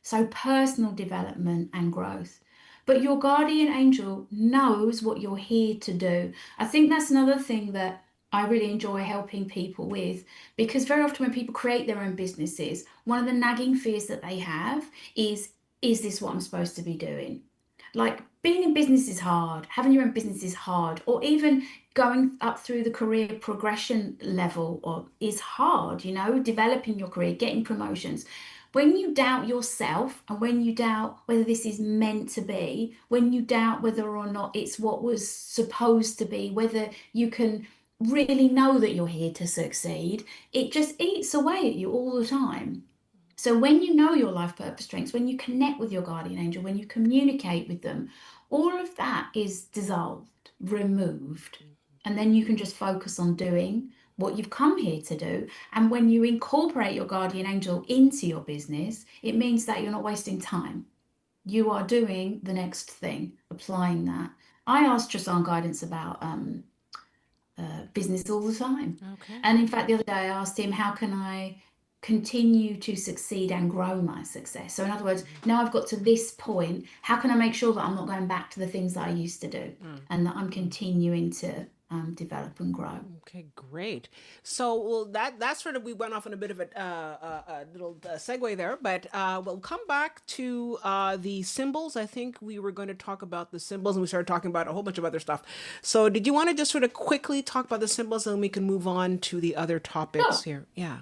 Speaker 2: So, personal development and growth. But your guardian angel knows what you're here to do. I think that's another thing that I really enjoy helping people with because very often when people create their own businesses, one of the nagging fears that they have is this what I'm supposed to be doing? Like being in business is hard, having your own business is hard, or even going up through the career progression level or is hard, developing your career, getting promotions. When you doubt yourself and when you doubt whether this is meant to be, when you doubt whether or not it's what was supposed to be, whether you can really know that you're here to succeed, it just eats away at you all the time. So when you know your life purpose strengths, when you connect with your guardian angel, when you communicate with them, all of that is dissolved, removed. And then you can just focus on doing what you've come here to do. And when you incorporate your guardian angel into your business, it means that you're not wasting time. You are doing the next thing, applying that. I ask Tristan guidance about business all the time.
Speaker 1: Okay.
Speaker 2: And in fact, the other day I asked him, how can I continue to succeed and grow my success? So, in other words, now I've got to this point, how can I make sure that I'm not going back to the things that I used to do
Speaker 1: Mm.
Speaker 2: and that I'm continuing to develop and grow?
Speaker 1: Okay, great. So, well, that sort of we went off on a bit of a little segue there, but we'll come back to the symbols. I think we were going to talk about the symbols, and we started talking about a whole bunch of other stuff. So, did you want to just sort of quickly talk about the symbols, and we can move on to the other topics
Speaker 2: Sure.
Speaker 1: here? Yeah.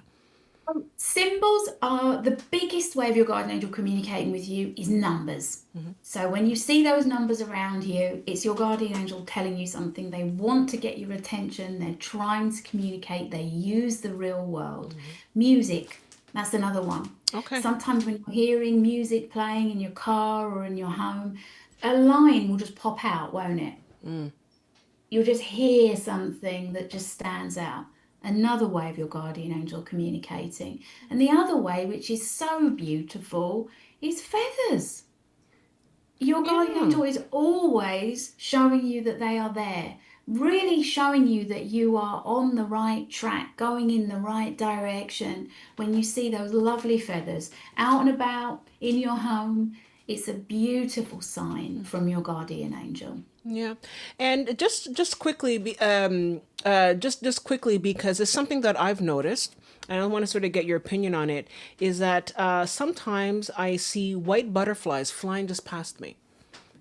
Speaker 2: Symbols are the biggest way of your guardian angel communicating with you is numbers. So when you see those numbers around you, it's your guardian angel telling you something. They want to get your attention. They're trying to communicate. They use the real world. Music, that's another one.
Speaker 1: Okay.
Speaker 2: Sometimes when you're hearing music playing in your car or in your home, a line will just pop out, won't it? You'll just hear something that just stands out. Another way of your guardian angel communicating. And the other way, which is so beautiful, is feathers. Your guardian
Speaker 1: Yeah.
Speaker 2: angel is always showing you that they are there, really showing you that you are on the right track, going in the right direction. When you see those lovely feathers out and about in your home, it's a beautiful sign from your guardian angel.
Speaker 1: Yeah, and just quickly, just quickly because it's something that I've noticed, and I want to sort of get your opinion on it. Is that sometimes I see white butterflies flying just past me,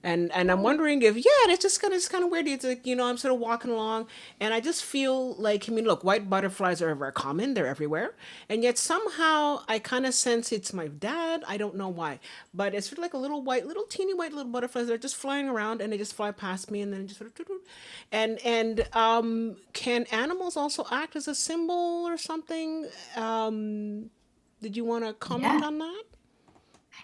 Speaker 1: and I'm wondering if yeah, it's kind of weird. It's like I'm sort of walking along, and I just feel like look, white butterflies are very common; they're everywhere, and yet somehow I kind of sense it's my dad. I don't know why, but it's sort of like a little white, little teeny white little butterflies. They're just flying around, and they just fly past me, and then just sort of, and can animals also act as a symbol or something? Did you want to comment
Speaker 2: Yeah.
Speaker 1: on that?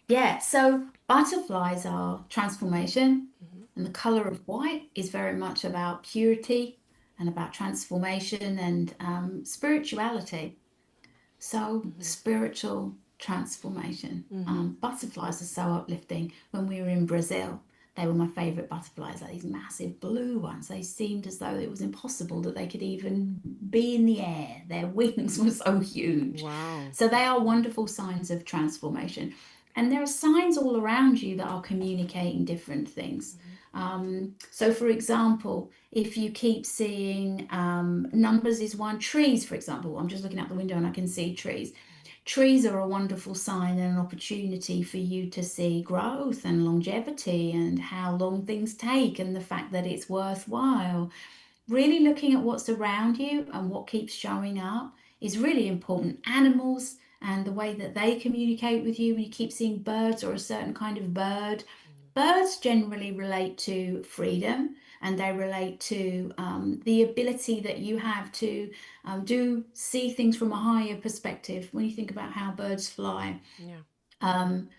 Speaker 2: Yeah, so butterflies are transformation, and the color of white is very much about purity and about transformation and spirituality. So, spiritual transformation. Butterflies are so uplifting. When we were in Brazil, they were my favorite butterflies, like these massive blue ones. They seemed as though it was impossible that they could even be in the air. Their wings were so huge.
Speaker 1: Wow.
Speaker 2: So, they are wonderful signs of transformation. And there are signs all around you that are communicating different things. So, for example, if you keep seeing numbers is one, trees, for example, I'm just looking out the window and I can see trees. Trees are a wonderful sign and an opportunity for you to see growth and longevity and how long things take and the fact that it's worthwhile. Really looking at what's around you and what keeps showing up is really important. Animals and the way that they communicate with you when you keep seeing birds or a certain kind of bird. Birds generally relate to freedom and they relate to the ability that you have to do see things from a higher perspective when you think about how birds fly.
Speaker 1: Yeah.
Speaker 2: Um,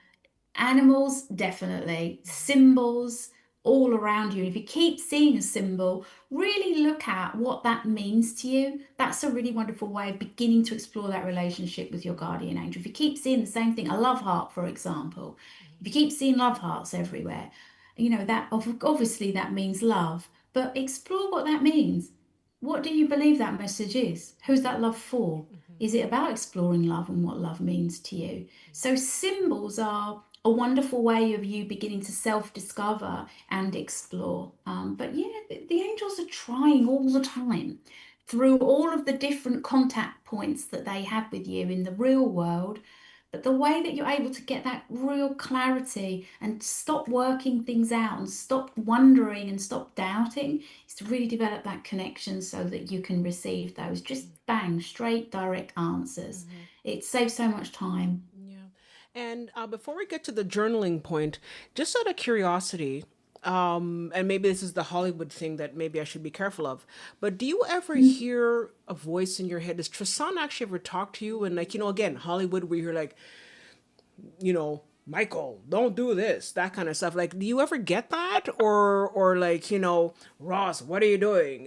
Speaker 2: Animals, definitely. Symbols all around you. And if you keep seeing a symbol, really look at what that means to you. That's a really wonderful way of beginning to explore that relationship with your guardian angel. If you keep seeing the same thing, a love heart, for example, if you keep seeing love hearts everywhere, that obviously that means love, but explore what that means. What do you believe that message is? Who's that love for? Is it about exploring love and what love means to you? So, symbols are a wonderful way of you beginning to self discover and explore. But yeah, the angels are trying all the time through all of the different contact points that they have with you in the real world. But the way that you're able to get that real clarity and stop working things out and stop wondering and stop doubting is to really develop that connection so that you can receive those just bang, straight, direct answers. It saves so much time.
Speaker 1: Yeah. And before we get to the journaling point, just out of curiosity, and maybe this is the Hollywood thing that maybe I should be careful of, but do you ever hear a voice in your head? Does Tristan actually ever talk to you? And like, again, Hollywood, where you're like, Michael, don't do this, that kind of stuff. Like, do you ever get that, or like, Ross, what are you doing?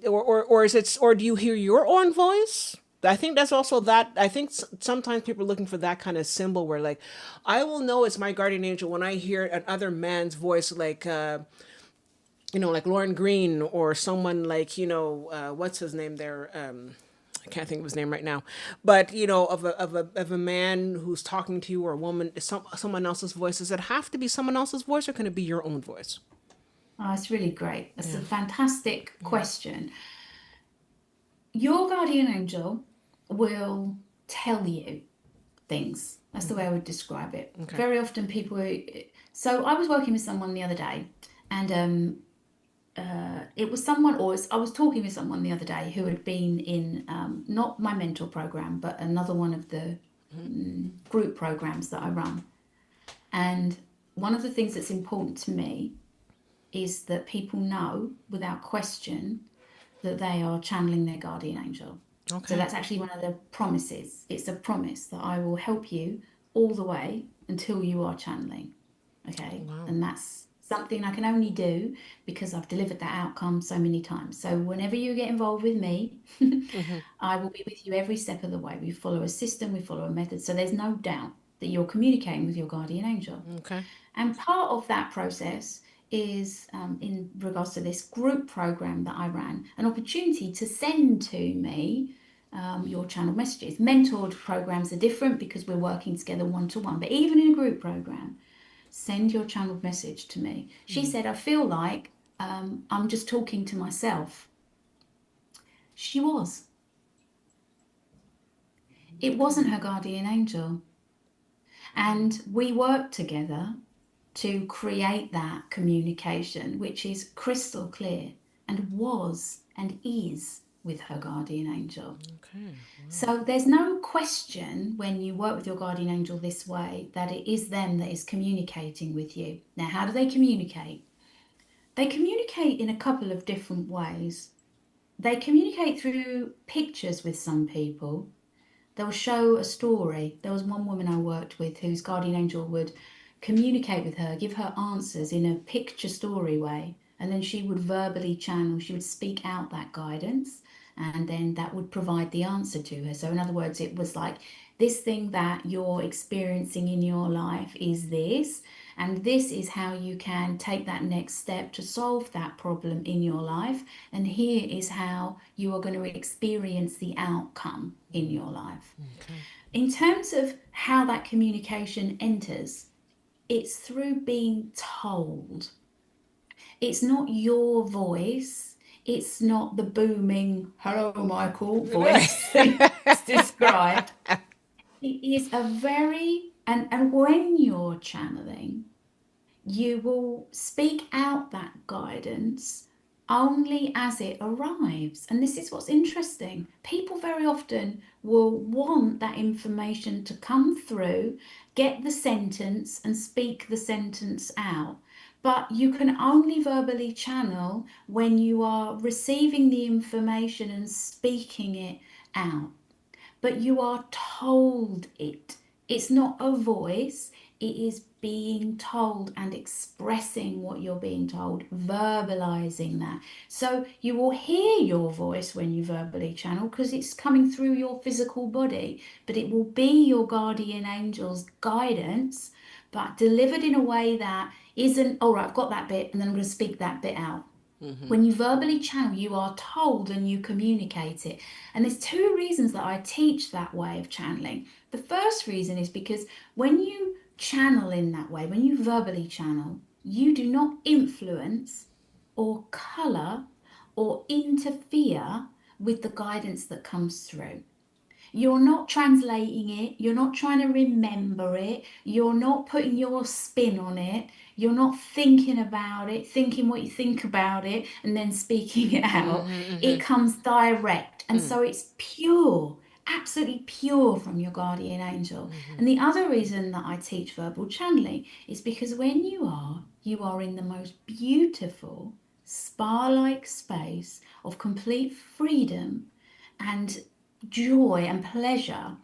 Speaker 1: Or is it, or do you hear your own voice? I think that's also that. I think sometimes people are looking for that kind of symbol where, like, I will know it's my guardian angel when I hear another man's voice, like, like Lauren Green or someone like, what's his name there? I can't think of his name right now, but of a man who's talking to you, or a woman, someone else's voice. Does it have to be someone else's voice, or can it be your own voice?
Speaker 2: Oh, it's really great. That's
Speaker 1: Yeah.
Speaker 2: a fantastic question. Your guardian angel will tell you things. That's the way I would describe it.
Speaker 1: Okay.
Speaker 2: Very often so I was working with someone the other day, and it was someone, I was talking with someone the other day who had been in not my mentor program, but another one of the group programs that I run. And one of the things that's important to me is that people know without question that they are channeling their guardian angel. So
Speaker 1: Okay.
Speaker 2: that's actually one of the promises. It's a promise that I will help you all the way until you are channeling. Okay.
Speaker 1: Wow.
Speaker 2: And that's something I can only do because I've delivered that outcome so many times. So whenever you get involved with me, I will be with you every step of the way. We follow a system, we follow a method. So there's no doubt that you're communicating with your guardian angel.
Speaker 1: Okay.
Speaker 2: And part of that process is, in regards to this group program that I ran, an opportunity to send to me your channel messages. Mentored programs are different because we're working together one to one, but even in a group program, send your channeled message to me. She said, I feel like I'm just talking to myself. She was. It wasn't her guardian angel. And we worked together to create that communication, which is crystal clear and was and is with her guardian angel.
Speaker 1: Okay.
Speaker 2: So there's no question when you work with your guardian angel this way that it is them that is communicating with you. Now, how do they communicate? They communicate in a couple of different ways. They communicate through pictures with some people. They'll show a story. There was one woman I worked with whose guardian angel would communicate with her, give her answers in a picture story way, and then she would verbally channel, she would speak out that guidance, and then that would provide the answer to her. So, in other words, it was like, this thing that you're experiencing in your life is this, and this is how you can take that next step to solve that problem in your life. And here is how you are going to experience the outcome in your life.
Speaker 1: Okay.
Speaker 2: In terms of how that communication enters, it's through being told. It's not your voice. It's not the booming, hello, Michael voice it's described. It is a and when you're channeling, you will speak out that guidance only as it arrives. And this is what's interesting. People very often will want that information to come through, get the sentence, and speak the sentence out. But you can only verbally channel when you are receiving the information and speaking it out, but you are told it. It's not a voice, it is being told and expressing what you're being told, verbalizing that. So you will hear your voice when you verbally channel because it's coming through your physical body, but it will be your guardian angel's guidance, but delivered in a way that isn't, all right, I've got that bit, and then I'm going to speak that bit out. When you verbally channel, you are told and you communicate it. And there's two reasons that I teach that way of channeling. The first reason is because when you channel in that way, when you verbally channel, you do not influence or color or interfere with the guidance that comes through. You're not translating it. You're not trying to remember it. You're not putting your spin on it. You're not thinking about it, thinking what you think about it, and then speaking it out. It comes direct. And so it's pure, absolutely pure from your guardian angel. And the other reason that I teach verbal channeling is because when you are in the most beautiful spa-like space of complete freedom and joy and pleasure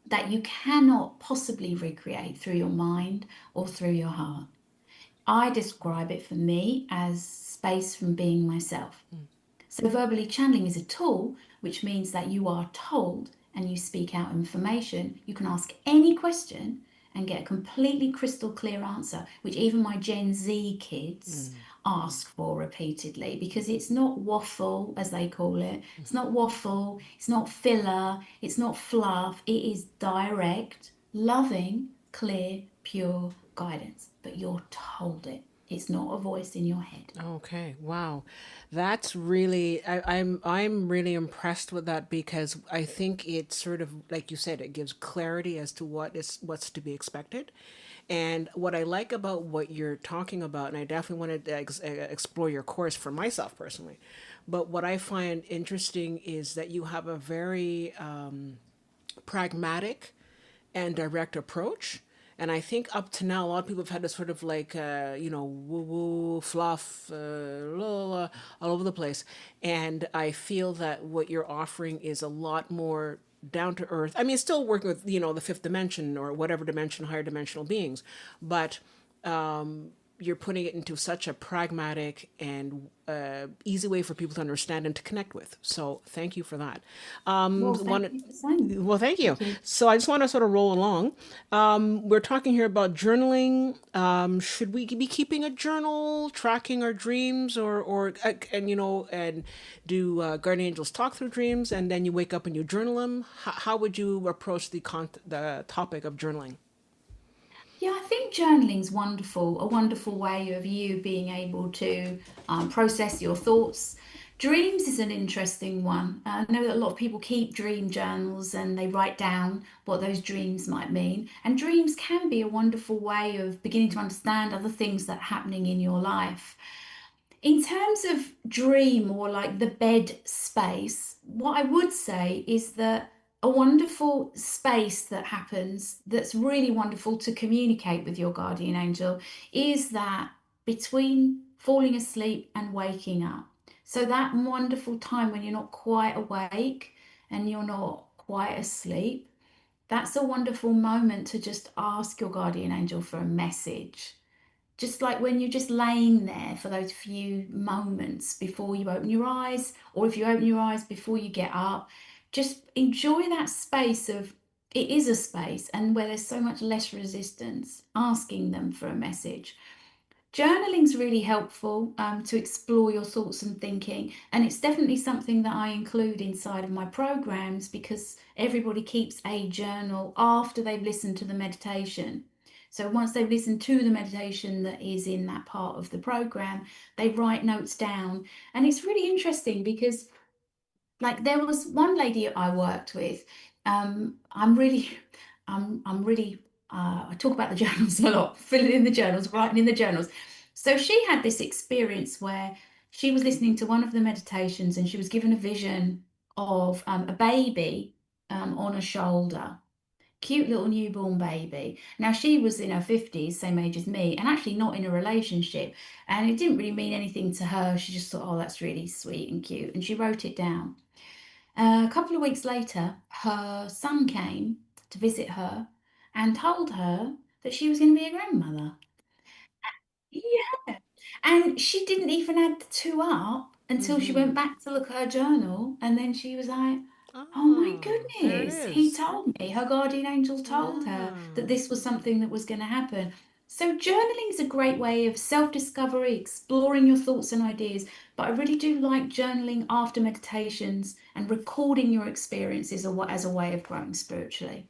Speaker 2: that you cannot possibly recreate through your mind or through your heart. I describe it for me as space from being myself. So, verbally channeling is a tool, which means that you are told and you speak out information. You can ask any question and get a completely crystal clear answer, which even my Gen Z kids ask for repeatedly because it's not waffle, as they call it. It's not waffle, it's not filler, it's not fluff. It is direct, loving, clear, pure guidance. But you're told it. It's not a voice in your head.
Speaker 1: Okay, wow. That's really I'm really impressed with that because I think it sort of like you said, it gives clarity as to what's to be expected. And what I like about what you're talking about, and I definitely wanted to explore your course for myself personally, but what I find interesting is that you have a very pragmatic and direct approach. And I think up to now, a lot of people have had this sort of like, woo woo, fluff, la, la, la, all over the place. And I feel that what you're offering is a lot more down to earth. I mean, it's still working with, the fifth dimension or whatever dimension, higher dimensional beings, but you're putting it into such a pragmatic and easy way for people to understand and to connect with. So thank you for that.
Speaker 2: Well, thank
Speaker 1: One,
Speaker 2: you the same.
Speaker 1: well, thank you.
Speaker 2: Thank you.
Speaker 1: So I just want to sort of roll along. We're talking here about journaling. Should we be keeping a journal, tracking our dreams, and do guardian angels talk through dreams, and then you wake up and you journal them? How would you approach the topic of journaling?
Speaker 2: Yeah, I think journaling's wonderful, a wonderful way of you being able to process your thoughts. Dreams is an interesting one. I know that a lot of people keep dream journals and they write down what those dreams might mean. And dreams can be a wonderful way of beginning to understand other things that are happening in your life. In terms of dream or like the bed space, what I would say is that a wonderful space that happens that's really wonderful to communicate with your guardian angel is that between falling asleep and waking up. So that wonderful time when you're not quite awake and you're not quite asleep, that's a wonderful moment to just ask your guardian angel for a message, just like when you're just laying there for those few moments before you open your eyes, or if you open your eyes before you get up, just enjoy that space of it is a space and where there's so much less resistance, asking them for a message. Journaling's really helpful to explore your thoughts and thinking, and it's definitely something that I include inside of my programs because everybody keeps a journal after they've listened to the meditation. So once they've listened to the meditation that is in that part of the program, they write notes down, and it's really interesting because like there was one lady I worked with. I'm really, I'm really. I talk about the journals a lot, filling in the journals, writing in the journals. So she had this experience where she was listening to one of the meditations and she was given a vision of a baby on a shoulder. Cute little newborn baby. Now she was in her 50s, same age as me, and actually not in a relationship. And it didn't really mean anything to her. She just thought, oh, that's really sweet and cute. And she wrote it down. A couple of weeks later, her son came to visit her and told her that she was going to be a grandmother. Yeah. And she didn't even add the two up until she went back to look at her journal. And then she was like, oh my
Speaker 1: Oh, there it
Speaker 2: goodness, he
Speaker 1: is.
Speaker 2: told me, her guardian angel told her that
Speaker 1: Yeah.
Speaker 2: this was something that was going to happen. So, journaling is a great way of self discovery, exploring your thoughts and ideas. But I really do like journaling after meditations and recording your experiences as a way of growing spiritually.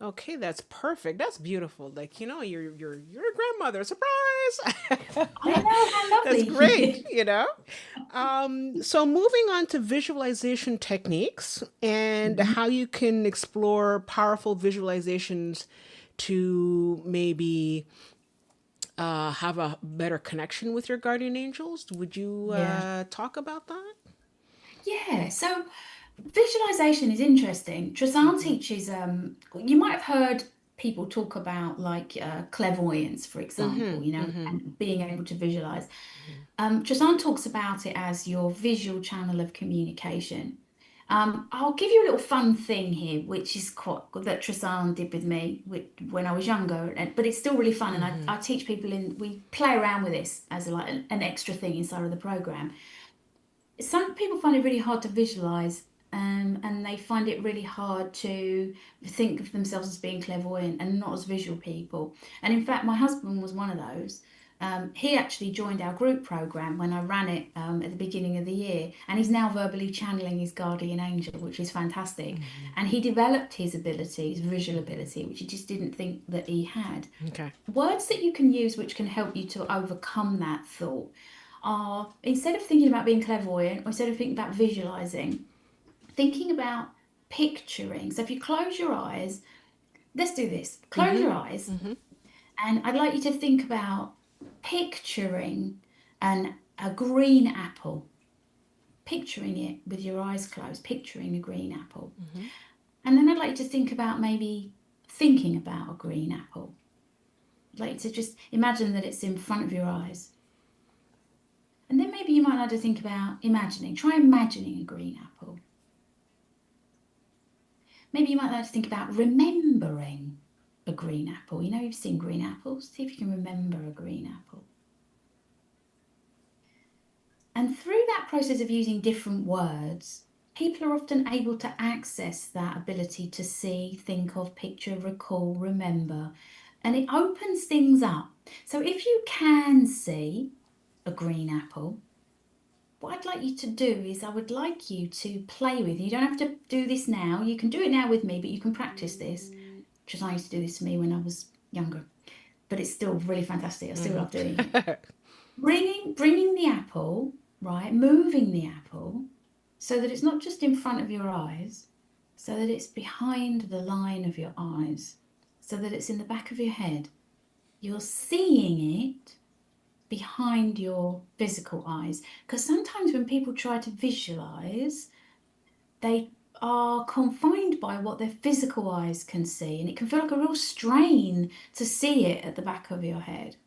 Speaker 1: Okay, that's perfect. That's beautiful. Like, you're a grandmother. Surprise!
Speaker 2: I know, how
Speaker 1: That's great,
Speaker 2: lovely.
Speaker 1: So moving on to visualization techniques and how you can explore powerful visualizations to maybe have a better connection with your guardian angels. Would you
Speaker 2: Yeah.
Speaker 1: talk about that?
Speaker 2: Yeah, so visualization is interesting. Tristan teaches, you might have heard people talk about like clairvoyance, for example, and being able to visualize. Tristan talks about it as your visual channel of communication. I'll give you a little fun thing here, which is quite that Tristan did with me when I was younger, but it's still really fun. And I teach people we play around with this as like an extra thing inside of the program. Some people find it really hard to visualize, and they find it really hard to think of themselves as being clairvoyant and not as visual people. And in fact, my husband was one of those. He actually joined our group program when I ran it at the beginning of the year, and he's now verbally channeling his guardian angel, which is fantastic.
Speaker 1: Mm-hmm.
Speaker 2: And he developed his ability, his visual ability, which he just didn't think that he had.
Speaker 1: Okay.
Speaker 2: Words that you can use which can help you to overcome that thought are, instead of thinking about being clairvoyant, or instead of thinking about visualizing, thinking about picturing. So if you close your eyes, let's do this. Close
Speaker 1: Mm-hmm.
Speaker 2: your eyes,
Speaker 1: Mm-hmm.
Speaker 2: and I'd like you to think about picturing a green apple. Picturing it with your eyes closed, picturing a green apple.
Speaker 1: Mm-hmm.
Speaker 2: And then I'd like you to think about maybe thinking about a green apple. I'd like you to just imagine that it's in front of your eyes. And then maybe you might like to think about imagining, try imagining a green apple. Maybe you might like to think about remembering a green apple. You know, you've seen green apples. See if you can remember a green apple. And through that process of using different words, people are often able to access that ability to see, think of, picture, recall, remember, and it opens things up. So if you can see a green apple, what I'd like you to do is I would like you to play with. You don't have to do this now. You can do it now with me, but you can practice this. Because I used to do this to me when I was younger. But it's still really fantastic. I still love doing it.
Speaker 1: Mm-hmm.
Speaker 2: Bringing the apple, right? Moving the apple so that it's not just in front of your eyes, so that it's behind the line of your eyes, so that it's in the back of your head. You're seeing it behind your physical eyes. Because sometimes when people try to visualize, they are confined by what their physical eyes can see, and it can feel like a real strain to see it at the back of your head.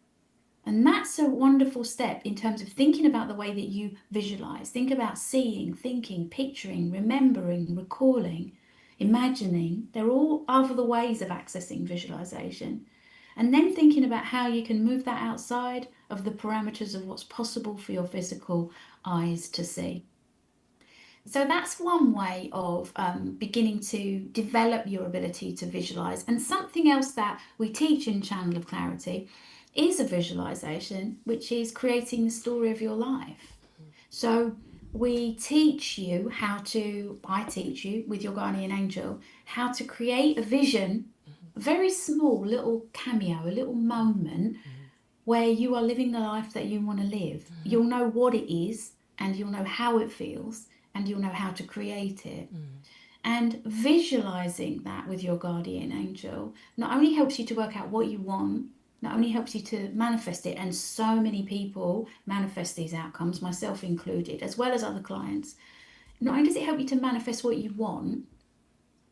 Speaker 2: And that's a wonderful step in terms of thinking about the way that you visualize. Think about seeing, thinking, picturing, remembering, recalling, imagining. They're all other ways of accessing visualization. And then thinking about how you can move that outside of the parameters of what's possible for your physical eyes to see. So that's one way of beginning to develop your ability to visualize. And something else that we teach in Channel of Clarity is a visualization, which is creating the story of your life. So we teach you I teach you with your guardian angel, how to create a vision, a very small little cameo, a little moment where you are living the life that you want to live. You'll know what it is, and you'll know how it feels, and you'll know how to create it. And visualizing that with your guardian angel not only helps you to work out what you want, not only helps you to manifest it, and so many people manifest these outcomes, myself included, as well as other clients. Not only does it help you to manifest what you want,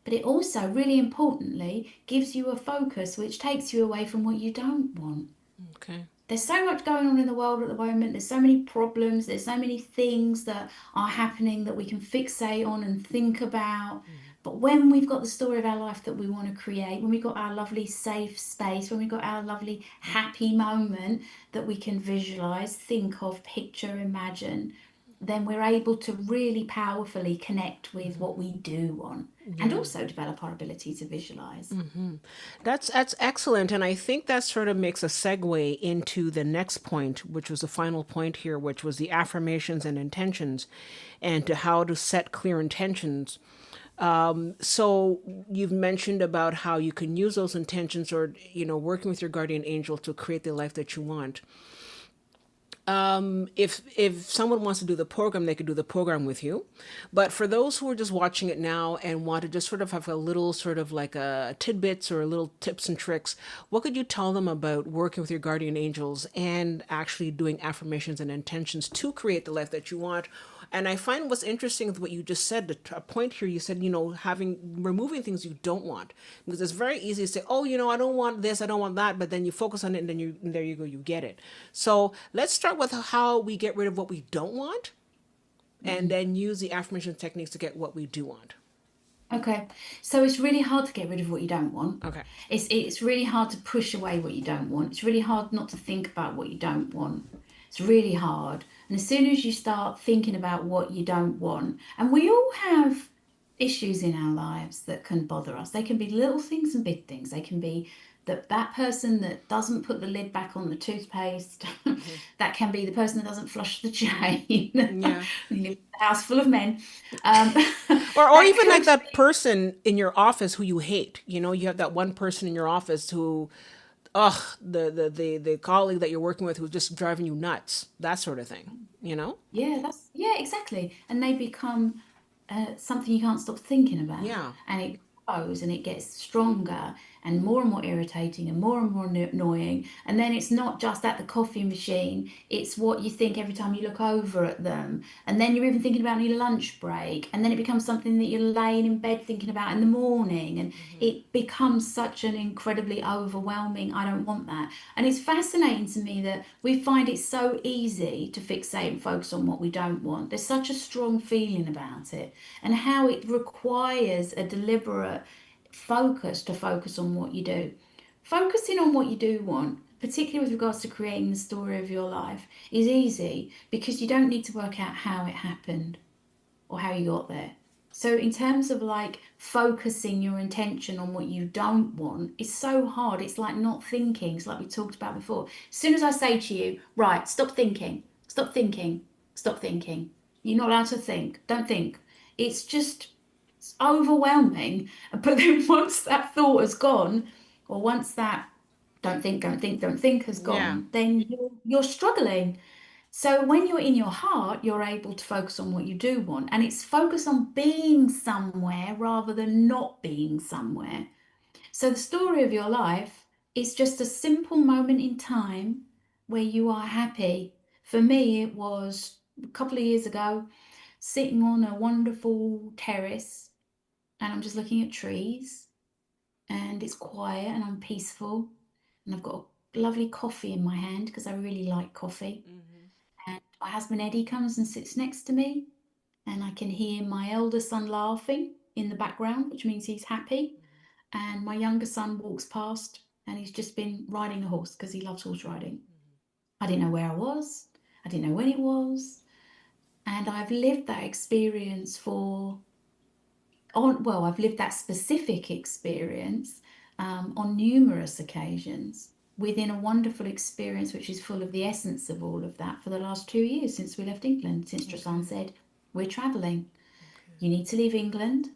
Speaker 2: but it also, really importantly, gives you a focus which takes you away from what you don't want.
Speaker 1: Okay.
Speaker 2: There's so much going on in the world at the moment. There's so many problems. There's so many things that are happening that we can fixate on and think about. But when we've got the story of our life that we want to create, when we've got our lovely safe space, when we've got our lovely happy moment that we can visualize, think of, picture, imagine, then we're able to really powerfully connect with what we do want and
Speaker 1: Yeah.
Speaker 2: also develop our ability to visualize.
Speaker 1: That's excellent, and I think that sort of makes a segue into the next point, which was the final point here, which was the affirmations and intentions, and to how to set clear intentions. So you've mentioned about how you can use those intentions, or working with your guardian angel to create the life that you want. If someone wants to do the program, they could do the program with you. But for those who are just watching it now and want to just sort of have a little sort of like a tidbits or little tips and tricks, what could you tell them about working with your guardian angels and actually doing affirmations and intentions to create the life that you want? And I find what's interesting with what you just said, a point here, you said, removing things you don't want. Because it's very easy to say, oh, I don't want this, I don't want that, but then you focus on it and then and there you go, you get it. So let's start with how we get rid of what we don't want and
Speaker 2: Mhm.
Speaker 1: then use the affirmation techniques to get what we do want.
Speaker 2: Okay, so it's really hard to get rid of what you don't want.
Speaker 1: Okay.
Speaker 2: It's really hard to push away what you don't want. It's really hard not to think about what you don't want. It's really hard. And as soon as you start thinking about what you don't want, and we all have issues in our lives that can bother us. They can be little things and big things. They can be that person that doesn't put the lid back on the toothpaste.
Speaker 1: Hmm.
Speaker 2: That can be the person that doesn't flush the drain.
Speaker 1: Yeah.
Speaker 2: You live in a house full of men. Um,
Speaker 1: Or
Speaker 2: that
Speaker 1: even like
Speaker 2: could
Speaker 1: that person in your office who you hate. You know, you have that one person in your office who, ugh, the colleague that you're working with who's just driving you nuts. That sort of thing. You know?
Speaker 2: Yeah, yeah, exactly. And they become something you can't stop thinking about.
Speaker 1: Yeah.
Speaker 2: And it grows and it gets stronger and more irritating and more annoying. And then it's not just at the coffee machine, it's what you think every time you look over at them. And then you're even thinking about your lunch break. And then it becomes something that you're laying in bed thinking about in the morning. And
Speaker 1: Hmm.
Speaker 2: it becomes such an incredibly overwhelming, I don't want that. And it's fascinating to me that we find it so easy to fixate and focus on what we don't want. There's such a strong feeling about it, and how it requires a deliberate focus to focus on what you do. Focusing on what you do want, particularly with regards to creating the story of your life, is easy because you don't need to work out how it happened or how you got there. So, in terms of like focusing your intention on what you don't want, it's so hard. It's like not thinking. It's like we talked about before. As soon as I say to you, right, stop thinking, stop thinking, stop thinking, you're not allowed to think. Don't think. It's just it's overwhelming. But then once that thought has gone, or once that don't think has
Speaker 1: Yeah.
Speaker 2: gone, then you're struggling. So when you're in your heart, you're able to focus on what you do want. And it's focus on being somewhere rather than not being somewhere. So the story of your life is just a simple moment in time where you are happy. For me, it was a couple of years ago, sitting on a wonderful terrace and I'm just looking at trees and it's quiet and I'm peaceful and I've got a lovely coffee in my hand because I really like coffee.
Speaker 1: Hmm.
Speaker 2: And my husband Eddie comes and sits next to me, and I can hear my elder son laughing in the background, which means he's happy. And my younger son walks past, and he's just been riding a horse because he loves horse riding. I didn't know where I was, I didn't know when it was, and I've lived that experience for I've lived that specific experience on numerous occasions within a wonderful experience which is full of the essence of all of that for the last 2 years since we left England, since Trasan
Speaker 1: Okay.
Speaker 2: said, we're travelling.
Speaker 1: Okay.
Speaker 2: You need to leave England.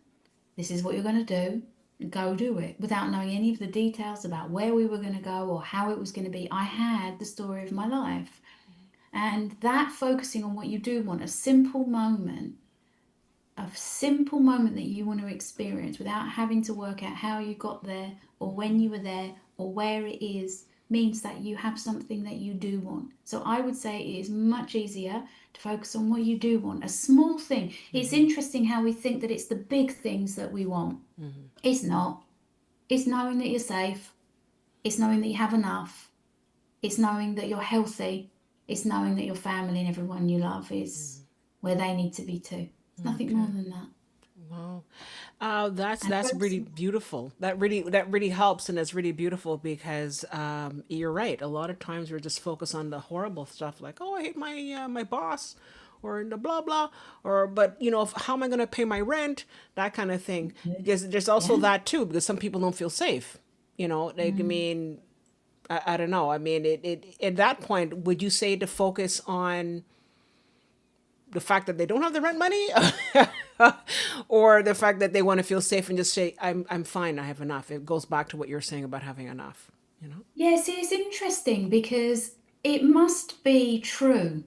Speaker 2: This is what you're going to do. Go do it without knowing any of the details about where we were going to go or how it was going to be. I had the story of my life. And that focusing on what you do want, a simple moment that you want to experience without having to work out how you got there or when you were there or where it is, means that you have something that you do want. So I would say it is much easier to focus on what you do want, a small thing. It's
Speaker 1: Hmm.
Speaker 2: interesting how we think that it's the big things that we want.
Speaker 1: Hmm.
Speaker 2: It's not. It's knowing that you're safe. It's knowing that you have enough. It's knowing that you're healthy. It's knowing that your family and everyone you love is where they need to be too. It's nothing more
Speaker 1: Okay.
Speaker 2: than that.
Speaker 1: Wow. That's
Speaker 2: And
Speaker 1: that's really
Speaker 2: focusing.
Speaker 1: beautiful. That really helps, and it's really beautiful because you're right. A lot of times we're just focused on the horrible stuff, like, oh, I hate my boss, or the blah blah, or but how am I going to pay my rent? That kind of thing. Because there's also
Speaker 2: Yeah.
Speaker 1: that too, because some people don't feel safe. Like, I
Speaker 2: Mm.
Speaker 1: mean, I don't know. I mean, it at that point, would you say to focus on the fact that they don't have the rent money, or the fact that they want to feel safe and just say, I'm fine, I have enough. It goes back to what you're saying about having enough, you know?
Speaker 2: Yes, it's interesting because it must be true.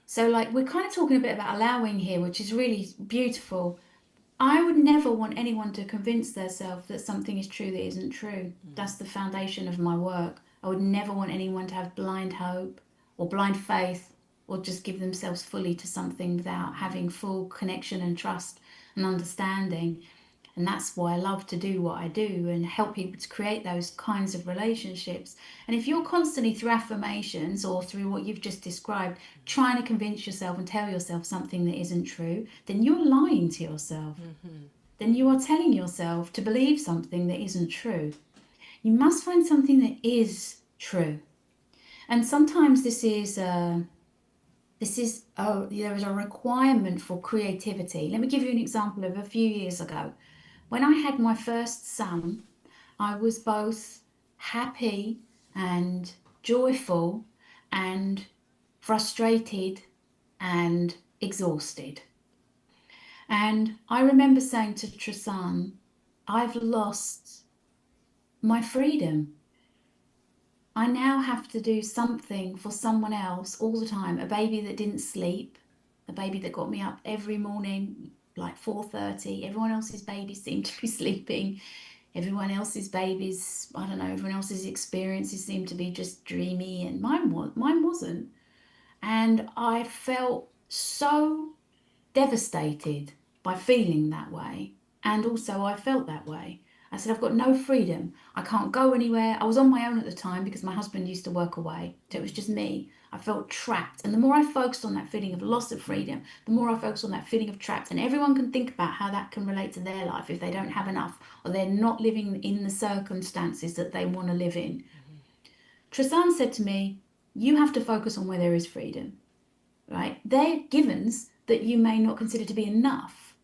Speaker 2: So, like, we're kind of talking a bit about allowing here, which is really beautiful. I would never want anyone to convince themselves that something is true that isn't true. That's the foundation of my work. I would never want anyone to have blind hope or blind faith or just give themselves fully to something without having full connection and trust and understanding. And that's why I love to do what I do and help people to create those kinds of relationships. And if you're constantly through affirmations or through what you've just described, trying to convince yourself and tell yourself something that isn't true, then you're lying to yourself. Then you are telling yourself to believe something that isn't true. You must find something that is true. And sometimes this is There is a requirement for creativity. Let me give you an example of a few years ago. When I had my first son, I was both happy and joyful and frustrated and exhausted. And I remember saying to Tristan, I've lost my freedom. I now have to do something for someone else all the time. A baby that didn't sleep, a baby that got me up every morning like 4:30. Everyone else's babies seemed to be sleeping. Everyone else's babies, I don't know, everyone else's experiences seemed to be just dreamy, and mine wasn't. And I felt so devastated by feeling that way. And also, I felt that way. I said, I've got no freedom. I can't go anywhere. I was on my own at the time because my husband used to work away. So it was just me. I felt trapped. And the more I focused on that feeling of loss of freedom, the more I focused on that feeling of trapped. And everyone can think about how that can relate to their life if they don't have enough or they're not living in the circumstances that they want to live in. Tristan said to me, you have to focus on where there is freedom, right? They're givens that you may not consider to be enough.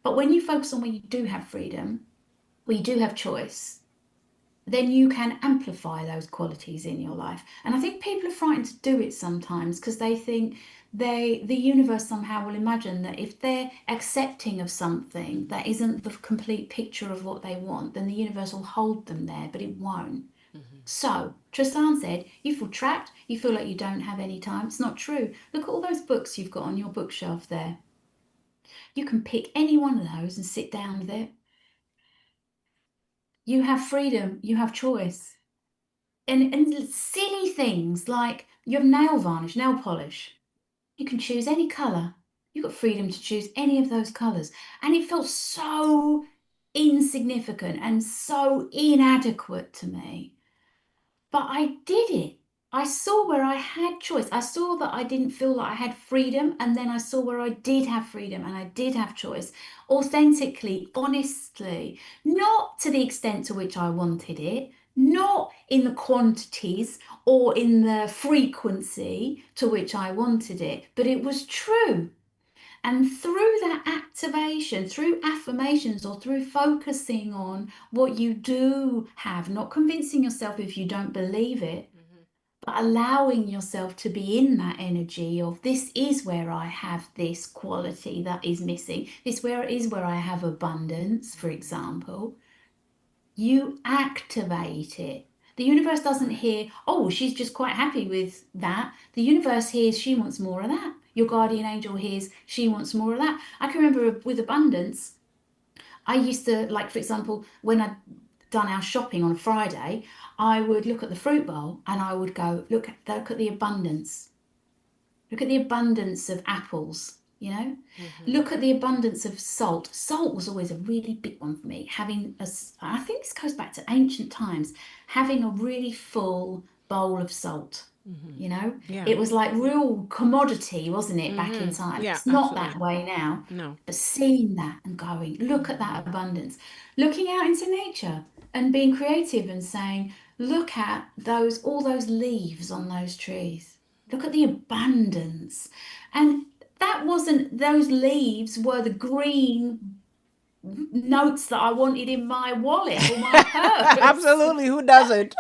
Speaker 2: But when you focus on where you do have freedom, where you do have choice, then you can amplify those qualities in your life. And I think people are frightened to do it sometimes because they think the universe somehow will imagine that if they're accepting of something that isn't the complete picture of what they want, then the universe will hold them there, but it won't. So, Tristan said, you feel trapped, you feel like you don't have any time. It's not true. Look at all those books you've got on your bookshelf there. You can pick any one of those and sit down with it. You have freedom, you have choice. And silly things like you have nail varnish, nail polish. You can choose any colour. You've got freedom to choose any of those colours. And it felt so insignificant and so inadequate to me. But I did it. I saw where I had choice. I saw that I didn't feel that I had freedom, and then I saw where I did have freedom and I did have choice, authentically, honestly, not to the extent to which I wanted it, not in the quantities or in the frequency to which I wanted it, but it was true. And through that activation, through affirmations or through focusing on what you do have, not convincing yourself if you don't believe it, but allowing yourself to be in that energy of this is where I have this quality that is missing. This where is where I have abundance, for example. You activate it. The universe doesn't
Speaker 1: Right.
Speaker 2: hear, oh, she's just quite happy with that. The universe hears she wants more of that. Your guardian angel hears she wants more of that. I can remember with abundance, I used to, like, for example, when I'd done our shopping on a Friday, I would look at the fruit bowl and I would go, look at the abundance. Look at the abundance of apples, you know?
Speaker 1: Mm-hmm.
Speaker 2: Look at the abundance of salt. Salt was always a really big one for me. I think this goes back to ancient times, having a really full bowl of salt.
Speaker 1: Mm-hmm.
Speaker 2: You know,
Speaker 1: Yeah.
Speaker 2: it was like real commodity, wasn't it, back in
Speaker 1: Mm-hmm.
Speaker 2: time?
Speaker 1: Yeah,
Speaker 2: It's not
Speaker 1: absolutely.
Speaker 2: that way now.
Speaker 1: No.
Speaker 2: But seeing that and going, look at
Speaker 1: Mm-hmm.
Speaker 2: that abundance, looking out into nature and being creative and saying, look at all those leaves on those trees. Look at the abundance. And that wasn't, those leaves were the green notes that I wanted in my wallet or my purse.
Speaker 1: Absolutely. Who doesn't?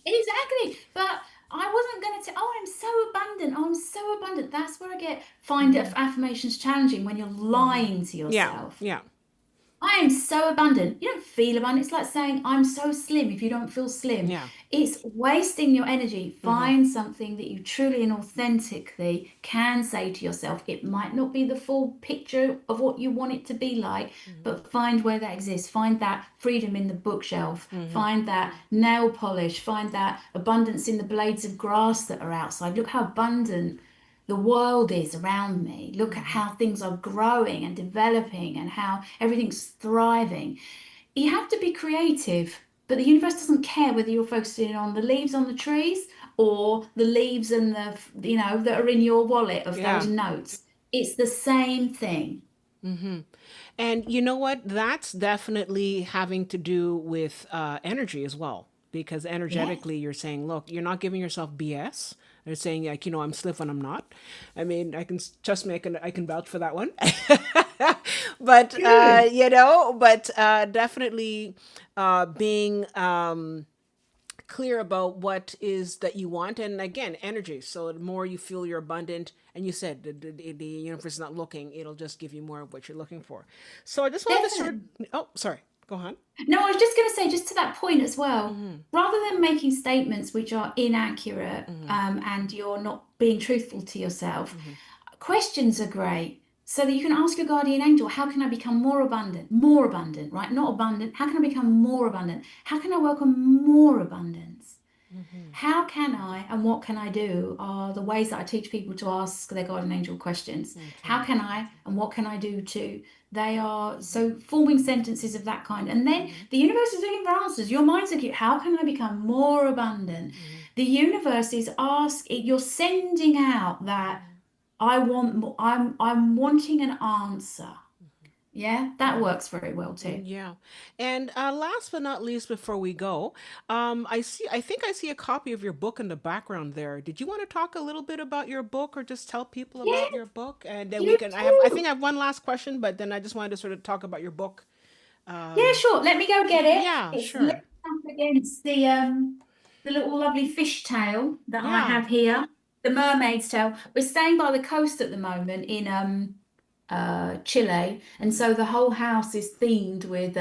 Speaker 2: Exactly. But I wasn't going to say, oh, I'm so abundant. Oh, I'm so abundant. That's where I find
Speaker 1: Mm-hmm.
Speaker 2: affirmations challenging when you're
Speaker 1: Mm-hmm.
Speaker 2: lying to
Speaker 1: Yeah.
Speaker 2: yourself.
Speaker 1: Yeah.
Speaker 2: I am so abundant. You don't feel abundant. It's like saying, I'm so slim if you don't feel slim.
Speaker 1: Yeah.
Speaker 2: It's wasting your energy.
Speaker 1: Mm-hmm.
Speaker 2: Find something that you truly and authentically can say to yourself. It might not be the full picture of what you want it to be like, but find where that exists. Find that freedom in the bookshelf.
Speaker 1: Mm-hmm.
Speaker 2: Find that nail polish. Find that abundance in the blades of grass that are outside. Look how abundant the world is around me. Look at
Speaker 1: Mm-hmm.
Speaker 2: how things are growing and developing and how everything's thriving. You have to be creative, but the universe doesn't care whether you're focusing on the leaves on the trees or the leaves and that are in your wallet of those
Speaker 1: Yeah.
Speaker 2: notes. It's the same thing.
Speaker 1: Mm-hmm. And you know what? That's definitely having to do with energy as well. because
Speaker 2: Yes.
Speaker 1: energetically you're saying, look, you're not giving yourself BS. They're saying like, I'm stiff when I'm not. I mean, trust me, I can vouch for that one. But
Speaker 2: Good.
Speaker 1: definitely being clear about what is that you want, and again, energy. So the more you feel you're abundant, and you said the universe is not looking, it'll just give you more of what you're looking for. So I just wanted to sort
Speaker 2: Definitely.
Speaker 1: oh, sorry, go on.
Speaker 2: No, I was just going to say, just to that point as well, rather than making statements which are inaccurate and you're not being truthful to yourself, questions are great. So that you can ask your guardian angel, how can I become more abundant? More abundant, right? Not abundant. How can I become more abundant? How can I welcome more abundance? How can I and what can I do are the ways that I teach people to ask their guardian angel questions. How
Speaker 1: Okay.
Speaker 2: can I and what can I do too? They are so forming sentences of that kind. And then the universe is looking for answers. Your mind's like, how can I become more abundant? The universe is asking, you're sending out that I want more, I'm wanting an answer. Yeah, that works very well too.
Speaker 1: Yeah. And last but not least, before we go, I think I see a copy of your book in the background there. Did you want to talk a little bit about your book, or just tell people
Speaker 2: Yeah,
Speaker 1: about your book? And then we
Speaker 2: you
Speaker 1: can, I think
Speaker 2: too.
Speaker 1: I have one last question, but then I just wanted to sort of talk about your book.
Speaker 2: Yeah, sure. Let me go get it.
Speaker 1: Yeah,
Speaker 2: It's leaning
Speaker 1: sure.
Speaker 2: up against the little lovely fish tail that I
Speaker 1: Yeah.
Speaker 2: have here, the mermaid's tail. We're staying by the coast at the moment in Chile, and so the whole house is themed with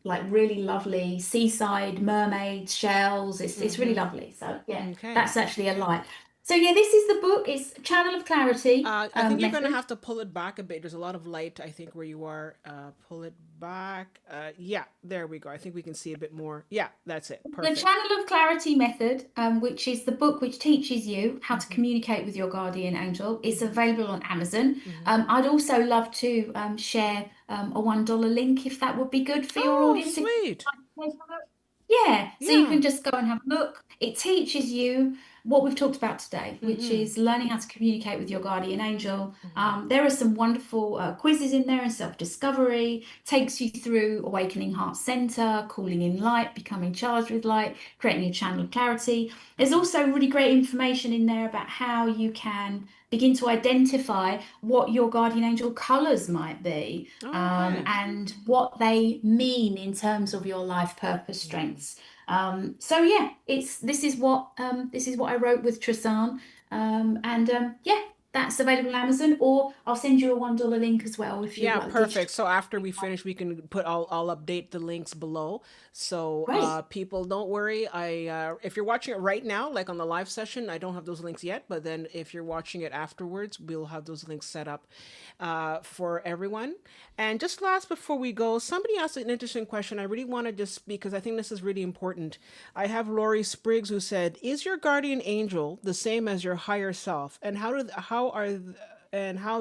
Speaker 2: like really lovely seaside mermaids, shells. It's really lovely. So yeah,
Speaker 1: Okay.
Speaker 2: that's actually a light. So yeah, this is the book. It's Channel of Clarity
Speaker 1: I think you're going to
Speaker 2: method.
Speaker 1: have to pull it back a bit. There's a lot of light, I think, where you are. Pull it back. Yeah, there we go. I think we can see a bit more. Yeah, that's it.
Speaker 2: The
Speaker 1: Perfect.
Speaker 2: Channel of Clarity method, which is the book which teaches you how to communicate with your guardian angel, is available on Amazon. I'd also love to share a $1 link if that would be good for your
Speaker 1: Oh,
Speaker 2: audience. If
Speaker 1: sweet.
Speaker 2: yeah, so you
Speaker 1: Yeah.
Speaker 2: can just go and have a look. It teaches you what we've talked about today, which is learning how to communicate with your guardian angel. There are some wonderful quizzes in there and self-discovery, takes you through awakening heart center, calling in light, becoming charged with light, creating a channel of clarity. There's also really great information in there about how you can begin to identify what your guardian angel colors might be
Speaker 1: Okay.
Speaker 2: and what they mean in terms of your life purpose strengths. So yeah, it's this is what I wrote with Tristan, and yeah, that's available on Amazon, or I'll send you a $1 link as well if you'd
Speaker 1: Yeah,
Speaker 2: like digital.
Speaker 1: perfect. So after we finish, we can put. I'll update the links below. So
Speaker 2: Great.
Speaker 1: people, don't worry. If you're watching it right now, like on the live session, I don't have those links yet. But then if you're watching it afterwards, we'll have those links set up for everyone. And just last before we go, somebody asked an interesting question. I really want to just, because I think this is really important. I have Lori Spriggs who said, "Is your guardian angel the same as your higher self? And how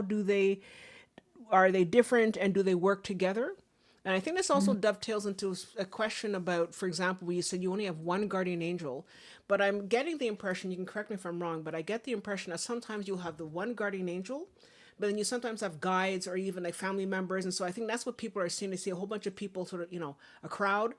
Speaker 1: do they are they different, and do they work together?" And I think this also
Speaker 2: Mm.
Speaker 1: dovetails into a question about, for example, where you said you only have one guardian angel, but I'm getting the impression, you can correct me if I'm wrong, but I get the impression that sometimes you'll have the one guardian angel, but then you sometimes have guides or even like family members. And so I think that's what people are seeing. They see a whole bunch of people, sort of, a crowd,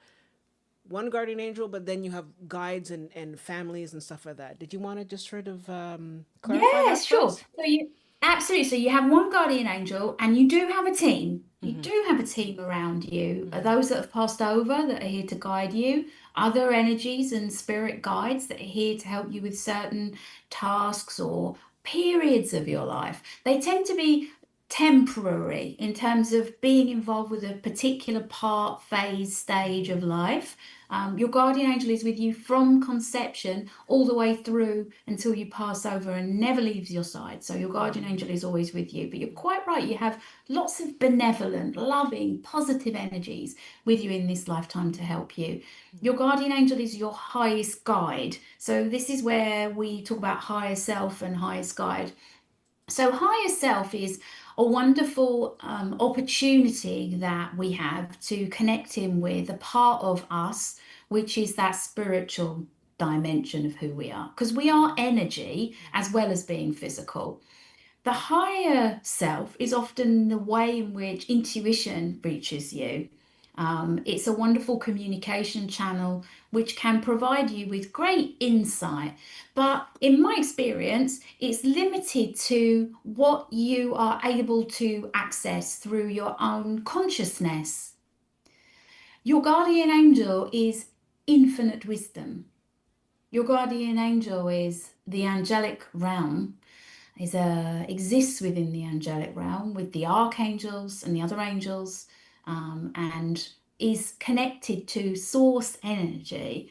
Speaker 1: one guardian angel, but then you have guides and families and stuff like that. Did you want to just sort of clarify that
Speaker 2: Yes,
Speaker 1: for
Speaker 2: sure.
Speaker 1: us?
Speaker 2: So you absolutely. So you have one guardian angel, and you do have a team. You do have a team around you. Those that have passed over that are here to guide you, other energies and spirit guides that are here to help you with certain tasks or periods of your life. They tend to be temporary in terms of being involved with a particular part, phase, stage of life. Your guardian angel is with you from conception all the way through until you pass over and never leaves your side. So your guardian angel is always with you. But you're quite right, you have lots of benevolent, loving, positive energies with you in this lifetime to help you. Your guardian angel is your highest guide. So this is where we talk about higher self and highest guide. So, higher self is a wonderful opportunity that we have to connect in with a part of us, which is that spiritual dimension of who we are, because we are energy as well as being physical. The higher self is often the way in which intuition reaches you. It's a wonderful communication channel which can provide you with great insight. But in my experience, it's limited to what you are able to access through your own consciousness. Your guardian angel is infinite wisdom. Your guardian angel is the angelic realm, exists within the angelic realm with the archangels and the other angels, and is connected to source energy.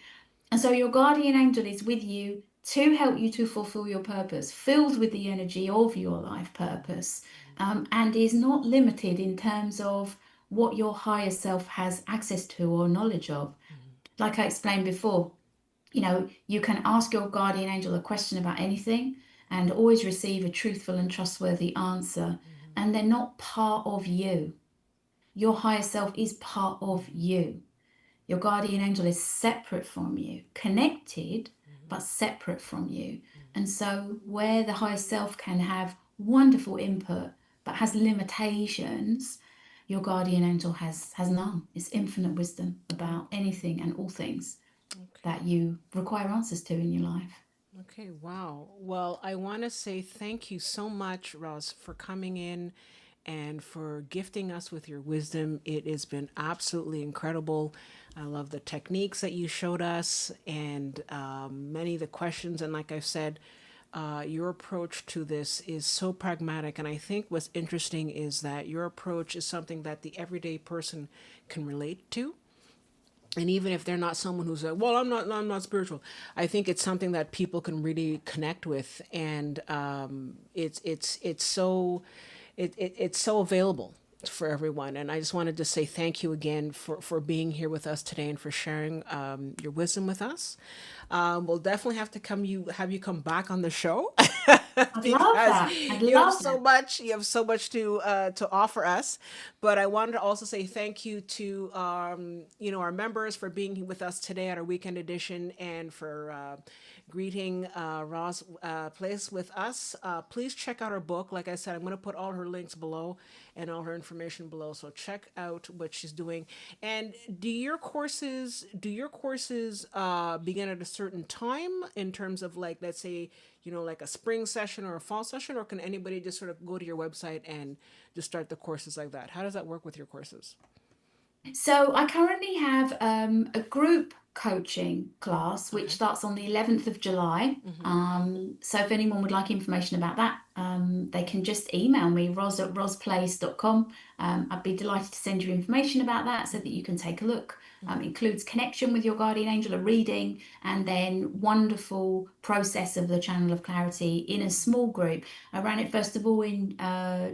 Speaker 2: And so your guardian angel is with you to help you to fulfill your purpose, filled with the energy of your life purpose, and is not limited in terms of what your higher self has access to or knowledge of. Like I explained before, you can ask your guardian angel a question about anything and always receive a truthful and trustworthy answer. And they're not part of you. Your higher self is part of you. Your guardian angel is separate from you, connected, but separate from you. And so, where the higher self can have wonderful input but has limitations, your guardian angel has none. It's infinite wisdom about anything and all things that
Speaker 1: Okay.
Speaker 2: you require answers to in your life.
Speaker 1: Okay, wow. Well, I want to say thank you so much, Ross, for coming in and for gifting us with your wisdom. It has been absolutely incredible. I love the techniques that you showed us and many of the questions. And like I've said, your approach to this is so pragmatic. And I think what's interesting is that your approach is something that the everyday person can relate to. And even if they're not someone who's like, well, I'm not spiritual. I think it's something that people can really connect with, and it's so available for everyone. And I just wanted to say thank you again for being here with us today and for sharing your wisdom with us. We'll definitely have you come back on the show
Speaker 2: I'd love
Speaker 1: because
Speaker 2: that. I'd
Speaker 1: you have
Speaker 2: love
Speaker 1: so
Speaker 2: that.
Speaker 1: much you have so much to offer us. But I wanted to also say thank you to our members for being with us today at our weekend edition and for greeting Ros Place with us. Please check out her book. Like I said, I'm going to put all her links below and all her information below. So check out what she's doing. And do your courses begin at a certain time in terms of, like, let's say, like a spring session or a fall session, or can anybody just sort of go to your website and just start the courses like that? How does that work with your courses?
Speaker 2: So I currently have a group coaching class which
Speaker 1: Okay.
Speaker 2: starts on the 11th of July. So if anyone would like information about that, they can just email me, ros@rosplace.com. I'd be delighted to send you information about that so that you can take a look. Includes connection with your guardian angel, a reading, and then wonderful process of the channel of clarity in a small group. I ran it first of all in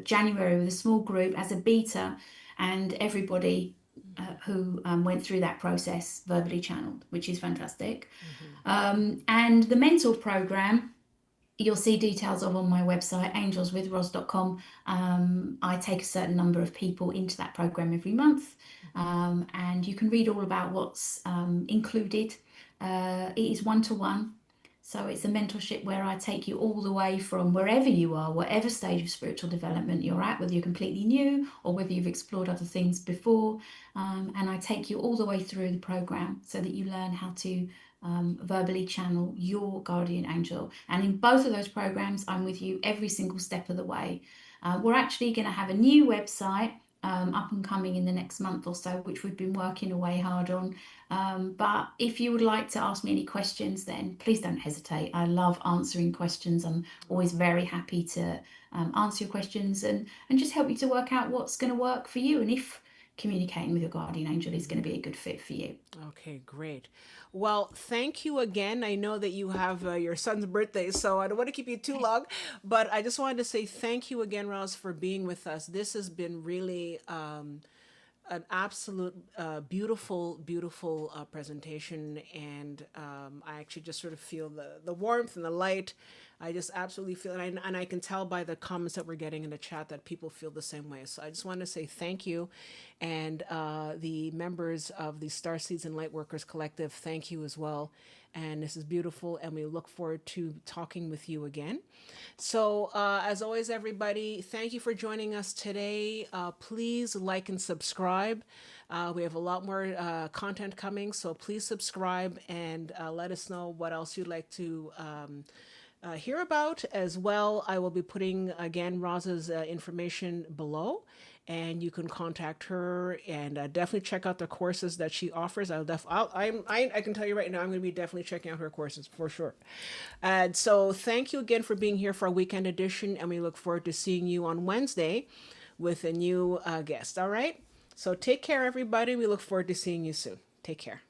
Speaker 2: January with a small group as a beta, and everybody who went through that process verbally channeled, which is fantastic. And the mentor program, you'll see details of on my website, angelswithros.com. I take a certain number of people into that program every month, and you can read all about what's included. It is one-to-one. So it's a mentorship where I take you all the way from wherever you are, whatever stage of spiritual development you're at, whether you're completely new or whether you've explored other things before. And I take you all the way through the program so that you learn how to verbally channel your guardian angel. And in both of those programs, I'm with you every single step of the way. We're actually going to have a new website up and coming in the next month or so, which we've been working away hard on. But if you would like to ask me any questions, then please don't hesitate. I love answering questions. I'm always very happy to answer your questions and just help you to work out what's going to work for you and if communicating with your guardian angel is going to be a good fit for you.
Speaker 1: Okay, great. Well, thank you again. I know that you have your son's birthday, so I don't want to keep you too long, but I just wanted to say thank you again, Ross, for being with us. This has been really an absolute beautiful, beautiful presentation, and I actually just sort of feel the warmth and the light. I just absolutely feel, and I can tell by the comments that we're getting in the chat that people feel the same way. So I just want to say thank you, and the members of the Starseeds and Lightworkers Collective, thank you as well. And this is beautiful, and we look forward to talking with you again. So, as always, everybody, thank you for joining us today. Please like and subscribe. We have a lot more content coming, so please subscribe and let us know what else you'd like to hear about as well. I will be putting again Roz's information below, and you can contact her and definitely check out the courses that she offers. I can tell you right now, I'm going to be definitely checking out her courses for sure. And so, thank you again for being here for our weekend edition, and we look forward to seeing you on Wednesday with a new guest. All right. So take care, everybody. We look forward to seeing you soon. Take care.